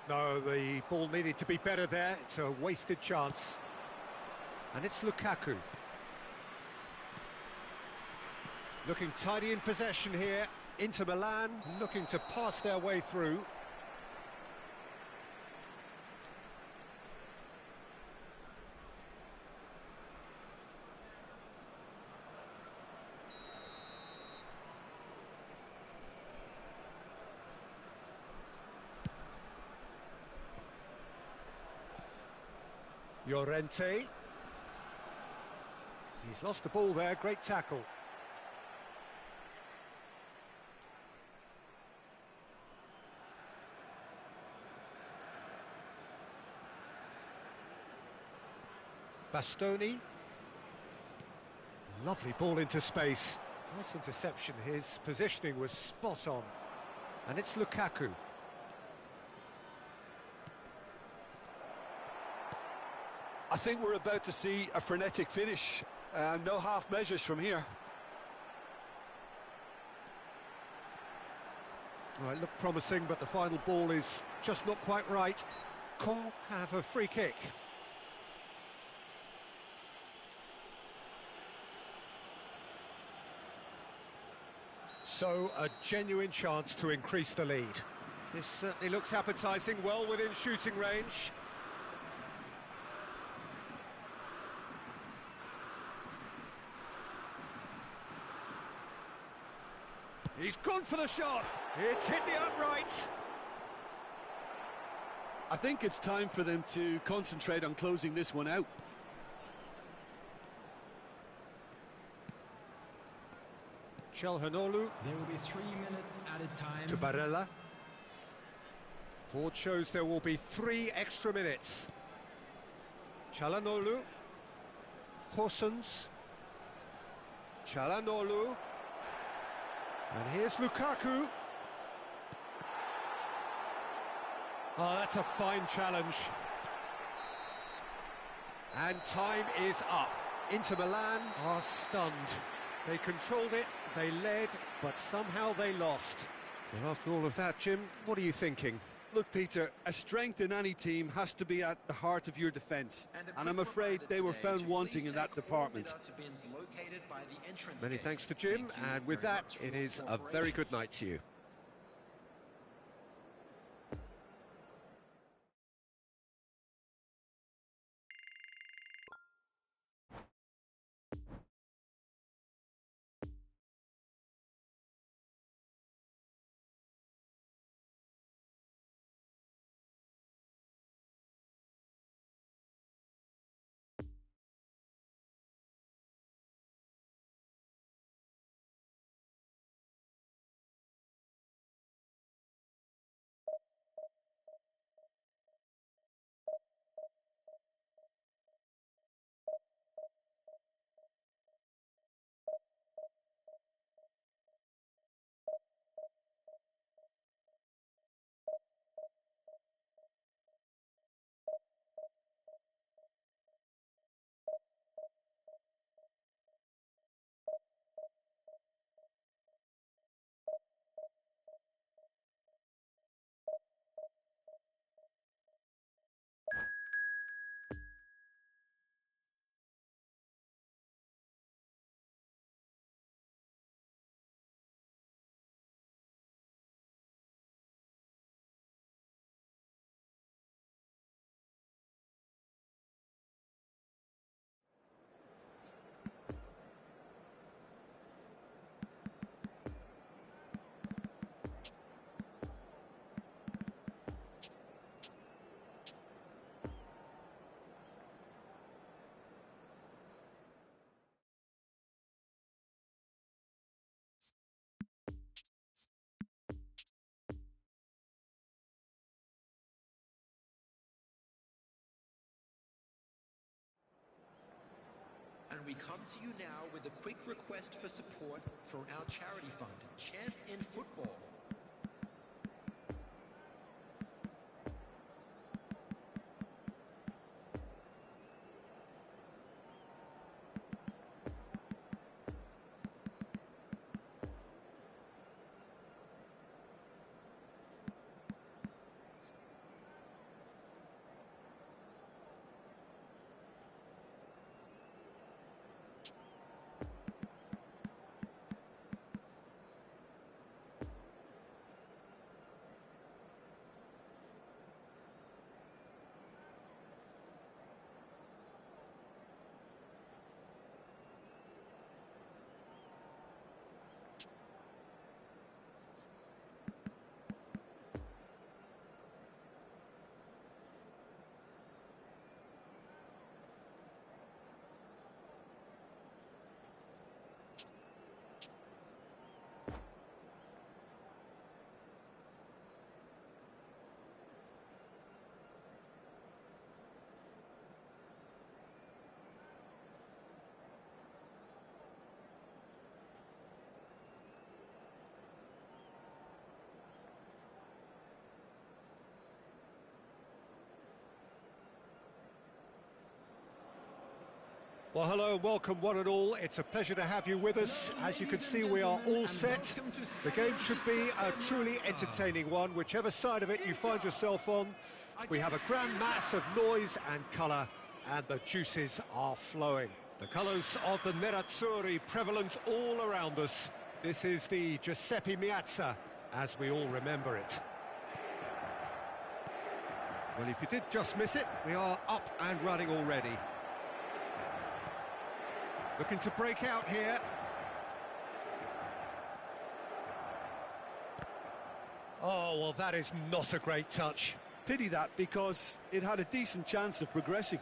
No, the ball needed to be better there. It's a wasted chance. And it's Lukaku. Looking tidy in possession here. Inter Milan looking to pass their way through. Llorente. He's lost the ball there, great tackle. Bastoni. Lovely ball into space. Nice interception, his positioning was spot on. And it's Lukaku. I think we're about to see a frenetic finish. No half measures from here. Well, it looked promising, but the final ball is just not quite right. Caen have a free kick. So, a genuine chance to increase the lead. This certainly looks appetising, well within shooting range. He's gone for the shot. It's hit the upright. I think it's time for them to concentrate on closing this one out. Chalhanoglu There will be 3 minutes added time. to Barella. Board shows there will be 3 extra minutes. Chalhanoglu. Horsens. Chalhanoglu. And here's Lukaku. Oh, that's a fine challenge. And time is up. Inter Milan are stunned. They controlled it, they led, but somehow they lost. Well, after all of that, Jim, what are you thinking? Look, Peter, a strength in any team has to be at the heart of your defence. And I'm afraid they were found wanting in that department. Many thanks to Jim, and with that, it is a very good night to you. And we come to you now with a quick request for support for our charity fund, Chance in Football. Well, hello and welcome one and all. It's a pleasure to have you with us. As you can see, we are all set. The game should be a truly entertaining one, whichever side of it you find yourself on. We have a grand mass of noise and colour, and the juices are flowing. The colours of the Nerazzurri prevalent all around us. This is the Giuseppe Meazza, as we all remember it. Well, if you did just miss it, we are up and running already. Looking to break out here. Oh, well, that is not a great touch. Pity that, because it had a decent chance of progressing.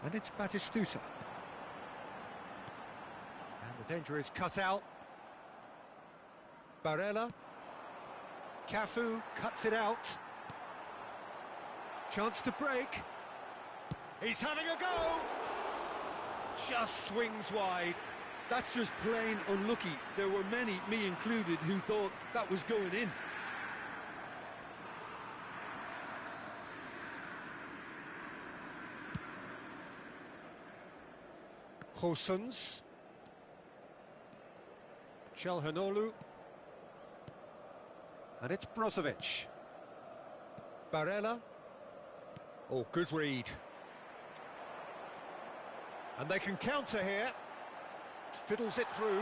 And it's Batistuta. And the danger is cut out. Barella. Cafu cuts it out. Chance to break. He's having a go! Just swings wide. That's just plain unlucky. There were many, me included, who thought that was going in. Hosens. Chelhanoglu. And it's Brozovic. Barella. Oh, good read. And they can counter here. Fiddles it through.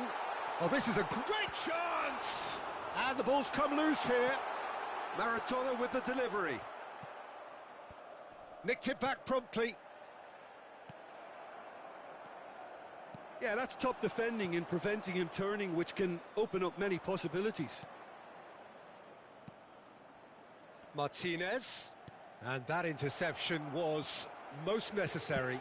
Oh, this is a great chance! And the ball's come loose here. Maradona with the delivery. Nicked it back promptly. Yeah, that's top defending and preventing him turning, which can open up many possibilities. Martinez. And that interception was most necessary.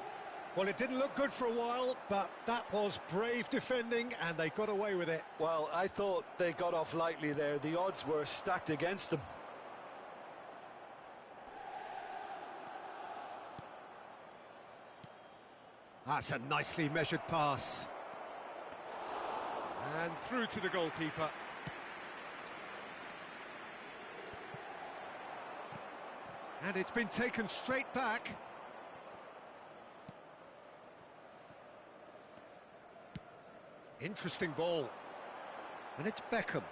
Well, it didn't look good for a while, but that was brave defending, and they got away with it. Well, I thought they got off lightly there. The odds were stacked against them. That's a nicely measured pass. And through to the goalkeeper. And it's been taken straight back. Interesting ball. And it's Beckham.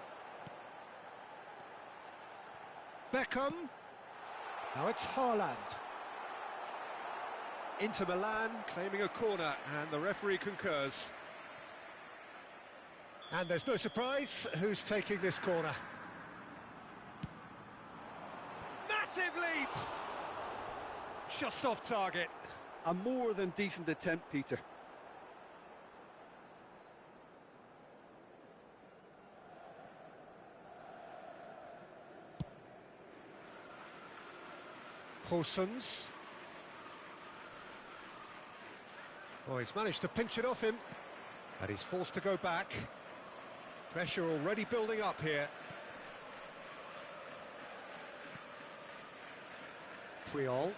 Beckham. Now it's Haaland. Inter Milan claiming a corner, and the referee concurs. And there's no surprise who's taking this corner. Massive leap! Just off target. A more than decent attempt, Peter. Hosens. Oh, he's managed to pinch it off him. And he's forced to go back. Pressure already building up here. Puyol.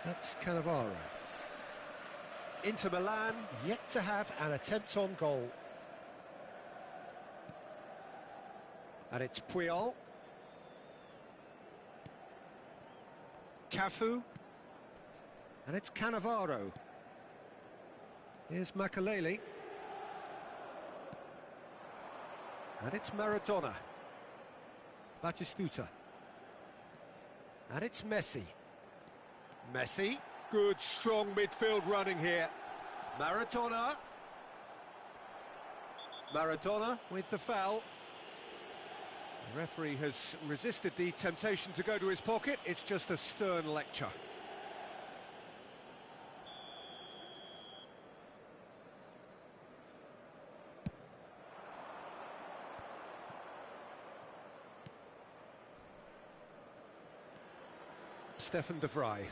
That's Cannavaro. Inter Milan yet to have an attempt on goal. And it's Puyol. Cafu. And it's Cannavaro. Here's Makaleli. And it's Maradona. Batistuta. And it's Messi. Messi. Good, strong midfield running here. Maradona. Maradona with the foul. The referee has resisted the temptation to go to his pocket. It's just a stern lecture. Stefan de Vrij.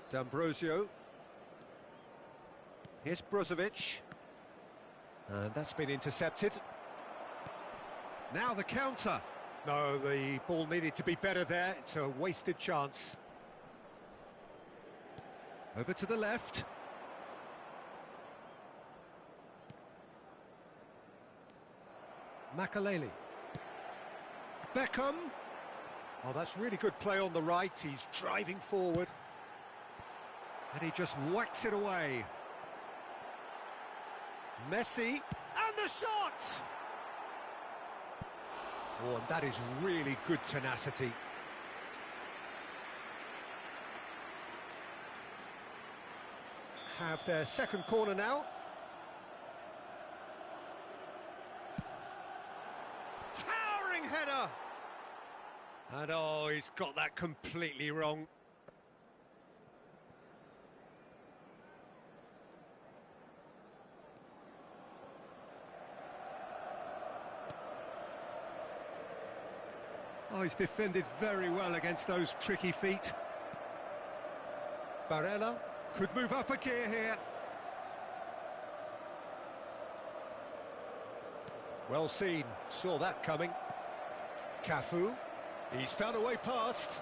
D'Ambrosio. Here's Brozovic. And that's been intercepted. Now the counter. No, the ball needed to be better there. It's a wasted chance. Over to the left. Makaleli. Beckham. Oh, that's really good play on the right. He's driving forward. And he just whacks it away. Messi. And the shot! Oh, and that is really good tenacity. Have their second corner now. Towering header! And oh, he's got that completely wrong. Oh, he's defended very well against those tricky feet. Barella could move up a gear here. Well seen, saw that coming. Cafu, he's found a way past.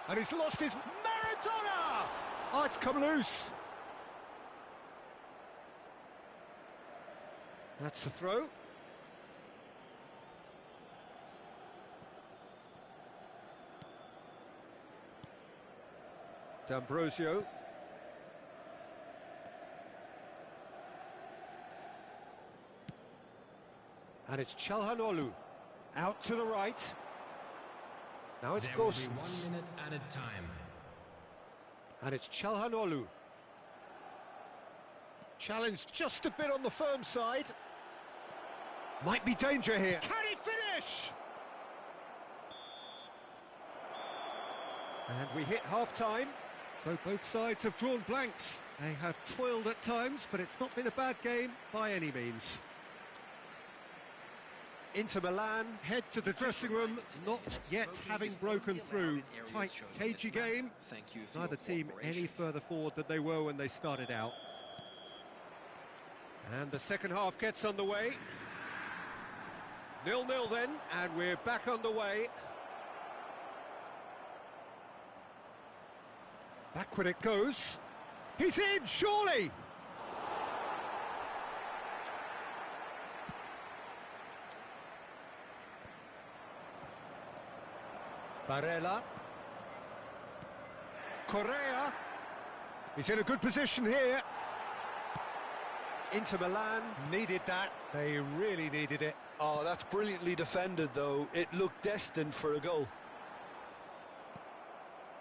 And he's lost his Maradona! Oh, it's come loose. That's the throw. D'Ambrosio. And it's Çalhanoğlu. Out to the right. Now it's Gosens. 1 minute added time. And it's Çalhanoğlu. Challenged just a bit on the firm side. Might be danger here. Can he finish? And we hit half-time. So both sides have drawn blanks. They have toiled at times, but it's not been a bad game by any means. Inter Milan head to the dressing room, not yet having broken through. Tight, cagey game. Neither team any further forward than they were when they started out. And the second half gets underway. 0-0 then, and we're back underway. Backward it goes. He's in, surely! Barella. Correa. He's in a good position here. Inter Milan needed that. They really needed it. Oh, that's brilliantly defended, though. It looked destined for a goal.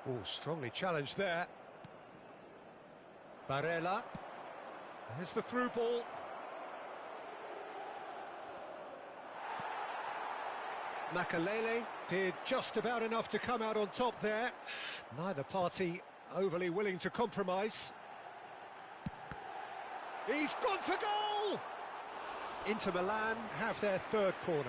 Oh, strongly challenged there. Barella. There's the through ball. Makalele did just about enough to come out on top there. Neither party overly willing to compromise. He's gone for goal! Inter Milan have their third corner.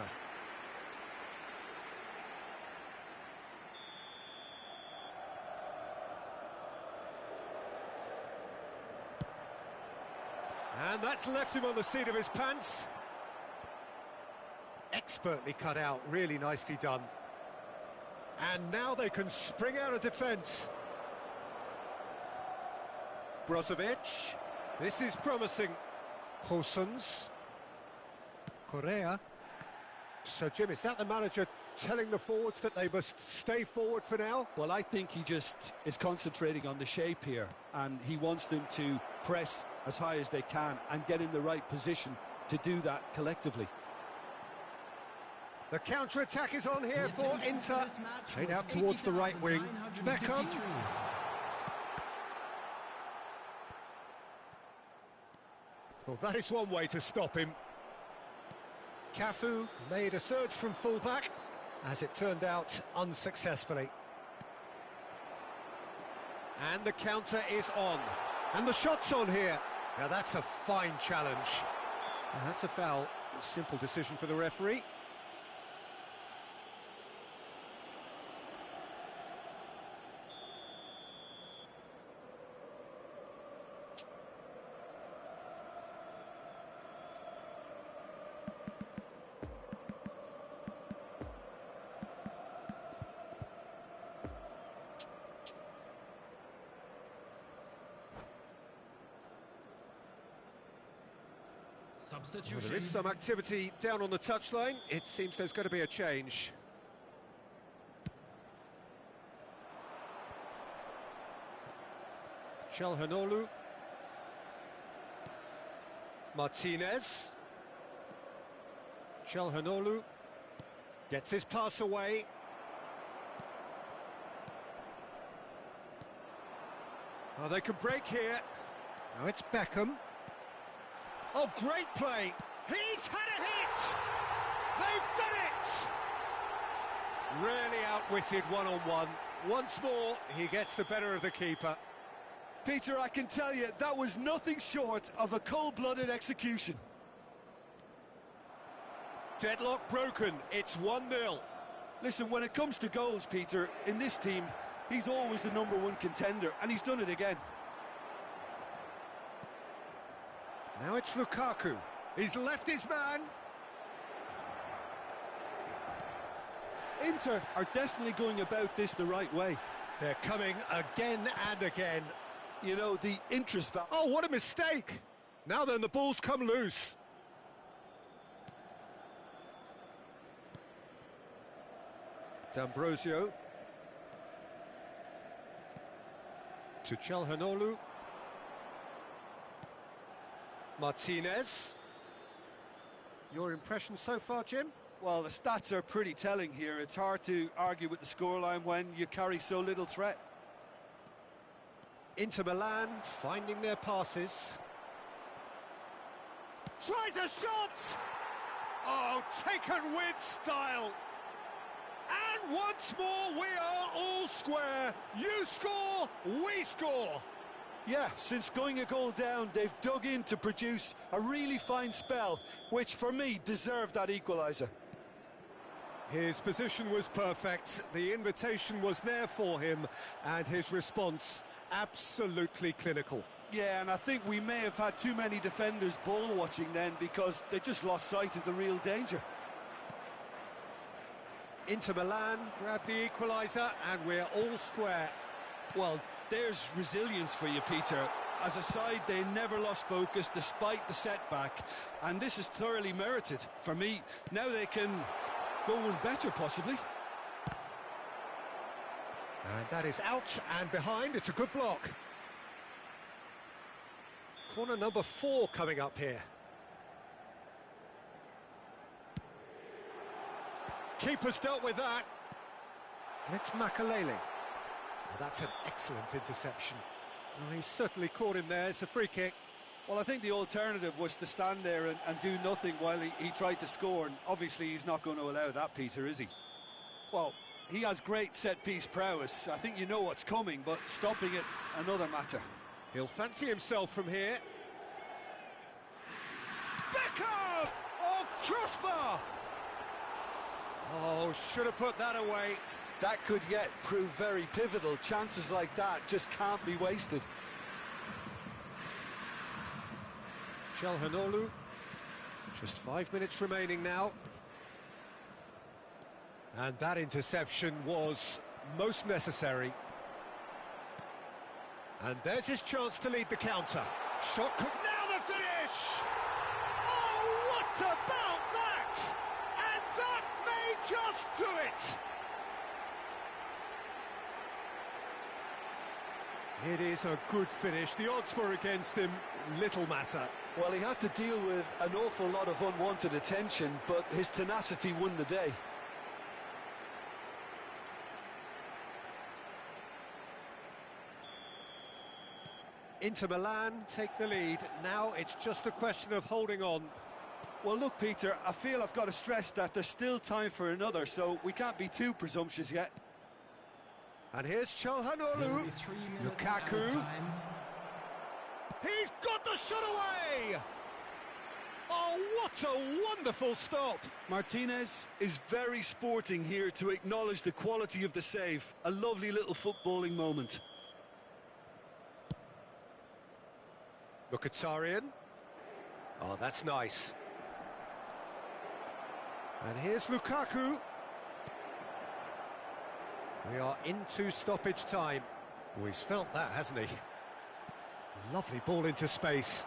And that's left him on the seat of his pants. Expertly cut out, really nicely done. And now they can spring out of defence. Brozovic. This is promising. Gosens. Correa. So, Jim, is that the manager telling the forwards that they must stay forward for now? Well, I think he just is concentrating on the shape here, and he wants them to press as high as they can and get in the right position to do that collectively. The counter-attack is on here for Inter. Played out towards the right wing. Beckham. Well, that is one way to stop him. Cafu made a surge from fullback, as it turned out unsuccessfully. And the counter is on. And the shot's on here. Now that's a fine challenge. And that's a foul. A simple decision for the referee. Substitution. Well, there is some activity down on the touchline. It seems there's going to be a change. Çalhanoğlu. Martinez. Çalhanoğlu gets his pass away. Oh, they can break here. Now it's Beckham. Oh, great play. He's had a hit. They've done it. Really outwitted one-on-one. Once more, he gets the better of the keeper. Peter, I can tell you, that was nothing short of a cold-blooded execution. Deadlock broken, it's 1-0. Listen, when it comes to goals, Peter, in this team, he's always the #1 contender, and he's done it again. Now it's Lukaku. He's left his man. Inter are definitely going about this the right way. They're coming again and again. You know, the interest value... Oh, what a mistake! Now then, the ball's come loose. D'Ambrosio. To Çalhanoğlu. Martinez. Your impression so far, Jim? Well, the stats are pretty telling here. It's hard to argue with the scoreline when you carry so little threat. Inter Milan finding their passes. Tries a shot! Oh, taken with style. And once more, we are all square. You score, we score. Yeah, since going a goal down, they've dug in to produce a really fine spell, which for me deserved that equaliser. His position was perfect, the invitation was there for him, and his response absolutely clinical. Yeah, and I think we may have had too many defenders ball watching then because they just lost sight of the real danger. Inter Milan grab the equaliser, and we're all square. Well, there's resilience for you, Peter. As a side, they never lost focus despite the setback, and this is thoroughly merited. For me, now they can go one better, possibly. And that is out and behind. It's a good block. Corner number 4 coming up here. Keeper's dealt with that. And it's Makalele. That's an excellent interception. Oh, he certainly caught him there. It's a free kick. Well, I think the alternative was to stand there and do nothing while he tried to score, and obviously he's not going to allow that, Peter, is he? Well, he has great set-piece prowess. I think you know what's coming, but stopping it, another matter. He'll fancy himself from here. Beckham! Oh, crossbar! Oh, should have put that away. That could yet prove very pivotal. Chances like that just can't be wasted. Çalhanoğlu. Just 5 minutes remaining now. And that interception was most necessary. And there's his chance to lead the counter. Shot could... Now the finish! Oh, what about that? And that may just do it! It is a good finish. The odds were against him. Little matter. Well, he had to deal with an awful lot of unwanted attention, but his tenacity won the day. Inter Milan take the lead. Now it's just a question of holding on. Well, look, Peter, I feel I've got to stress that there's still time for another, so we can't be too presumptuous yet. And here's Çalhanoğlu. Lukaku. He's got the shot away! Oh, what a wonderful stop! Martinez is very sporting here to acknowledge the quality of the save. A lovely little footballing moment. Mkhitaryan. Oh, that's nice. And here's Lukaku. We are into stoppage time. Oh, he's felt that, hasn't he? Lovely ball into space.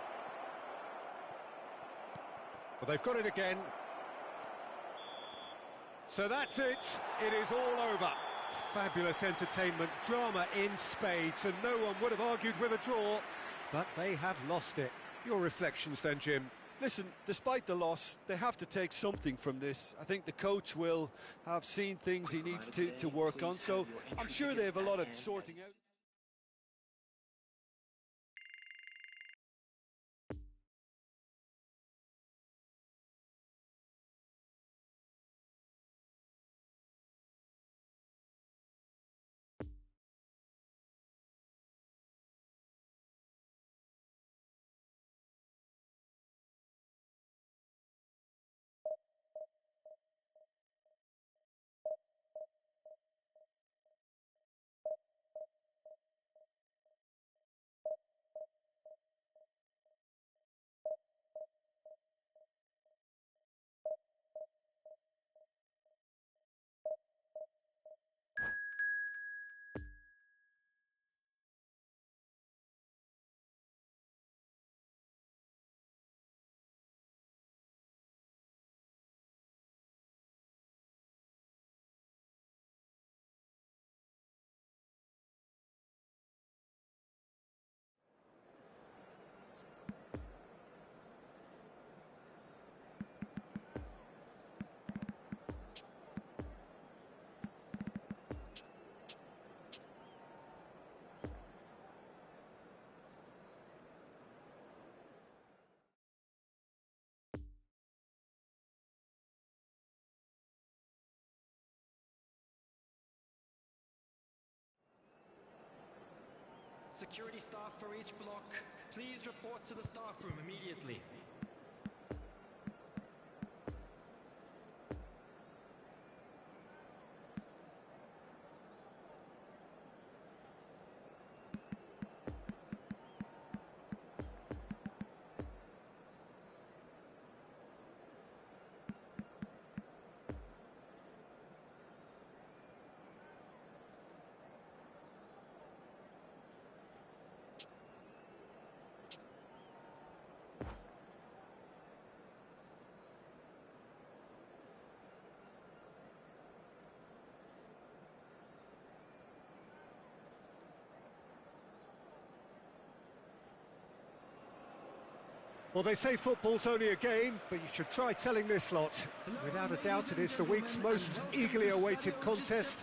Well, they've got it again. So that's it. It is all over. Fabulous entertainment, drama in spades, and no one would have argued with a draw, but they have lost it. Your reflections then, Jim? Listen, despite the loss, they have to take something from this. I think the coach will have seen things he needs to work on, so I'm sure they have a lot of sorting out. security staff for each block, please report to the staff room immediately. Well, they say football's only a game, but you should try telling this lot. Without a doubt, it is the week's most eagerly awaited contest,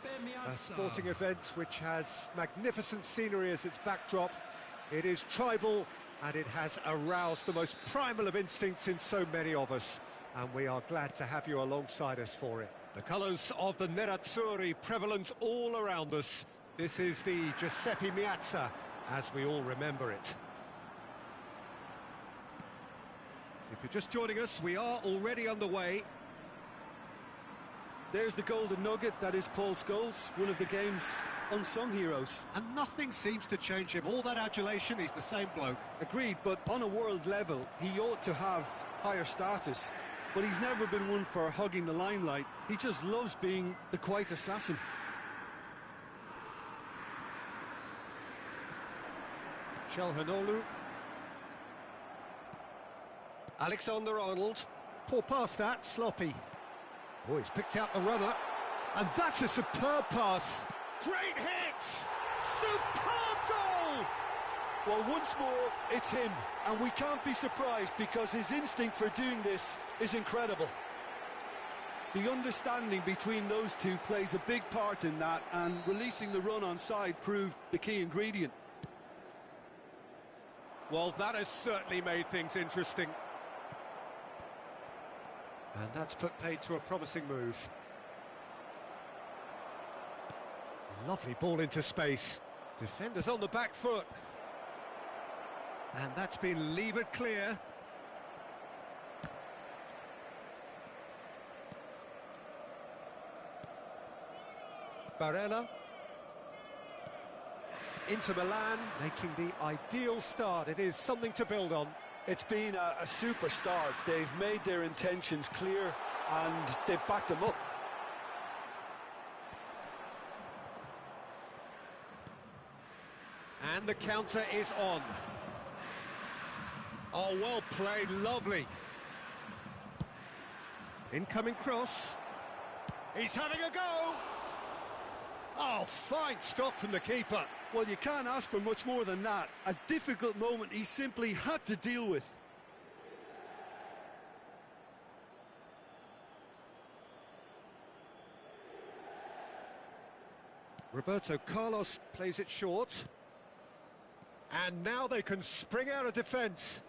a sporting event which has magnificent scenery as its backdrop. It is tribal, and it has aroused the most primal of instincts in so many of us, and we are glad to have you alongside us for it. The colours of the Nerazzurri prevalent all around us. This is the Giuseppe Meazza, as we all remember it. If you're just joining us, we are already underway. There's the golden nugget, that is Paul Scholes, one of the game's unsung heroes. And nothing seems to change him. All that adulation, he's the same bloke. Agreed, but on a world level, he ought to have higher status. But he's never been one for hugging the limelight. He just loves being the quiet assassin. Çalhanoğlu. Alexander-Arnold. Poor pass that, sloppy. Oh, he's picked out the runner. And that's a superb pass. Great hit! Superb goal! Well, once more, it's him. And we can't be surprised because his instinct for doing this is incredible. The understanding between those two plays a big part in that, and releasing the run on side proved the key ingredient. Well, that has certainly made things interesting. And that's put paid to a promising move. Lovely ball into space. Defenders on the back foot. And that's been levered clear. Barella. Inter Milan making the ideal start. It is something to build on. It's been a super start. They've made their intentions clear and they've backed them up. And the counter is on. Oh, well played, lovely. Incoming cross. He's having a go. Oh, fine stop from the keeper. Well, you can't ask for much more than that. A difficult moment he simply had to deal with. Roberto Carlos plays it short. And now they can spring out of defence.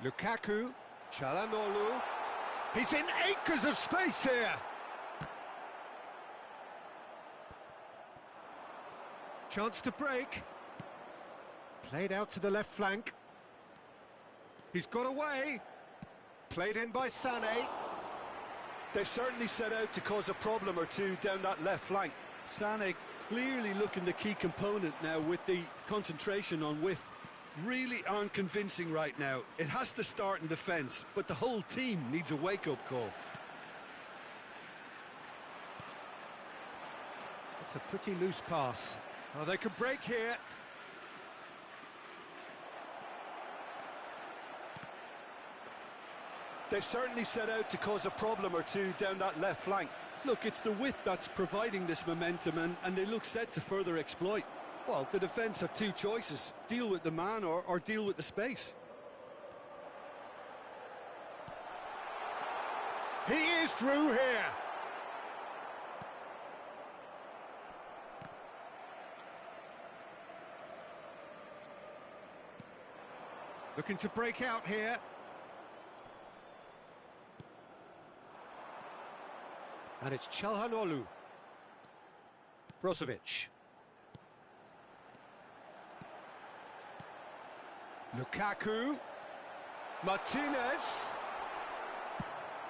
Lukaku, Çalhanoğlu. He's in acres of space here. Chance to break. Played out to the left flank. He's got away. Played in by Sané. They've certainly set out to cause a problem or two down that left flank. Sané clearly looking the key component now with the concentration on width. Really aren't convincing right now. It has to start in defence, but the whole team needs a wake-up call. It's a pretty loose pass. Oh, they could break here. They've certainly set out to cause a problem or two down that left flank. Look, it's the width that's providing this momentum, and they look set to further exploit. Well, the defence have two choices. Deal with the man or deal with the space. He is through here. Looking to break out here. And it's Çalhanoğlu. Brozovic. Lukaku. Martinez.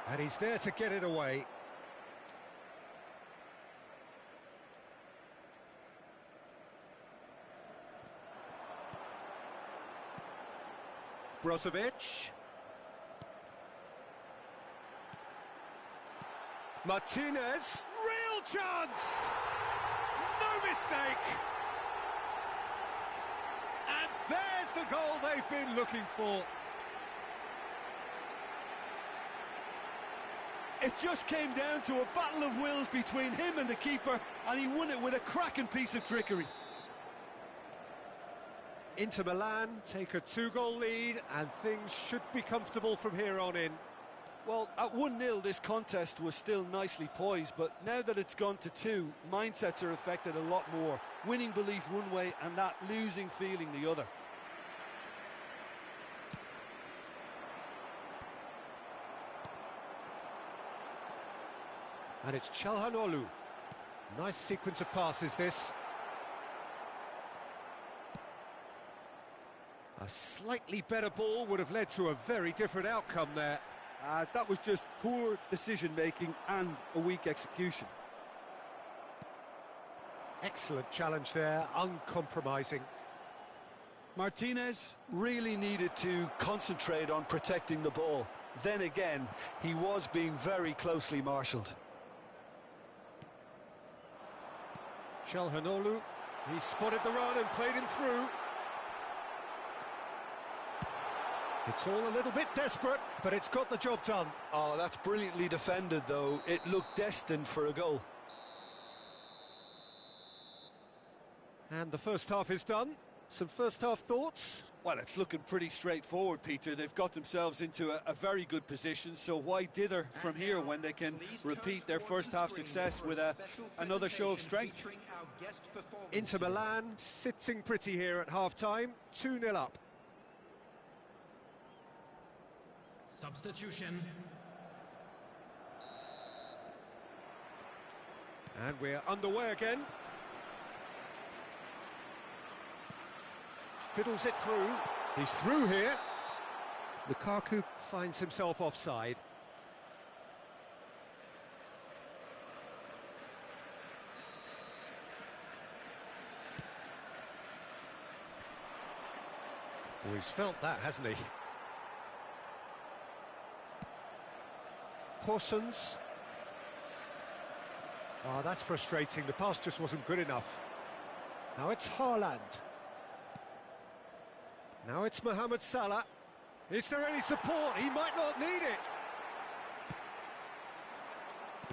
And he's there to get it away. Brozovic. Martinez. Real chance! No mistake! And there's the goal they've been looking for. It just came down to a battle of wills between him and the keeper, and he won it with a cracking piece of trickery. Inter Milan take a 2-goal lead, and things should be comfortable from here on in. Well, at 1-0 this contest was still nicely poised, but now that it's gone to 2, mindsets are affected a lot more. Winning belief one way and that losing feeling the other. And it's Çalhanoğlu. Nice sequence of passes, this. A slightly better ball would have led to a very different outcome there. That was just poor decision-making and a weak execution. Excellent challenge there, uncompromising. Martinez really needed to concentrate on protecting the ball. Then again, he was being very closely marshalled. Çalhanoğlu, he spotted the run and played him through. It's all a little bit desperate, but it's got the job done. Oh, that's brilliantly defended, though. It looked destined for a goal. And the first half is done. Some first-half thoughts? Well, it's looking pretty straightforward, Peter. They've got themselves into a very good position, so why dither from here when they can repeat their first-half success with another show of strength? Inter Milan sitting pretty here at half-time, 2-0 up. Substitution. And we're underway again. Fiddles it through. He's through here. Lukaku finds himself offside. Oh, he's felt that, hasn't he? Horsens. Oh, that's frustrating. The pass just wasn't good enough. Now it's Haaland. Now it's Mohamed Salah. Is there any support? He might not need it.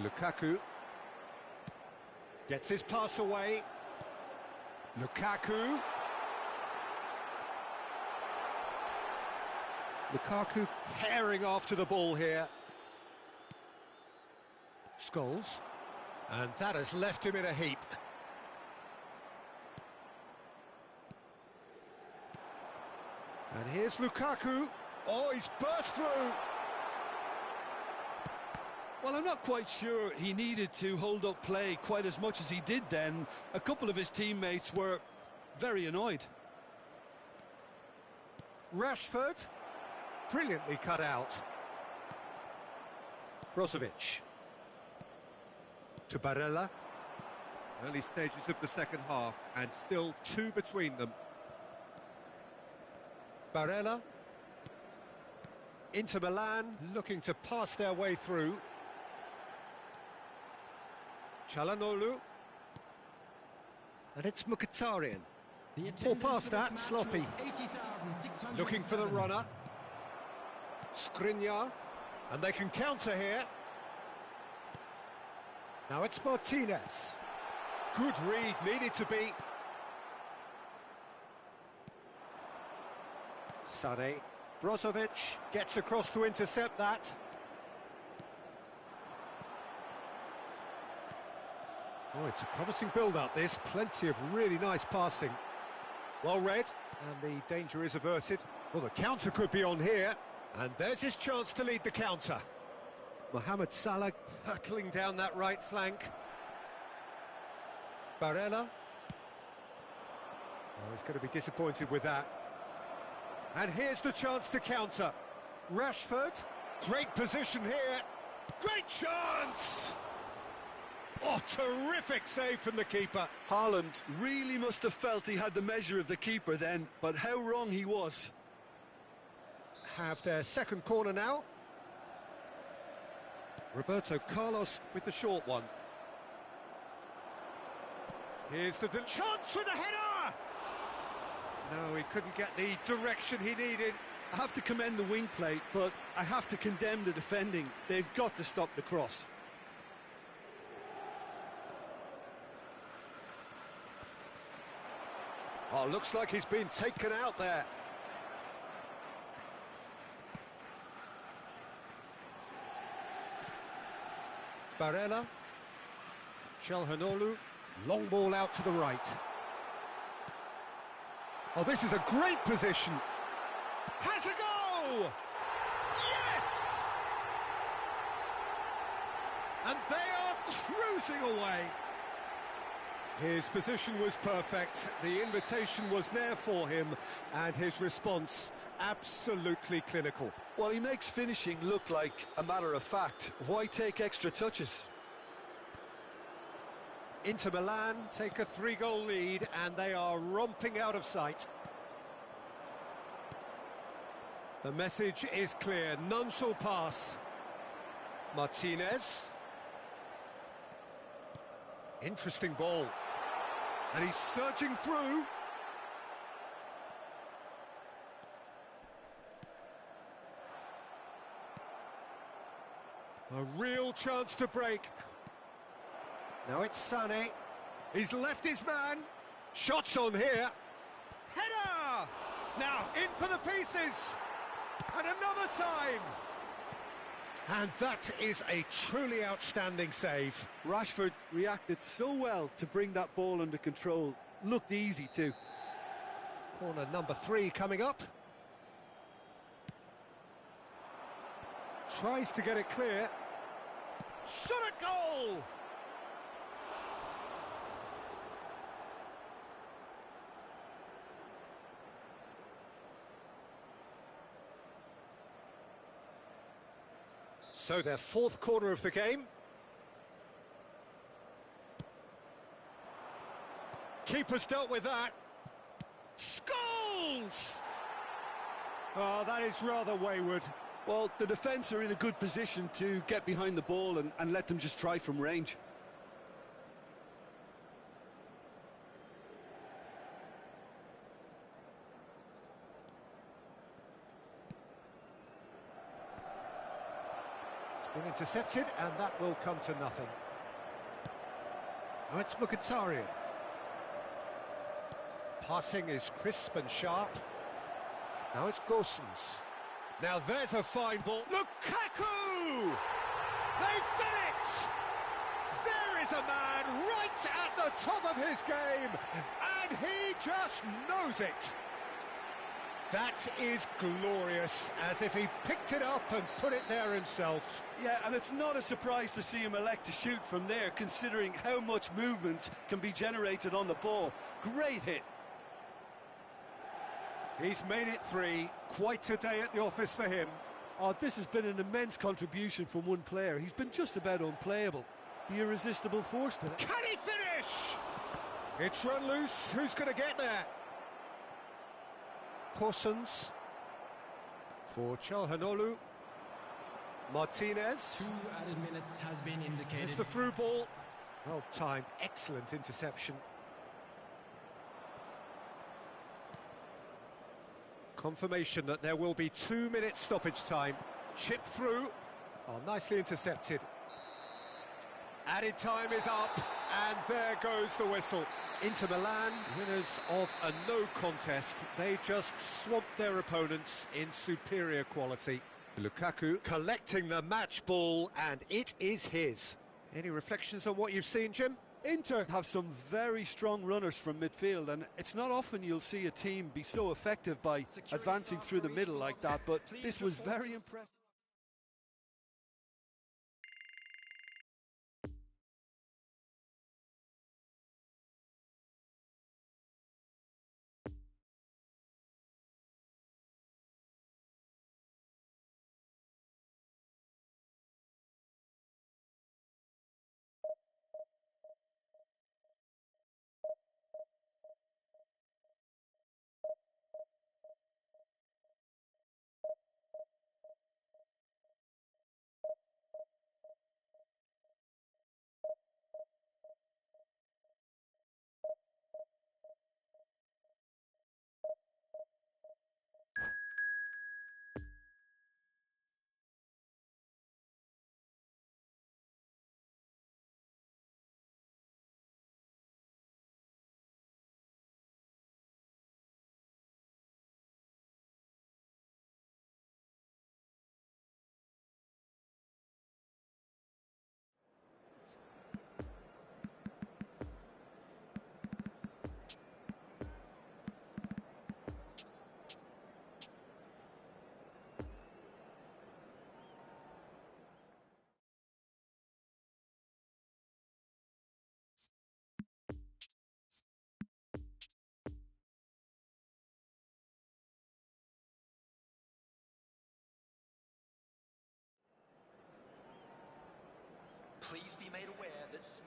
Lukaku gets his pass away. Lukaku. Lukaku herring after the ball here. Scholes. And that has left him in a heap. And here's Lukaku. Oh, he's burst through. Well, I'm not quite sure he needed to hold up play quite as much as he did then. A couple of his teammates were very annoyed. Rashford. Brilliantly cut out. Brozovic. To Barella. Early stages of the second half, and still 2 between them. Barella. Inter Milan looking to pass their way through. Çalhanoğlu. And it's Mkhitaryan. Poor pass that, sloppy. Looking for the runner. Skriniar. And they can counter here. Now it's Martinez. Good read, needed to be. Sané. Brozovic gets across to intercept that. Oh, it's a promising build-up, this. Plenty of really nice passing. Well read, and the danger is averted. Well, the counter could be on here, and there's his chance to lead the counter. Mohamed Salah hurtling down that right flank. Barella. Oh, he's going to be disappointed with that. And here's the chance to counter. Rashford, great position here. Great chance! Oh, terrific save from the keeper. Haaland really must have felt he had the measure of the keeper then, but how wrong he was. Have their second corner now. Roberto Carlos with the short one. Here's the chance with the header! No, he couldn't get the direction he needed. I have to commend the wing play, but I have to condemn the defending. They've got to stop the cross. Oh, looks like he's been taken out there. Barella. Calhanoglu. Long ball out to the right. Oh, this is a great position. Has a go! Yes! And they are cruising away. His position was perfect, the invitation was there for him, and his response absolutely clinical. Well, he makes finishing look like a matter of fact. Why take extra touches? Inter Milan take a 3-goal lead, and they are romping out of sight. The message is clear, none shall pass. Martinez. Interesting ball. And he's surging through. A real chance to break. Now it's Sané. He's left his man. Shots on here. Header! Now in for the pieces. And another time. And that is a truly outstanding save. Rashford reacted so well to bring that ball under control. Looked easy too. Corner number 3 coming up. Tries to get it clear. Shot at goal! So their 4th corner of the game. Keeper's dealt with that. Scores! Oh, that is rather wayward. Well, the defence are in a good position to get behind the ball and let them just try from range. Been intercepted, and that will come to nothing. Now it's Mkhitaryan. Passing is crisp and sharp. Now it's Gosens. Now there's a fine ball. Lukaku! They've done it! There is a man right at the top of his game, and he just knows it. That is glorious, as if he picked it up and put it there himself. Yeah, and it's not a surprise to see him elect to shoot from there, considering how much movement can be generated on the ball. Great hit. He's made it 3. Quite a day at the office for him. Oh, this has been an immense contribution from one player. He's been just about unplayable. The irresistible force today. Can he finish? It's run loose. Who's going to get there? Gosens for Calhanoglu. Martinez. 2 added minutes has been indicated. It's the through ball. Well timed, excellent interception. Confirmation that there will be 2 minutes stoppage time. Chip through. Oh, nicely intercepted. Added time is up, and there goes the whistle. Inter Milan, winners of a no contest. They just swamped their opponents in superior quality. Lukaku collecting the match ball, and it is his. Any reflections on what you've seen, Jim? Inter have some very strong runners from midfield, and it's not often you'll see a team be so effective by advancing through the middle like that, but this was very impressive.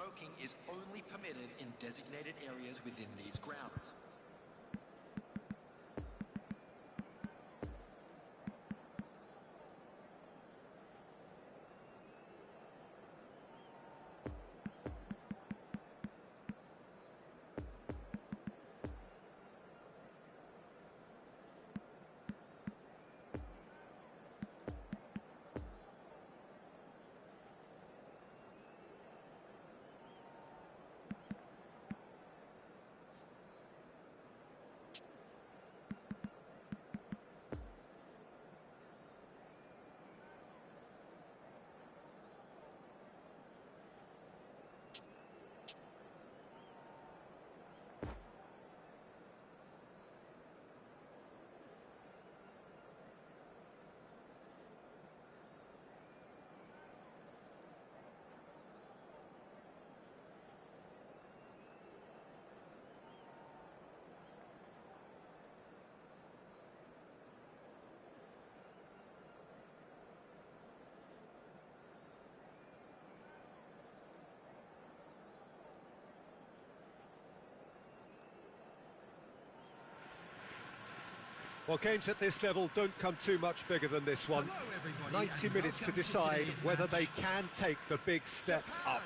smoking is only permitted in designated areas within these grounds. Well, games at this level don't come too much bigger than this one. 90 minutes to decide whether they can take the big step up.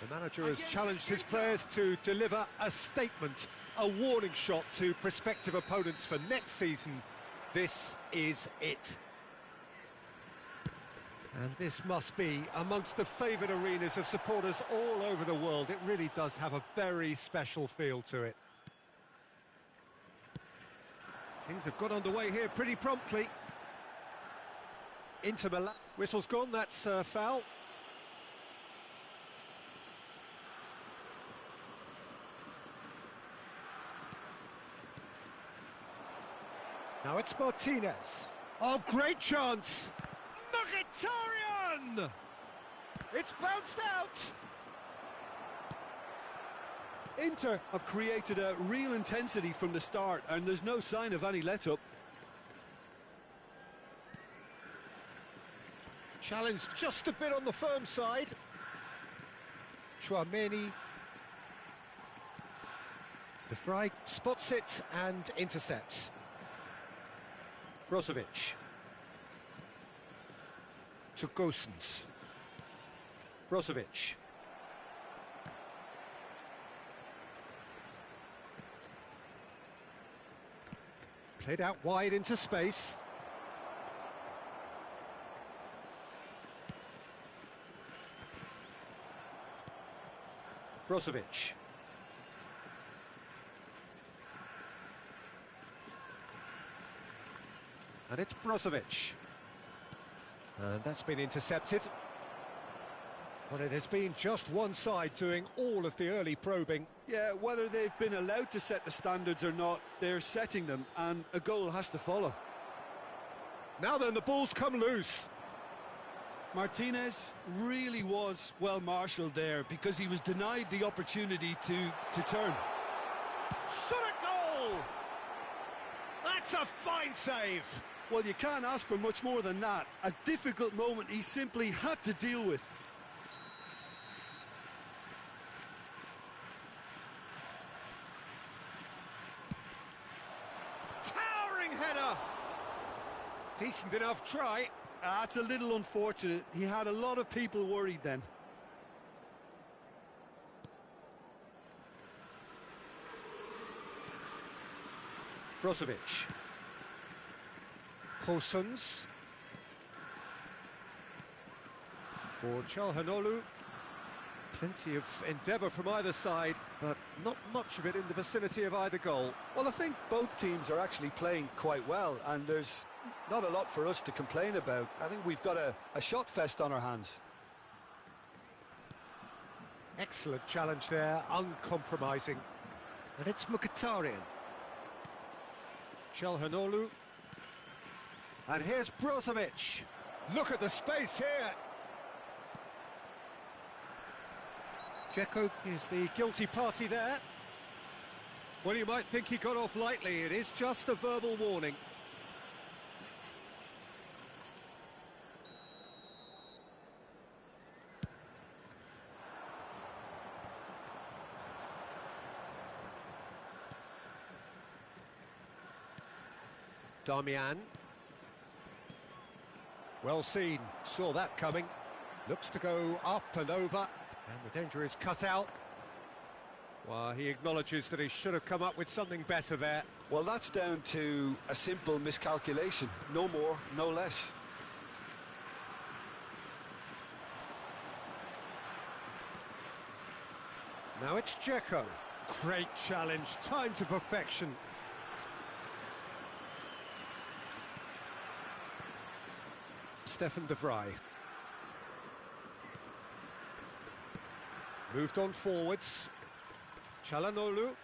The manager has challenged his players to deliver a statement, a warning shot to prospective opponents for next season. This is it. And this must be amongst the favoured arenas of supporters all over the world. It really does have a very special feel to it. Things have got underway here pretty promptly. Inter Milan. Whistle's gone, that's a foul. Now it's Martinez. Oh, great chance! Mkhitaryan! It's bounced out! Inter have created a real intensity from the start, and there's no sign of any let-up. Challenged just a bit on the firm side. Chouameni. De Vrij spots it and intercepts. Brozovic. To Gosens. Brozovic. Played out wide into space. Brozovic. And it's Brozovic. And that's been intercepted. But it has been just one side doing all of the early probing. Yeah, whether they've been allowed to set the standards or not, they're setting them, and a goal has to follow. Now then, the ball's come loose. Martinez really was well marshalled there because he was denied the opportunity to turn. Shot a goal! That's a fine save! Well, you can't ask for much more than that. A difficult moment he simply had to deal with. Towering header! Decent enough try. That's a little unfortunate. He had a lot of people worried then. Brozovic. Gosens. For Çalhanoğlu. Plenty of endeavour from either side, but not much of it in the vicinity of either goal. Well, I think both teams are actually playing quite well, and there's not a lot for us to complain about. I think we've got a shot fest on our hands. Excellent challenge there, uncompromising. And it's Mkhitaryan. Çalhanoğlu. And here's Brozovic. Look at the space here. Dzeko is the guilty party there. Well, you might think he got off lightly. It is just a verbal warning. Damian. Well seen, saw that coming. Looks to go up and over, and the danger is cut out. Well, he acknowledges that he should have come up with something better there. Well, that's down to a simple miscalculation. No more, no less. Now it's Dzeko. Great challenge, time to perfection. Stefan de Vrij. Moved on forwards. Çalhanoğlu.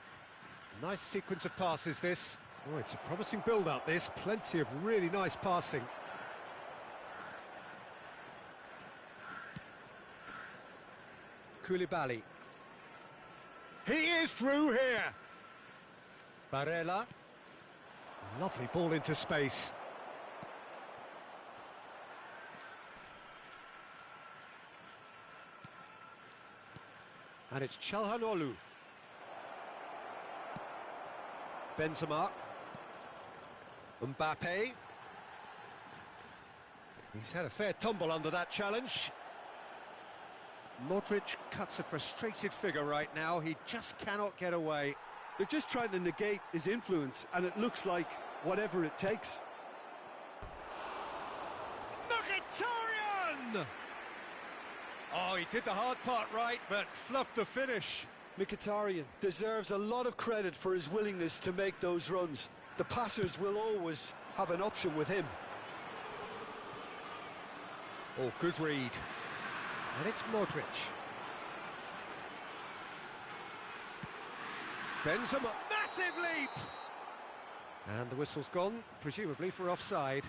Nice sequence of passes, this. Oh, it's a promising build-up, this. Plenty of really nice passing. Koulibaly. He is through here. Barella. Lovely ball into space. And it's Çalhanoğlu. Benzema. Mbappe. He's had a fair tumble under that challenge. Modric cuts a frustrated figure right now. He just cannot get away. They're just trying to negate his influence, and it looks like whatever it takes. Mkhitaryan! Oh, he did the hard part right, but fluffed the finish. Mkhitaryan deserves a lot of credit for his willingness to make those runs. The passers will always have an option with him. Oh, good read. And it's Modric. Benzema, massive leap! And the whistle's gone, presumably for offside.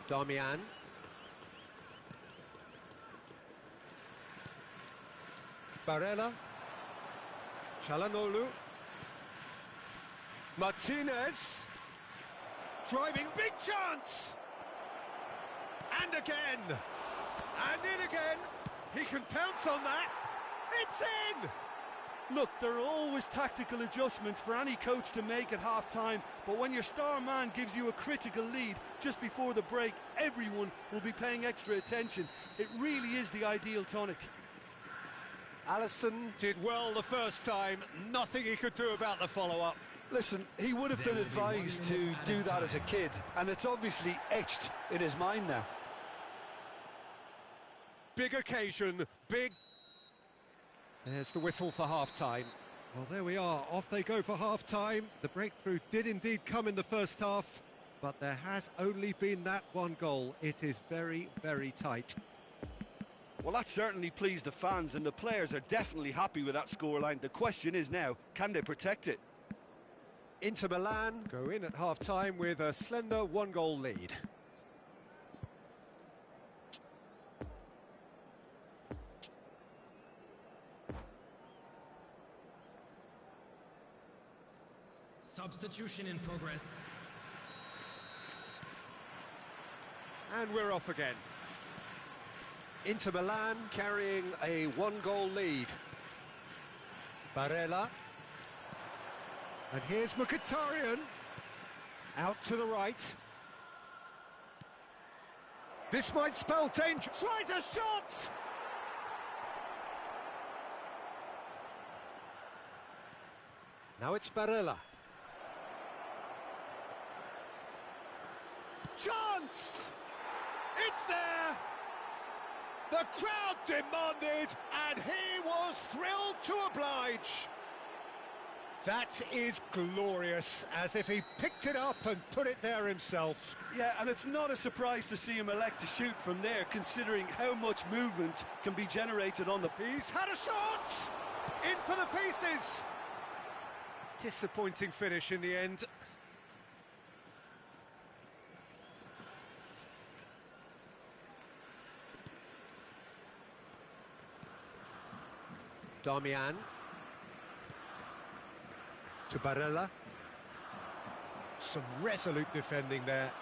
Damian. Barella. Çalhanoğlu. Martinez. Driving, big chance! And again! And in again! He can pounce on that! It's in! Look, there are always tactical adjustments for any coach to make at half-time, but when your star man gives you a critical lead just before the break, everyone will be paying extra attention. It really is the ideal tonic. Alisson did well the first time, nothing he could do about the follow-up. Listen, he would have been advised to do that as a kid, and it's obviously etched in his mind now. Big occasion, big... There's the whistle for half-time. Well, there we are, off they go for half-time. The breakthrough did indeed come in the first half, but there has only been that one goal. It is very, very tight. Well, that certainly pleased the fans, and the players are definitely happy with that scoreline. The question is now, can they protect it? Inter Milan go in at half-time with a slender one-goal lead. Substitution in progress. And we're off again. Inter Milan carrying a one-goal lead. Barella. And here's Mkhitaryan. Out to the right. This might spell danger. Tries a shot! Now it's Barella. Chance! It's there! The crowd demanded, and he was thrilled to oblige. That is glorious, as if he picked it up and put it there himself. Yeah, and it's not a surprise to see him elect to shoot from there, considering how much movement can be generated on the... He's had a shot! In for the pieces! Disappointing finish in the end. Damian. To Barella. Some resolute defending there.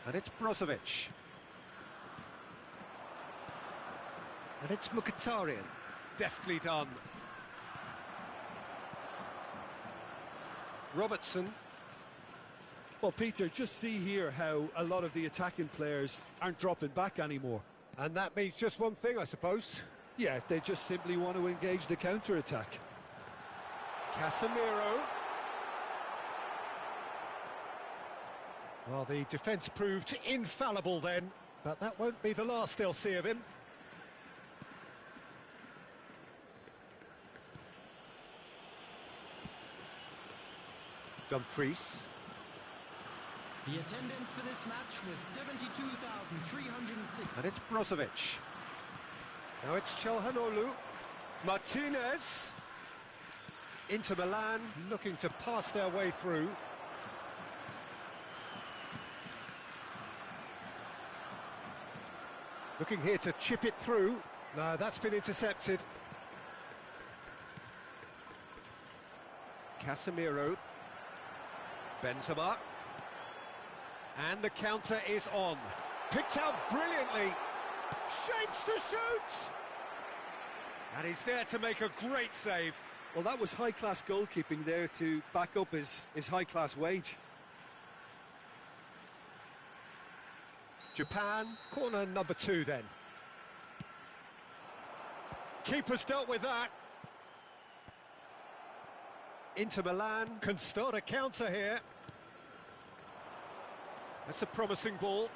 And it's Brozovic. And it's Mkhitaryan. Deftly done. Robertson. Well, Peter, just see here how a lot of the attacking players aren't dropping back anymore. And that means just one thing, I suppose. Yeah, they just simply want to engage the counter-attack. Casemiro. Well, the defence proved infallible then, but that won't be the last they'll see of him. Dumfries. The attendance for this match was 72,306. And it's Brozovic. Now it's Çalhanoğlu. Martinez. Inter Milan looking to pass their way through. Looking here to chip it through. No, that's been intercepted. Casemiro. Benzema. And the counter is on. Picked out brilliantly. Shapes to shoot! And he's there to make a great save. Well, that was high-class goalkeeping there to back up his high-class wage. Japan, corner number 2 then. Keeper's dealt with that. Inter Milan can start a counter here. That's a promising ball.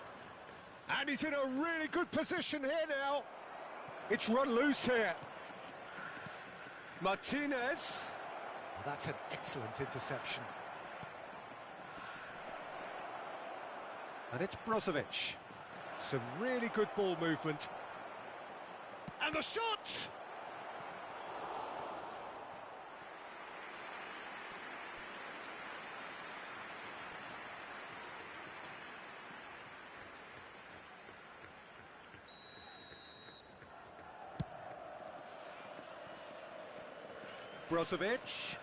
And he's in a really good position here now. It's run loose here. Martinez. Oh, that's an excellent interception. And it's Brozovic. Some really good ball movement. And the shot! Brozovic.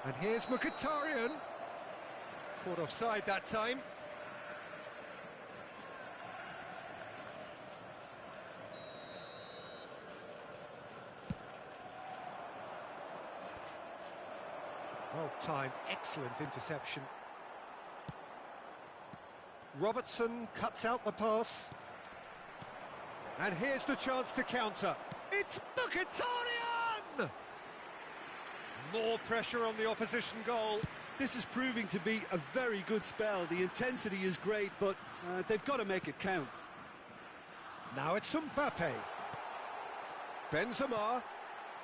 And here's Mkhitaryan. Caught offside that time. Well timed, excellent interception. Robertson cuts out the pass. And here's the chance to counter. It's Mkhitaryan! More pressure on the opposition goal. This is proving to be a very good spell. The intensity is great, but they've got to make it count. Now it's Mbappe. Benzema.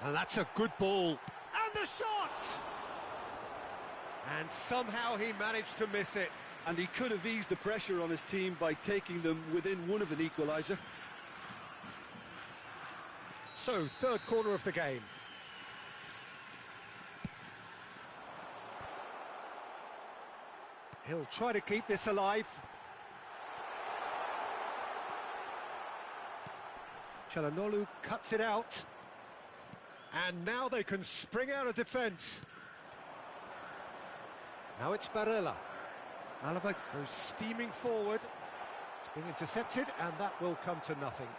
And that's a good ball. And the shot! And somehow he managed to miss it. And he could have eased the pressure on his team by taking them within one of an equaliser. So, third corner of the game. He'll try to keep this alive. Çalhanoğlu cuts it out. And now they can spring out of defence. Now it's Barella. Alaba goes steaming forward. It's been intercepted, and that will come to nothing.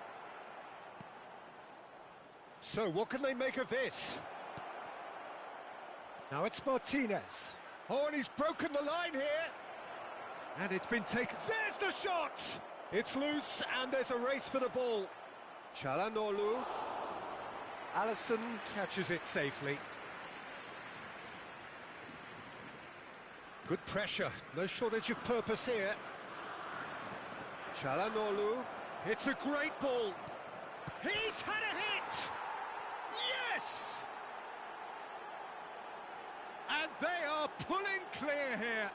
So, what can they make of this? Now it's Martinez. Oh, and he's broken the line here. And it's been taken. There's the shot! It's loose, and there's a race for the ball. Çalhanoğlu. Alisson catches it safely. Good pressure, no shortage of purpose here. Çalhanoğlu. It's a great ball. He's had a hit! Yes! And they are pulling clear here.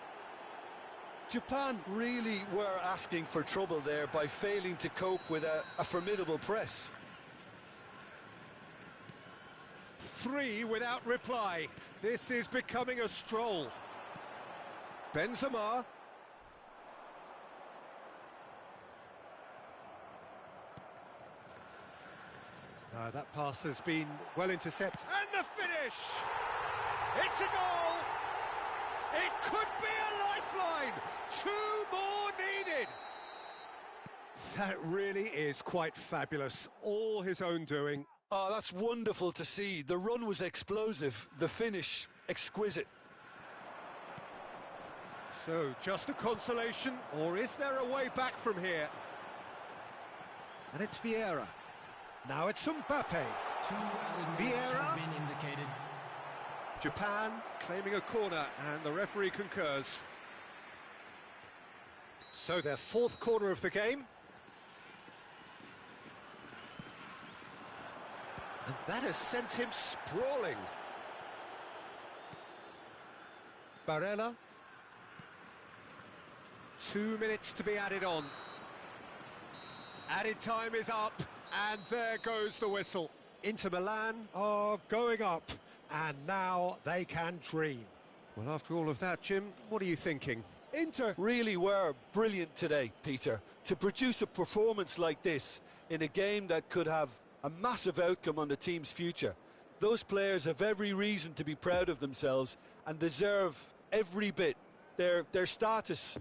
Japan really were asking for trouble there by failing to cope with a formidable press. 3 without reply. This is becoming a stroll. Benzema. No, that pass has been well intercepted. And the finish! It's a goal! It could be a lifeline! 2 more needed! That really is quite fabulous. All his own doing. Oh, that's wonderful to see. The run was explosive, the finish exquisite. So, just a consolation, or is there a way back from here? And it's Vieira. Now it's Mbappe. 2 added minutes Vieira. have been indicated. Japan. Claiming a corner, and the referee concurs. So their 4th corner of the game. And that has sent him sprawling. Barella. 2 minutes to be added on. Added time is up, and there goes the whistle. Inter Milan are going up, and now they can dream. Well, after all of that, Jim, what are you thinking? Inter really were brilliant today, Peter. To produce a performance like this in a game that could have a massive outcome on the team's future. Those players have every reason to be proud of themselves and deserve every bit. Their status